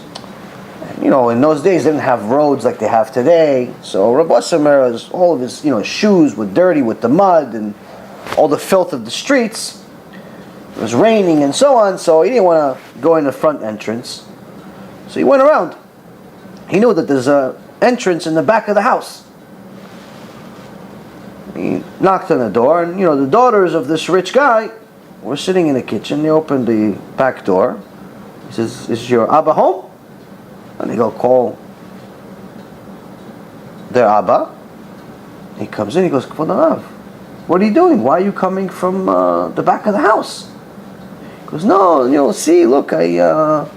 And, in those days they didn't have roads like they have today. So Rav Wasserman, all of his shoes were dirty with the mud and all the filth of the streets. It was raining and so on, so he didn't want to go in the front entrance. So he went around. He knew that there's an entrance in the back of the house. He knocked on the door, and the daughters of this rich guy were sitting in the kitchen. They opened the back door. He says, "Is your Abba home?" And they go call their Abba. He comes in, he goes, "Kvod Harav, what are you doing? Why are you coming from the back of the house?" He goes, "No, see, look, my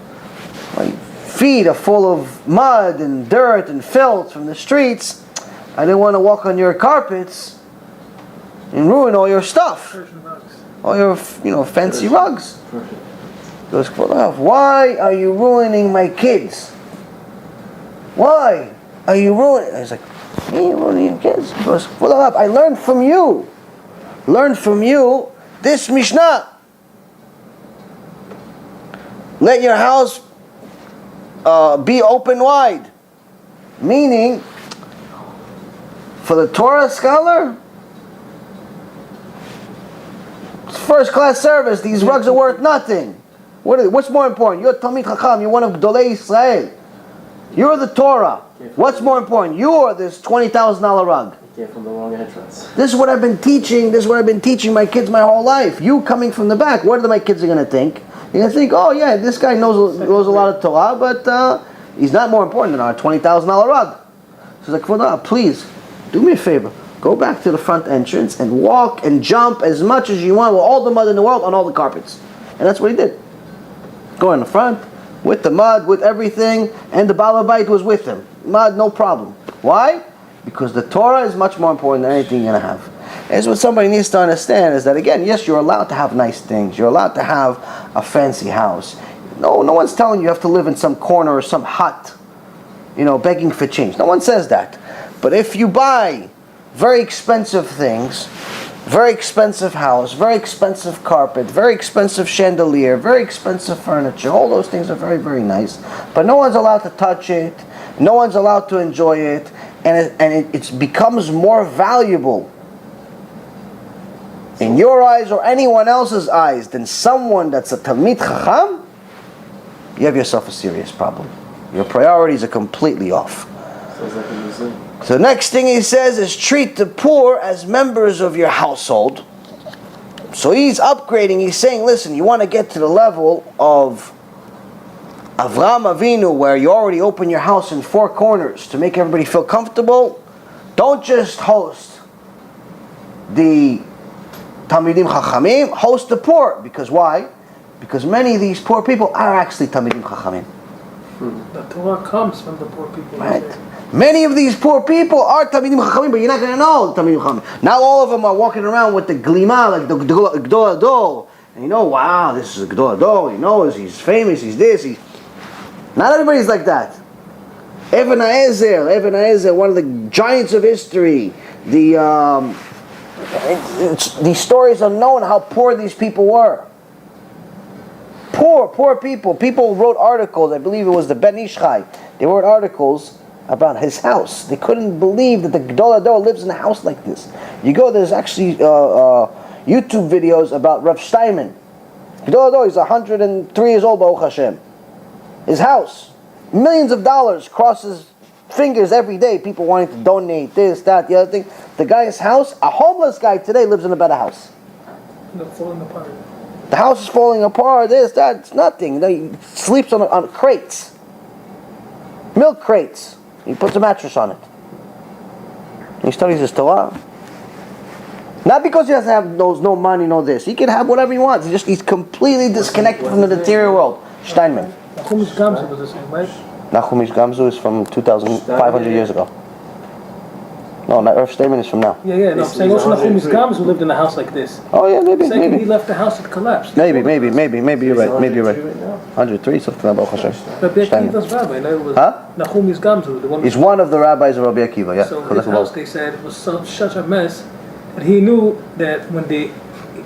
feet are full of mud and dirt and filth from the streets. I didn't want to walk on your carpets and ruin all your stuff, Persian rugs. all your fancy rugs." Perfect. He goes, "Kvod Harav, why are you ruining my kids? Why are you ruining?" He's like, "Hey, you ruining your kids?" He goes, "Kvod Harav, I learned from you. Learned from you this Mishnah. Let your house be open wide." Meaning, for the Torah scholar, it's first class service. These rugs are worth nothing. What's more important? You're Talmid Chacham. You're one of Gedolei Israel. You're the Torah. What's more important? You or this $20,000 rug? Came from the wrong entrance. This is what I've been teaching. This is what I've been teaching my kids my whole life. You coming from the back, what are my kids going to think? They're going to think, oh yeah, this guy knows a lot of Torah, but he's not more important than our $20,000 rug. So he's like, please, do me a favor. Go back to the front entrance and walk and jump as much as you want with all the mud in the world on all the carpets. And that's what he did. Go in the front, with the mud, with everything, and the Baal Habayit was with him. Mud, no problem. Why? Because the Torah is much more important than anything you're going to have. That's what somebody needs to understand, is that again, yes, you're allowed to have nice things. You're allowed to have a fancy house. No one's telling you have to live in some corner or some hut, begging for change. No one says that. But if you buy very expensive things, very expensive house, very expensive carpet, very expensive chandelier, very expensive furniture, all those things are very, very nice. But no one's allowed to touch it. No one's allowed to enjoy it. And it becomes more valuable in your eyes or anyone else's eyes than someone that's a Talmid Chacham. You have yourself a serious problem. Your priorities are completely off. Sounds like a museum. So the next thing he says is treat the poor as members of your household. So he's upgrading. He's saying, listen, you want to get to the level of Avraham Avinu, where you already open your house in 4 corners to make everybody feel comfortable. Don't just host the Talmidim Chachamim, host the poor. Because why? Because many of these poor people are actually Talmidim Chachamim. The Torah comes from the poor people. Right. Many of these poor people are Talmidim Chachamim, but you're not going to know Talmidim Chachamim. Not all of them are walking around with the glima, like the Gdol Adol. And you know, wow, this is Gdol Adol. He knows, he's famous, he's this. Not everybody's like that. Even Ha'ezer, one of the giants of history. These stories are known how poor these people were. Poor people. People wrote articles. I believe it was the Ben Ishchai. They wrote articles about his house. They couldn't believe that the Gdol Ador lives in a house like this. You go, there's actually YouTube videos about Rav Steinman. Gdol Ador, he's 103 years old, Baruch Hashem. His house, millions of dollars, crosses fingers every day. People wanting to donate this, that, the other thing. The guy's house, a homeless guy today lives in a better house. They're falling apart. The house is falling apart, this, that, it's nothing. He sleeps on crates. Milk crates. He puts a mattress on it. He studies his Torah. Not because he doesn't have no money, no this. He can have whatever he wants. He's completely disconnected from the material world. Steinman. Nachumish Gamzu was the same, right? Nachumish Gamzu is from 2,500 years ago. No, Rav Steinman is from now. Yeah, no, I'm saying also Nachumish Gamzu lived in a house like this. Oh yeah, maybe. Second, he left the house, it collapsed. Maybe you're right. 103, something like that. Rabbi Akiva's rabbi, no, it was Nachumish Gamzu, the one. He's one of the rabbis of Rabbi Akiva. Yeah. So his house, they said, was such a mess that he knew that when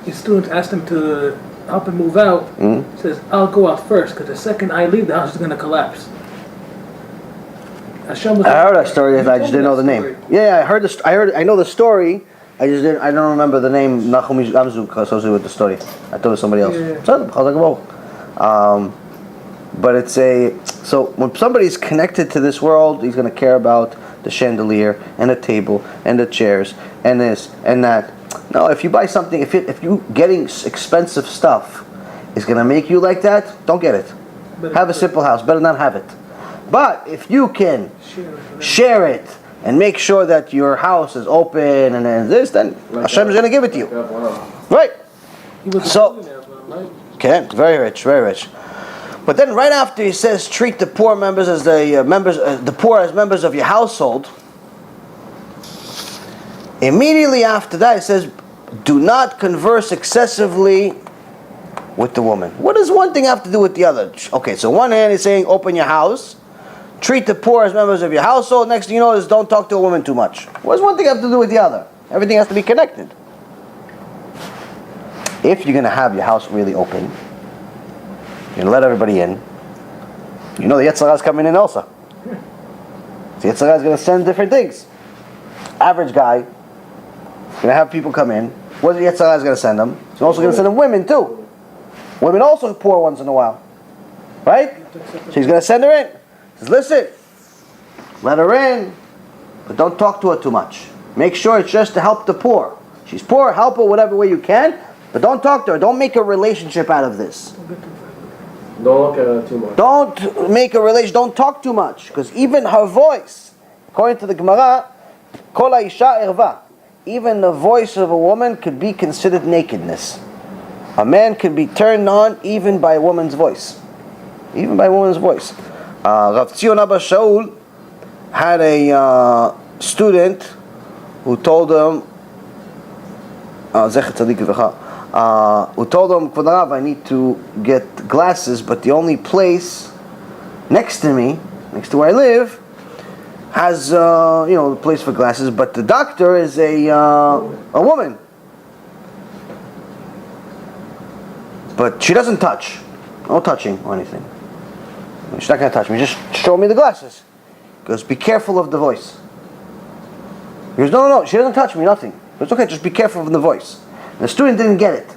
his students asked him to help him move out, he says, "I'll go out first, because the second I leave, the house is going to collapse." I heard that story. I just didn't know the name. Yeah, I know the story. I don't remember the name. Nachumish Gamzu associated with the story. I thought it was somebody else. Yeah. But it's so when somebody's connected to this world, he's going to care about the chandelier and the table and the chairs and this and that. No, if you buy something, if you getting expensive stuff is going to make you like that, don't get it. Have a simple house. Better not have it. But if you can share it and make sure that your house is open and then Hashem is going to give it to you. Right. So, okay, very rich, very rich. But then right after he says, treat the poor members as the poor as members of your household. Immediately after that, he says, do not converse excessively with the woman. What does one thing have to do with the other? Okay, so one hand is saying, open your house. Treat the poor as members of your household. Next thing you know is don't talk to a woman too much. What does one thing have to do with the other? Everything has to be connected. If you're going to have your house really open, you're going to let everybody in, you know the Yetzer Hara is coming in also. The Yetzer Hara is going to send different things. Average guy, going to have people come in. What the Yetzer Hara is going to send them? He's also going to send them women too. Women also poor once in a while. Right? So he's going to send her in. He says, listen, let her in, but don't talk to her too much. Make sure it's just to help the poor. She's poor, help her whatever way you can, but don't talk to her. Don't make a relationship out of this. Don't look at her too much. Don't make a relation. Don't talk too much, because even her voice, according to the Gemara, kol ha'isha erva, even the voice of a woman could be considered nakedness. A man could be turned on even by a woman's voice. Even by a woman's voice. Rav Tzion Abba Shaul had a student who told him, Zecher Tzadik Livracha, who told him, Kvod Rav, I need to get glasses, but the only place next to me, next to where I live, has the place for glasses, but the doctor is a woman. But she doesn't touch. No touching or anything. She's not going to touch me. Just show me the glasses. He goes, be careful of the voice. He goes, no, she doesn't touch me, nothing. It's okay, just be careful of the voice. And the student didn't get it.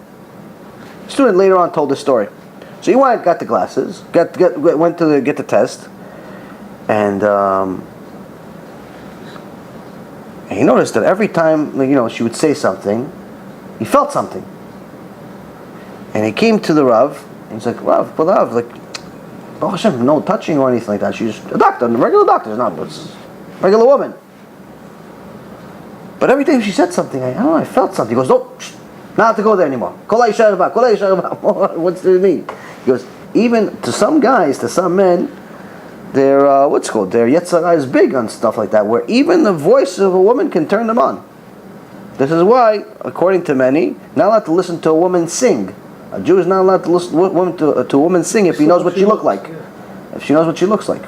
The student later on told the story. So he went, got the glasses, went to get the test, and he noticed that every time she would say something, he felt something. And he came to the Rav, and he's like, Rav, like, oh Hashem, no touching or anything like that. She's a doctor, a regular doctor, not a regular woman. But every time she said something, I felt something. He goes, Not to go there anymore. What's the mean? He goes, even to some guys, to some men, their their Yetzirah is big on stuff like that, where even the voice of a woman can turn them on. This is why, according to many, not allowed to listen to a woman sing. A Jew is not allowed to listen to a woman sing if he knows what she looks like. If she knows what she looks like.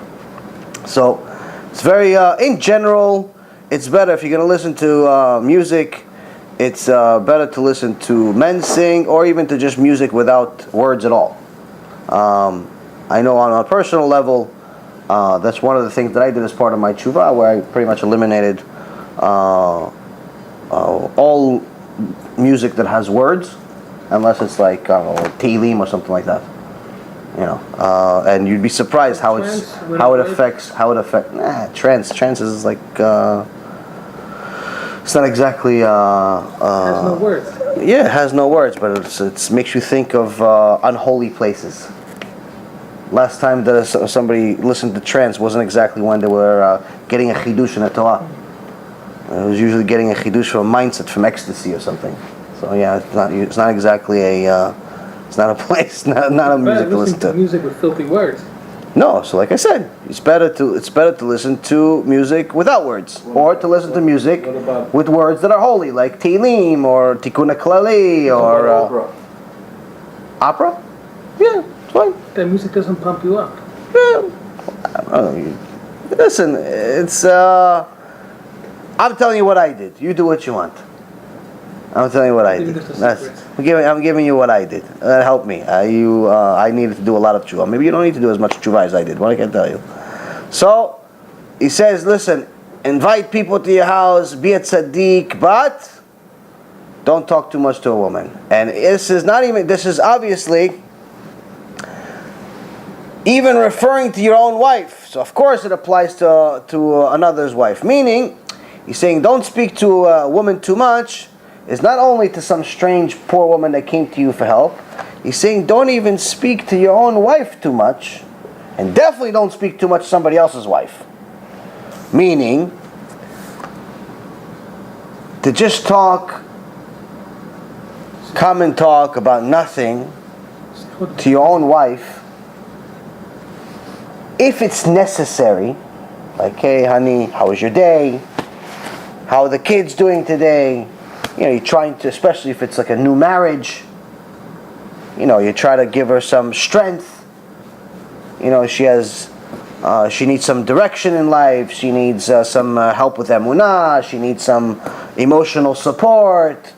So, it's very, in general, it's better if you're going to listen to music, it's better to listen to men sing, or even to just music without words at all. I know on a personal level, that's one of the things that I did as part of my tshuva, where I pretty much eliminated all music that has words, unless it's like Tehillim or something like that. And you'd be surprised how it affects. Trance is like it's not exactly. It has no words. Yeah, it has no words, but it makes you think of unholy places. Last time that somebody listened to trance wasn't exactly when they were getting a chidush in the Torah. It was usually getting a chidush from a mindset, from ecstasy or something. So yeah, it's not exactly it's not a place, not a music to listen to. Music with filthy words. No, so like I said, it's better to listen to music without words, or to listen to music with words that are holy, like Tehillim or Tikkun HaKlali or opera. Yeah, it's fine. That music doesn't pump you up. Yeah, listen, it's. I'm telling you what I did. You do what you want. I'm telling you what I did. I'm giving you what I did. That helped me. I needed to do a lot of tshuva. Maybe you don't need to do as much tshuva as I did. What I can tell you. So he says, listen, invite people to your house, be a tzaddik, but don't talk too much to a woman. And this is obviously even referring to your own wife. So of course it applies to another's wife. Meaning, he's saying don't speak to a woman too much. It's not only to some strange poor woman that came to you for help. He's saying don't even speak to your own wife too much. And definitely don't speak too much to somebody else's wife. Meaning, to just talk common talk about nothing to your own wife, if it's necessary, like, hey honey, how was your day? How are the kids doing today? You're trying to, especially if it's like a new marriage, you try to give her some strength. She needs some direction in life. She needs some help with emunah. She needs some emotional support.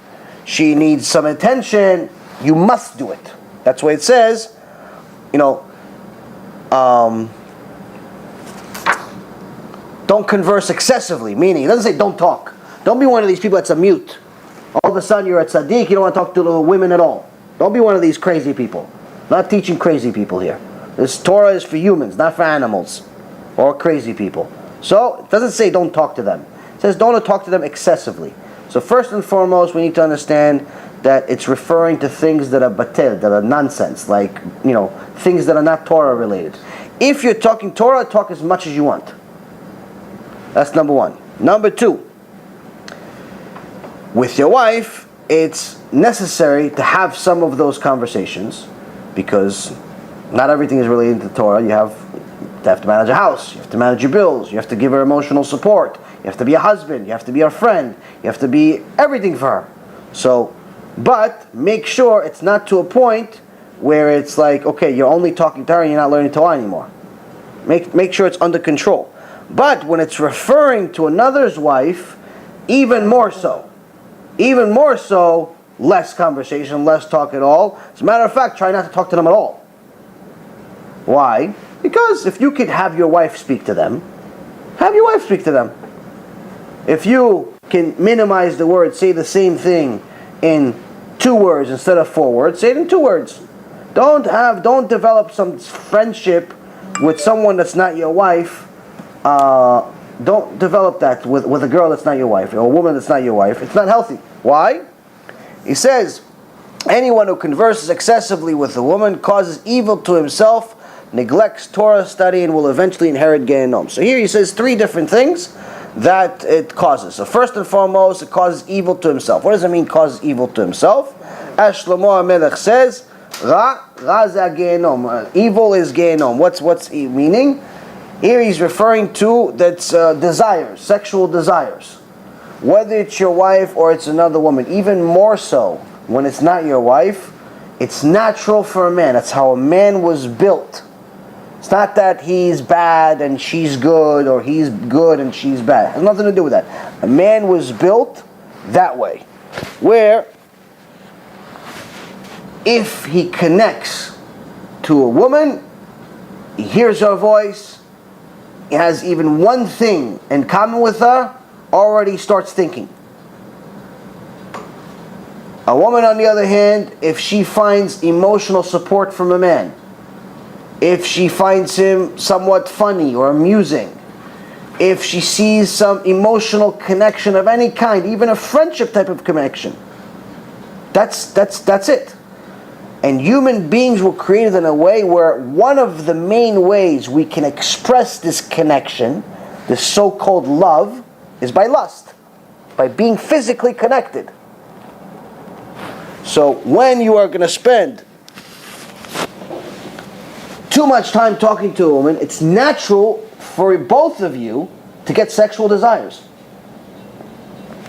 She needs some attention. You must do it. That's why it says, don't converse excessively. Meaning, it doesn't say don't talk. Don't be one of these people that's a mute. All of a sudden you're a tzaddik, you don't want to talk to the women at all. Don't be one of these crazy people. Not teaching crazy people here. This Torah is for humans, not for animals or crazy people. So, it doesn't say don't talk to them. It says don't talk to them excessively. So first and foremost, we need to understand that it's referring to things that are batel, that are nonsense, like, things that are not Torah related. If you're talking Torah, talk as much as you want. That's number one. Number two, with your wife, it's necessary to have some of those conversations, because not everything is related to Torah. You have to manage a house, you have to manage your bills, you have to give her emotional support, you have to be a husband, you have to be a friend, you have to be everything for her. So, but make sure it's not to a point where it's like, okay, you're only talking to her and you're not learning Torah anymore. Make sure it's under control. But when it's referring to another's wife, even more so, less conversation, less talk at all. As a matter of fact, try not to talk to them at all. Why? Because if you could have your wife speak to them, have your wife speak to them. If you can minimize the words, say the same thing in 2 words instead of 4 words, say it in 2 words. Don't develop some friendship with someone that's not your wife. Don't develop that with a girl that's not your wife, or a woman that's not your wife. It's not healthy. Why? He says, anyone who converses excessively with a woman causes evil to himself, neglects Torah study, and will eventually inherit Gehinnom. So here he says 3 different things that it causes. So first and foremost, it causes evil to himself. What does it mean, causes evil to himself? As Shlomo HaMelech says, Ra ze gehenom. Evil is gehenom. What's meaning? Here he's referring to that's desires, sexual desires. Whether it's your wife or it's another woman, even more so when it's not your wife, it's natural for a man. That's how a man was built. It's not that he's bad and she's good, or he's good and she's bad. It has nothing to do with that. A man was built that way, where if he connects to a woman, he hears her voice, he has even one thing in common with her, already starts thinking. A woman, on the other hand, if she finds emotional support from a man, if she finds him somewhat funny or amusing, if she sees some emotional connection of any kind, even a friendship type of connection, that's it. And human beings were created in a way where one of the main ways we can express this connection, this so-called love, is by lust, by being physically connected. So when you are going to spend too much time talking to a woman, it's natural for both of you to get sexual desires.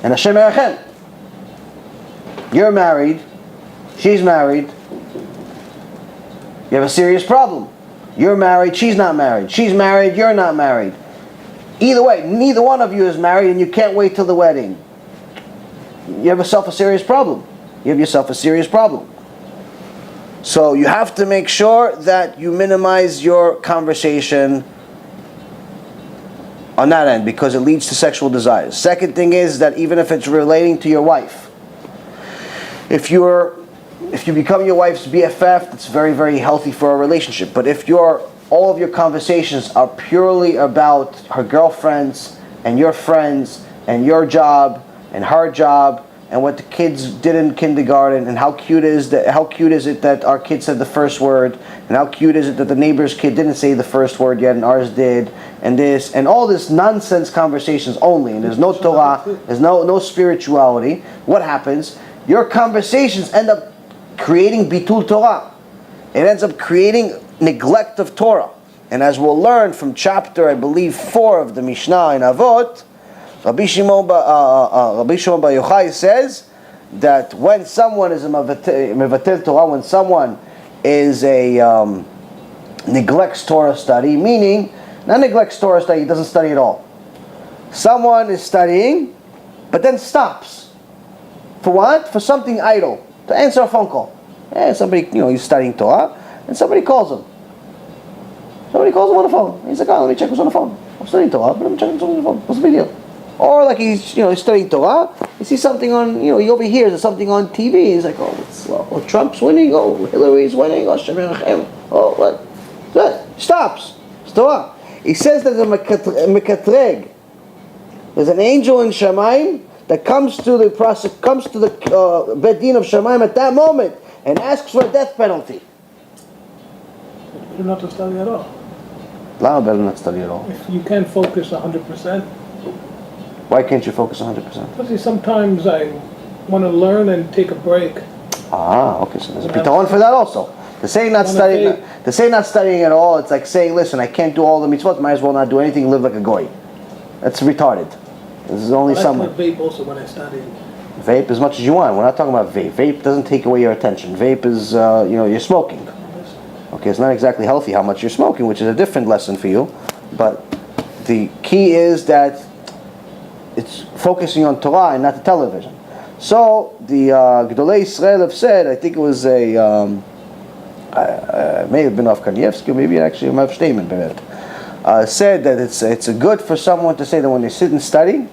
And Hashem Erachem. You're married, she's married, you have a serious problem. You're married, she's not married. She's married, you're not married. Either way, neither one of you is married and you can't wait till the wedding. You have yourself a serious problem. So you have to make sure that you minimize your conversation on that end, because it leads to sexual desires. Second thing is that even if it's relating to your wife, if you become your wife's BFF, it's very, very healthy for a relationship. But if all of your conversations are purely about her girlfriends and your friends and your job and her job and what the kids did in kindergarten and how cute is it that our kid said the first word, and how cute is it that the neighbor's kid didn't say the first word yet and ours did, and this and all this nonsense conversations only, and there's no Torah, there's no spirituality, what happens? Your conversations end up creating bitul Torah. It ends up creating neglect of Torah. And as we'll learn from chapter, I believe, 4 of the Mishnah in Avot, Rabbi Shimon Bar Yochai says that when someone is a mevatel Torah, when someone is a neglects Torah study, meaning not neglects Torah study, he doesn't study at all. Someone is studying, but then stops. For what? For something idle. To answer a phone call. Somebody, he's studying Torah, and somebody calls him. Somebody calls him on the phone. He's like, let me check who's on the phone. I'm studying Torah, but let me check who's on the phone. What's the big deal? Or like he's studying Torah, he sees something on, he overhears something on TV. He's like, Trump's winning. Oh, Hillary's winning. Oh, Shem. Oh, what? Stops. It's Torah. He says there's a mekatreg. There's an angel in Shamayim that comes to the Bet Din of Shamayim at that moment and asks for a death penalty. You're not to study at all. Lama better not study at all. If you can't focus 100%. Why can't you focus 100%? Because sometimes I want to learn and take a break. Okay, so there's a pitawan for that also. To say not studying at all, it's like saying, listen, I can't do all the mitzvot, might as well not do anything and live like a goy. That's retarded. This is only someone. I vape also when I study. Vape as much as you want. We're not talking about vape. Vape doesn't take away your attention. Vape is, you're smoking. Okay, it's not exactly healthy how much you're smoking, which is a different lesson for you. But the key is that it's focusing on Torah and not the television. So the Gdolei Israel have said, I think it was may have been off Kanievsky, maybe actually Mav Shteyman, said that it's good for someone to say that when they sit and study,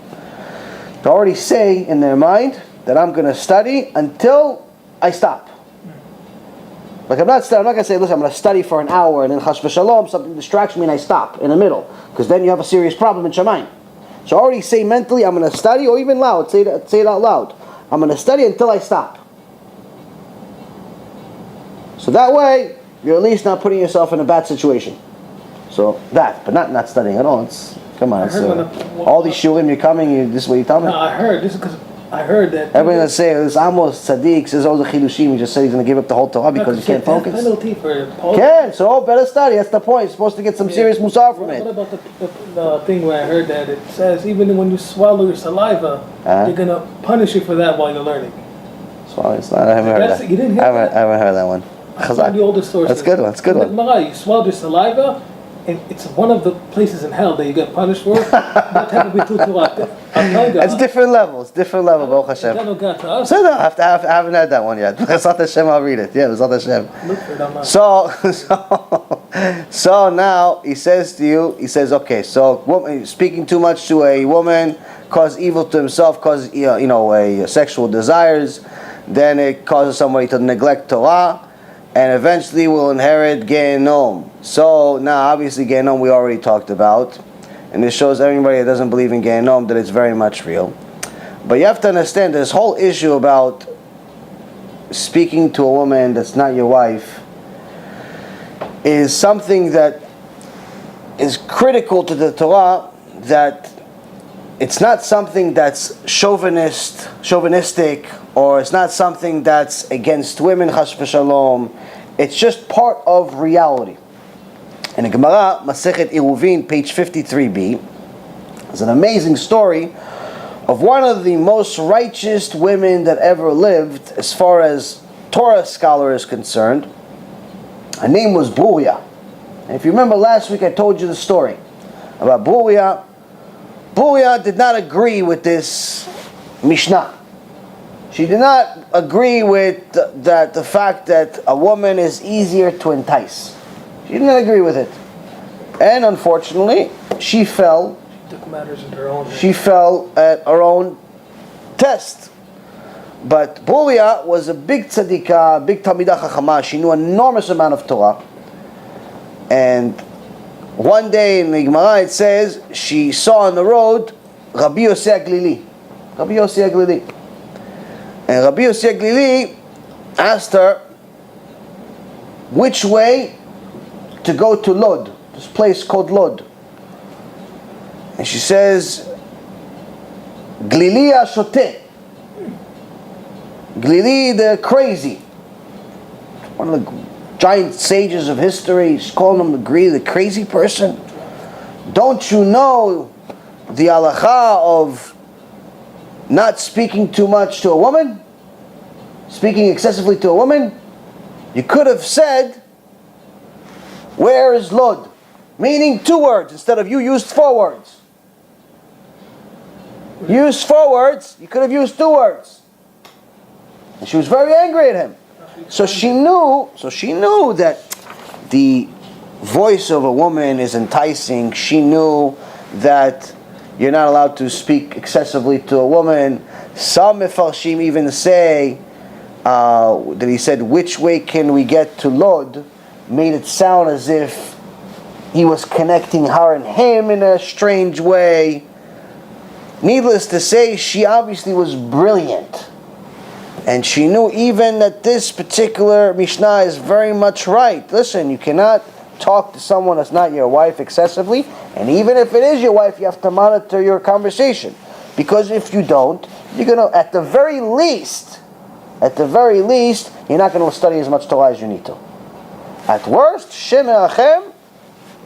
to already say in their mind that I'm going to study until I stop. Like I'm not going to say, listen, I'm going to study for an hour and then chas v'shalom, something distracts me and I stop in the middle, because then you have a serious problem in Shamayim. So already say mentally, I'm going to study, or even loud, say it out loud. I'm going to study until I stop. So that way, you're at least not putting yourself in a bad situation. So that, but not studying at all. It's Come on, I heard all these shurim you're coming, this is what you tell me? No, I heard, this is because I heard that... Everyone that says, Amos, Tzaddik, says all the chidushim, he just said he's going to give up the whole Torah because he can't focus. Penalty for polvo. Can, so better study, that's the point. You're supposed to get some serious Mussar from it. What about the thing where I heard that it says even when you swallow your saliva, they're going to punish you for that while you're learning? Swallow, it's not, I haven't heard that. You didn't hear that? I haven't heard that one. I found the oldest source. That's good one, that's good one. You swallowed your saliva, and it's one of the places in hell that you get punished for. That type of bitutu. It's different levels, Baruch Hashem. That got to us. So no, I haven't had that one yet. Bezat Hashem, I'll read it. Yeah, Bezat Hashem. Look for it online. So now he says to you, he says, okay, so speaking too much to a woman cause evil to himself, cause sexual desires, then it causes somebody to neglect Torah, and eventually will inherit Gehenom. So now, obviously, Gehenom we already talked about, and this shows everybody that doesn't believe in Gehenom that it's very much real. But you have to understand this whole issue about speaking to a woman that's not your wife is something that is critical to the Torah, that it's not something that's chauvinistic, or it's not something that's against women, chas v'shalom. It's just part of reality. In the Gemara, Masechet Eruvin, page 53b, there's an amazing story of one of the most righteous women that ever lived, as far as Torah scholar is concerned. Her name was Bruria. And if you remember last week, I told you the story about Bruria. Bruria did not agree with this Mishnah. She did not agree with the fact that a woman is easier to entice. She did not agree with it. And unfortunately, she fell. She took matters into her own hands. She fell at her own test. But Bruria was a big tzaddikah, big talmidah chachama. She knew an enormous amount of Torah. And one day in the Gemara it says she saw on the road Rabbi Yossi Aglili. Rabbi Yossi Aglili. And Rabbi Yossi Aglili asked her which way to go to Lod, this place called Lod. And she says, Glili Ashoteh. Glili the crazy. One of the giant sages of history. She's calling him the crazy person. Don't you know the halacha of not speaking too much to a woman? Speaking excessively to a woman? You could have said, where is Lod? Meaning 2 words instead of you used 4 words. You used 4 words, you could have used 2 words. And she was very angry at him. So she knew that the voice of a woman is enticing. She knew that you're not allowed to speak excessively to a woman. Some mefarshim even say that he said, which way can we get to Lod? Made it sound as if he was connecting her and him in a strange way. Needless to say, she obviously was brilliant. And she knew even that this particular Mishnah is very much right. Listen, you cannot talk to someone that's not your wife excessively. And even if it is your wife, you have to monitor your conversation. Because if you don't, you're going to, at the very least, you're not going to study as much Torah as you need to. At worst, Shem E'achem,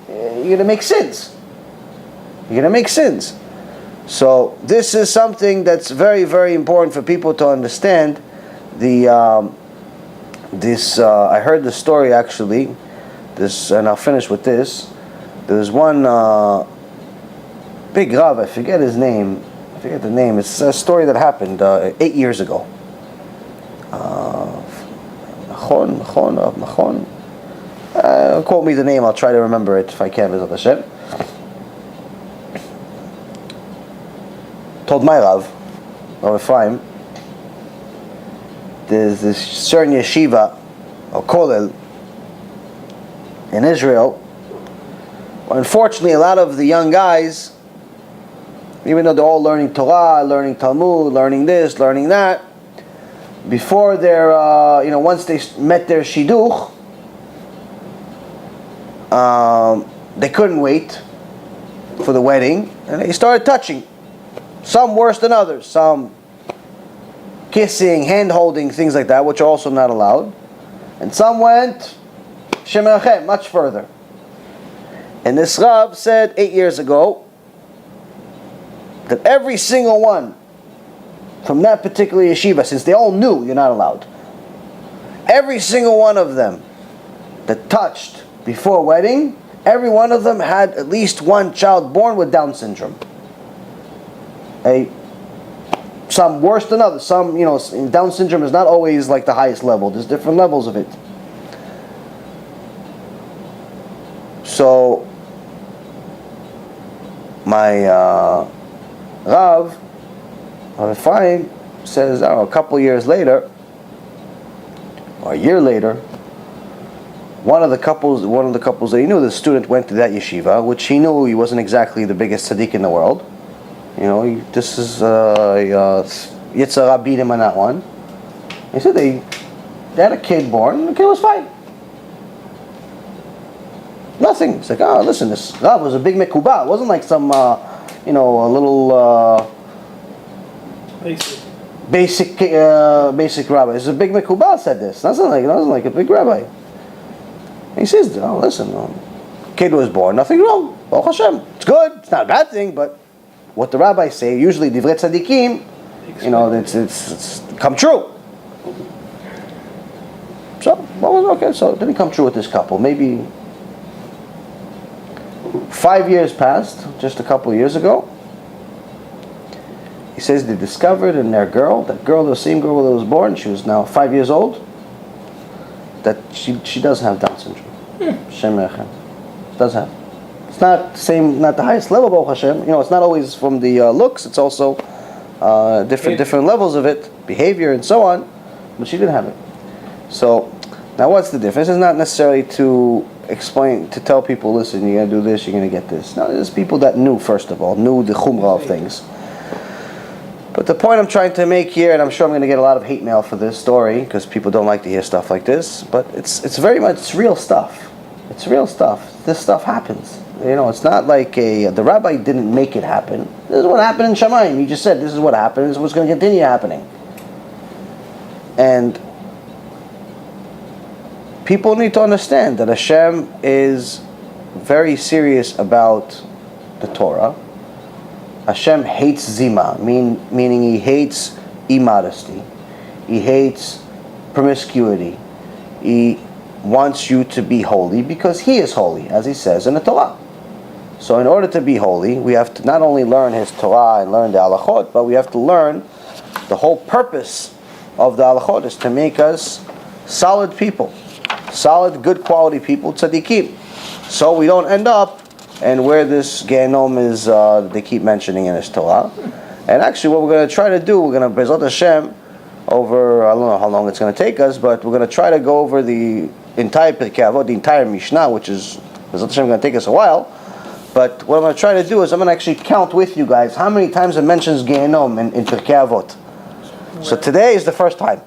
you're going to make sins. So this is something that's very, very important for people to understand. I heard the story actually. And I'll finish with this. There's one big Rav, I forget his name. I forget the name. It's a story that happened 8 years ago. Machon. Quote me the name. I'll try to remember it if I can. B'ezrat Hashem. Told my Rav Ephraim, there's this certain yeshiva or kollel in Israel. Well, unfortunately, a lot of the young guys, even though they're all learning Torah, learning Talmud, learning this, learning that, before their, once they met their shidduch, they couldn't wait. for the wedding, and they started touching. Some worse than others. Some kissing, hand-holding, things like that, which are also not allowed. And some went much further. And this Rav said 8 years ago that every single one from that particular yeshiva, since they all knew you're not allowed, every single one of them that touched before wedding, every one of them had at least one child born with Down syndrome. Some worse than others. Some, Down syndrome is not always like the highest level. There's different levels of it. So, my Rav Fine says, a couple years later, or a year later, one of the couples that he knew, the student went to that yeshiva, which he knew he wasn't exactly the biggest tzaddik in the world. This is Yitzhak beat him on that one. He said they had a kid born, and the kid was fine. Nothing. It's like, listen, this Rav was a big mekubah. It wasn't like some, a little basic rabbi. It's a big mekubah said this. It wasn't like a big rabbi. He says, listen, kid was born, nothing wrong. Baruch Hashem. It's good. It's not a bad thing, but what the rabbis say, usually divrei tzadikim, it's come true. So, okay, so it didn't come true with this couple. Maybe 5 years passed, just a couple of years ago. He says they discovered in their girl, the same girl that was born, she was now 5 years old, that she does have Down syndrome. Does have. It's not the highest level, Baruch Hashem. It's not always from the looks. It's also different levels of it, behavior and so on. But she didn't have it. So now, what's the difference? It's not necessarily to explain, to tell people, listen, you're gonna do this, you're gonna get this. No, there's people that knew the chumrah of things. But the point I'm trying to make here, and I'm sure I'm going to get a lot of hate mail for this story because people don't like to hear stuff like this, but it's very much real stuff. It's real stuff. This stuff happens. It's not like the rabbi didn't make it happen. This is what happened in Shamayim. He just said this is what happened. This is what's going to continue happening. And people need to understand that Hashem is very serious about the Torah. Hashem hates zima, meaning He hates immodesty. He hates promiscuity. He wants you to be holy because He is holy, as He says in the Torah. So in order to be holy, we have to not only learn His Torah and learn the halachot, but we have to learn the whole purpose of the halachot is to make us solid people. Solid, good quality people, tzaddikim. So we don't end up and where this Gehenom is, they keep mentioning in His Torah. And actually what we're going to try to do, we're going to, Bezrat Hashem, over, I don't know how long it's going to take us, but we're going to try to go over the entire Pirkei Avot, the entire Mishnah, which is, Bezrat Hashem, going to take us a while. But what I'm going to try to do is I'm going to actually count with you guys how many times it mentions Gehenom in Pirkei Avot. So today is the first time.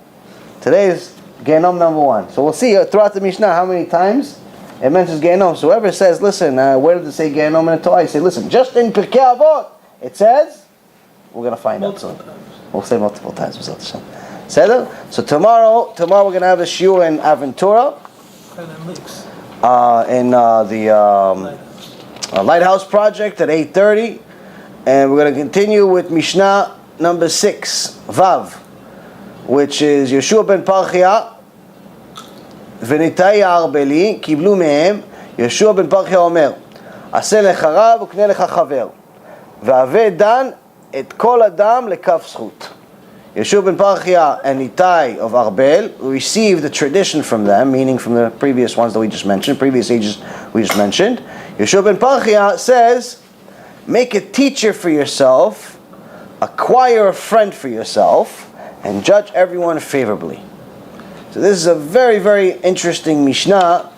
Today is Gehenom number 1. So we'll see throughout the Mishnah how many times it mentions Gehenom. So whoever says, listen, where did it say Gehenom in the Torah? I say, listen, just in Pirkei Avot it says, we're going to find out soon. We'll say multiple times. So tomorrow we're going to have a shiur in Aventura, in the Lighthouse Project at 8:30, and we're going to continue with Mishnah number 6, Vav, which is Yeshua ben Parchia, וניתאי הערבלי קיבלו מהם. יהושע בן פרחיה אומר, עשה לך רב וקנה לך חבר, והווה דן את כל אדם לכף זכות. Yeshua ben Parchia and Nitai of Arbel received the tradition from them, meaning from the previous ones that we just mentioned, previous ages we just mentioned. Yeshua ben Parchia says, make a teacher for yourself, acquire a friend for yourself, and judge everyone favorably. So this is a very, very interesting Mishnah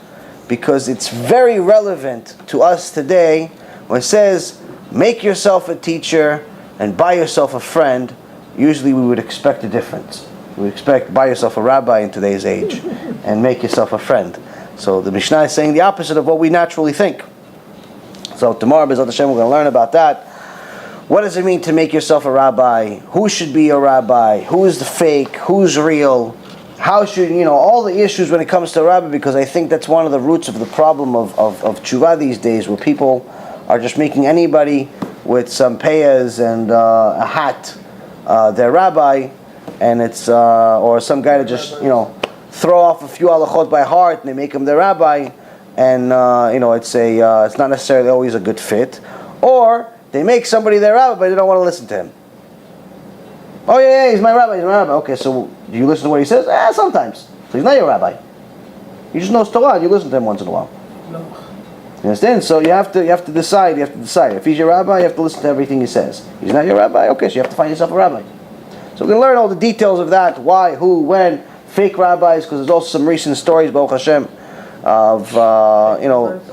because it's very relevant to us today when it says, make yourself a teacher and buy yourself a friend. Usually we would expect a difference. We would expect buy yourself a rabbi in today's age and make yourself a friend. So the Mishnah is saying the opposite of what we naturally think. So tomorrow, B'ezrat Hashem, we're going to learn about that. What does it mean to make yourself a rabbi? Who should be a rabbi? Who is the fake? Who's real? How should, all the issues when it comes to a rabbi, because I think that's one of the roots of the problem of tshuva these days, where people are just making anybody with some payas and a hat their rabbi, and it's, or some guy to just, throw off a few halachot by heart, and they make him their rabbi, and, it's not necessarily always a good fit. Or they make somebody their rabbi, but they don't want to listen to him. Oh yeah, he's my rabbi. Okay, so do you listen to what he says? Sometimes. So he's not your rabbi. He just knows Torah, and you listen to him once in a while. No. You understand? So you have to decide. If he's your rabbi, you have to listen to everything he says. He's not your rabbi. Okay, so you have to find yourself a rabbi. So we're going to learn all the details of that. Why, who, when, fake rabbis. Because there's also some recent stories, Baruch Hashem, of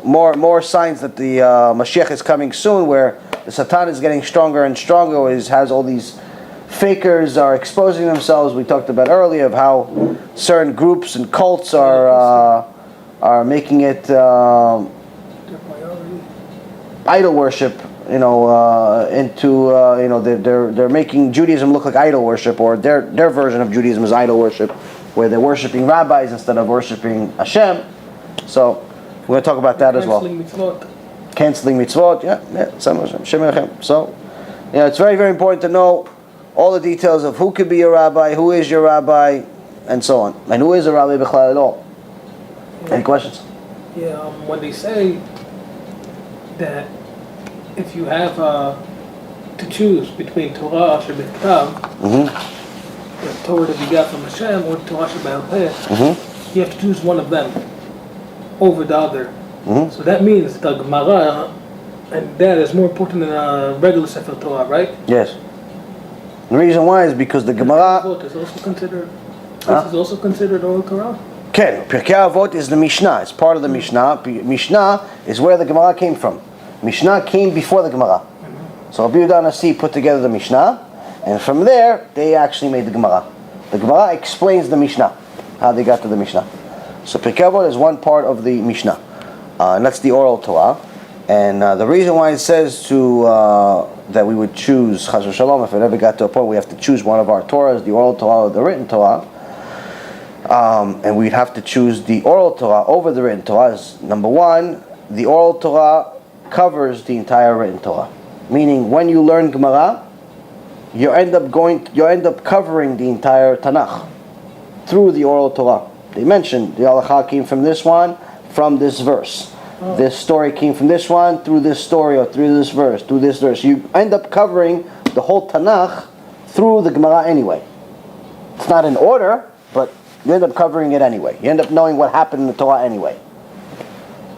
more signs that the Mashiach is coming soon, where the Satan is getting stronger and stronger. Has all these fakers are exposing themselves. We talked about earlier of how certain groups and cults are making it idol worship. They're making Judaism look like idol worship, or their version of Judaism is idol worship, where they're worshiping rabbis instead of worshiping Hashem. So we're going to talk about that as well. Canceling mitzvot, So, it's very, very important to know all the details of who could be your rabbi, who is your rabbi, and so on. And who is a rabbi b'chlal at all? Any questions? Yeah, when they say that if you have to choose between Torah shebiktav, the Torah that you got from Hashem, or Torah shebe'al-peh, you have to choose one of them over the other. So that means the Gemara, and that is more important than a regular Sefer Torah, right? Yes. The reason why is because the Gemara is also considered. This is also considered oral Torah. Ken, Pirkei Avot is the Mishnah. It's part of the Mishnah. Mishnah is where the Gemara came from. Mishnah came before the Gemara. So Rabbi Yehuda Nasi put together the Mishnah, and from there they actually made the Gemara. The Gemara explains the Mishnah, how they got to the Mishnah. So Pirkei Avot is one part of the Mishnah, and that's the oral Torah. And the reason why it says that we would choose Chas v'Shalom, if it ever got to a point we have to choose one of our Torahs, the oral Torah or the written Torah, and we'd have to choose the oral Torah over the written Torah. Is, number one, the oral Torah covers the entire written Torah. Meaning, when you learn Gemara, you end up covering the entire Tanakh through the oral Torah. They mentioned the halacha came from this one, from this verse. This story came from this one, through this story, or through this verse, through this verse. You end up covering the whole Tanakh through the Gemara anyway. It's not in order, but you end up covering it anyway. You end up knowing what happened in the Torah anyway.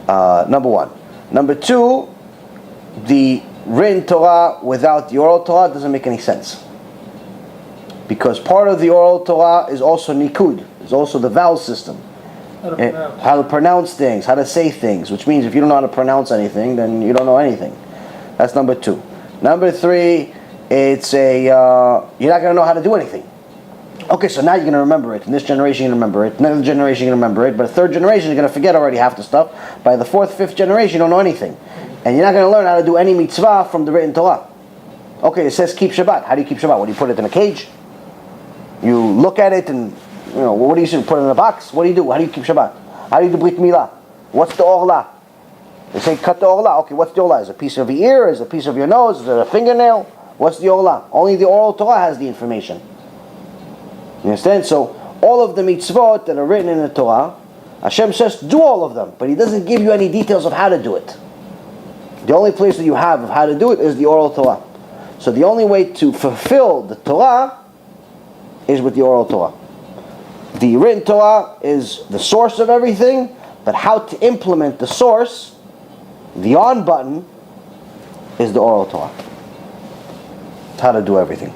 Number one. Number two, the written Torah without the oral Torah doesn't make any sense. Because part of the oral Torah is also nikud, is also the vowel system. How to pronounce things, how to say things, which means if you don't know how to pronounce anything, then you don't know anything. That's number two. Number three, it's you're not going to know how to do anything. Okay, so now you're going to remember it. In this generation, you're going to remember it. Another generation, you're going to remember it. But a third generation, you're going to forget already half the stuff. By the fourth, fifth generation, you don't know anything. And you're not going to learn how to do any mitzvah from the written Torah. Okay, it says keep Shabbat. How do you keep Shabbat? What, do you put it in a cage? You look at it and, what do you say? Put it in a box? What do you do? How do you keep Shabbat? How do you do Brit Milah? What's the Orla? They say cut the Orla. Okay, what's the Orla? Is it a piece of your ear? Is it a piece of your nose? Is it a fingernail? What's the Orla? Only the oral Torah has the information. You understand? So all of the mitzvot that are written in the Torah, Hashem says do all of them, but He doesn't give you any details of how to do it. The only place that you have of how to do it is the oral Torah. So the only way to fulfill the Torah is with the oral Torah. The written Torah is the source of everything, but how to implement the source, the on button, is the oral Torah. It's how to do everything.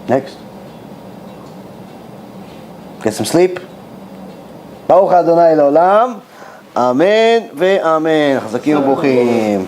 Next. Get some sleep. Baruch Adonai L'olam. Amen ve'amen. Chazakim u'buchim.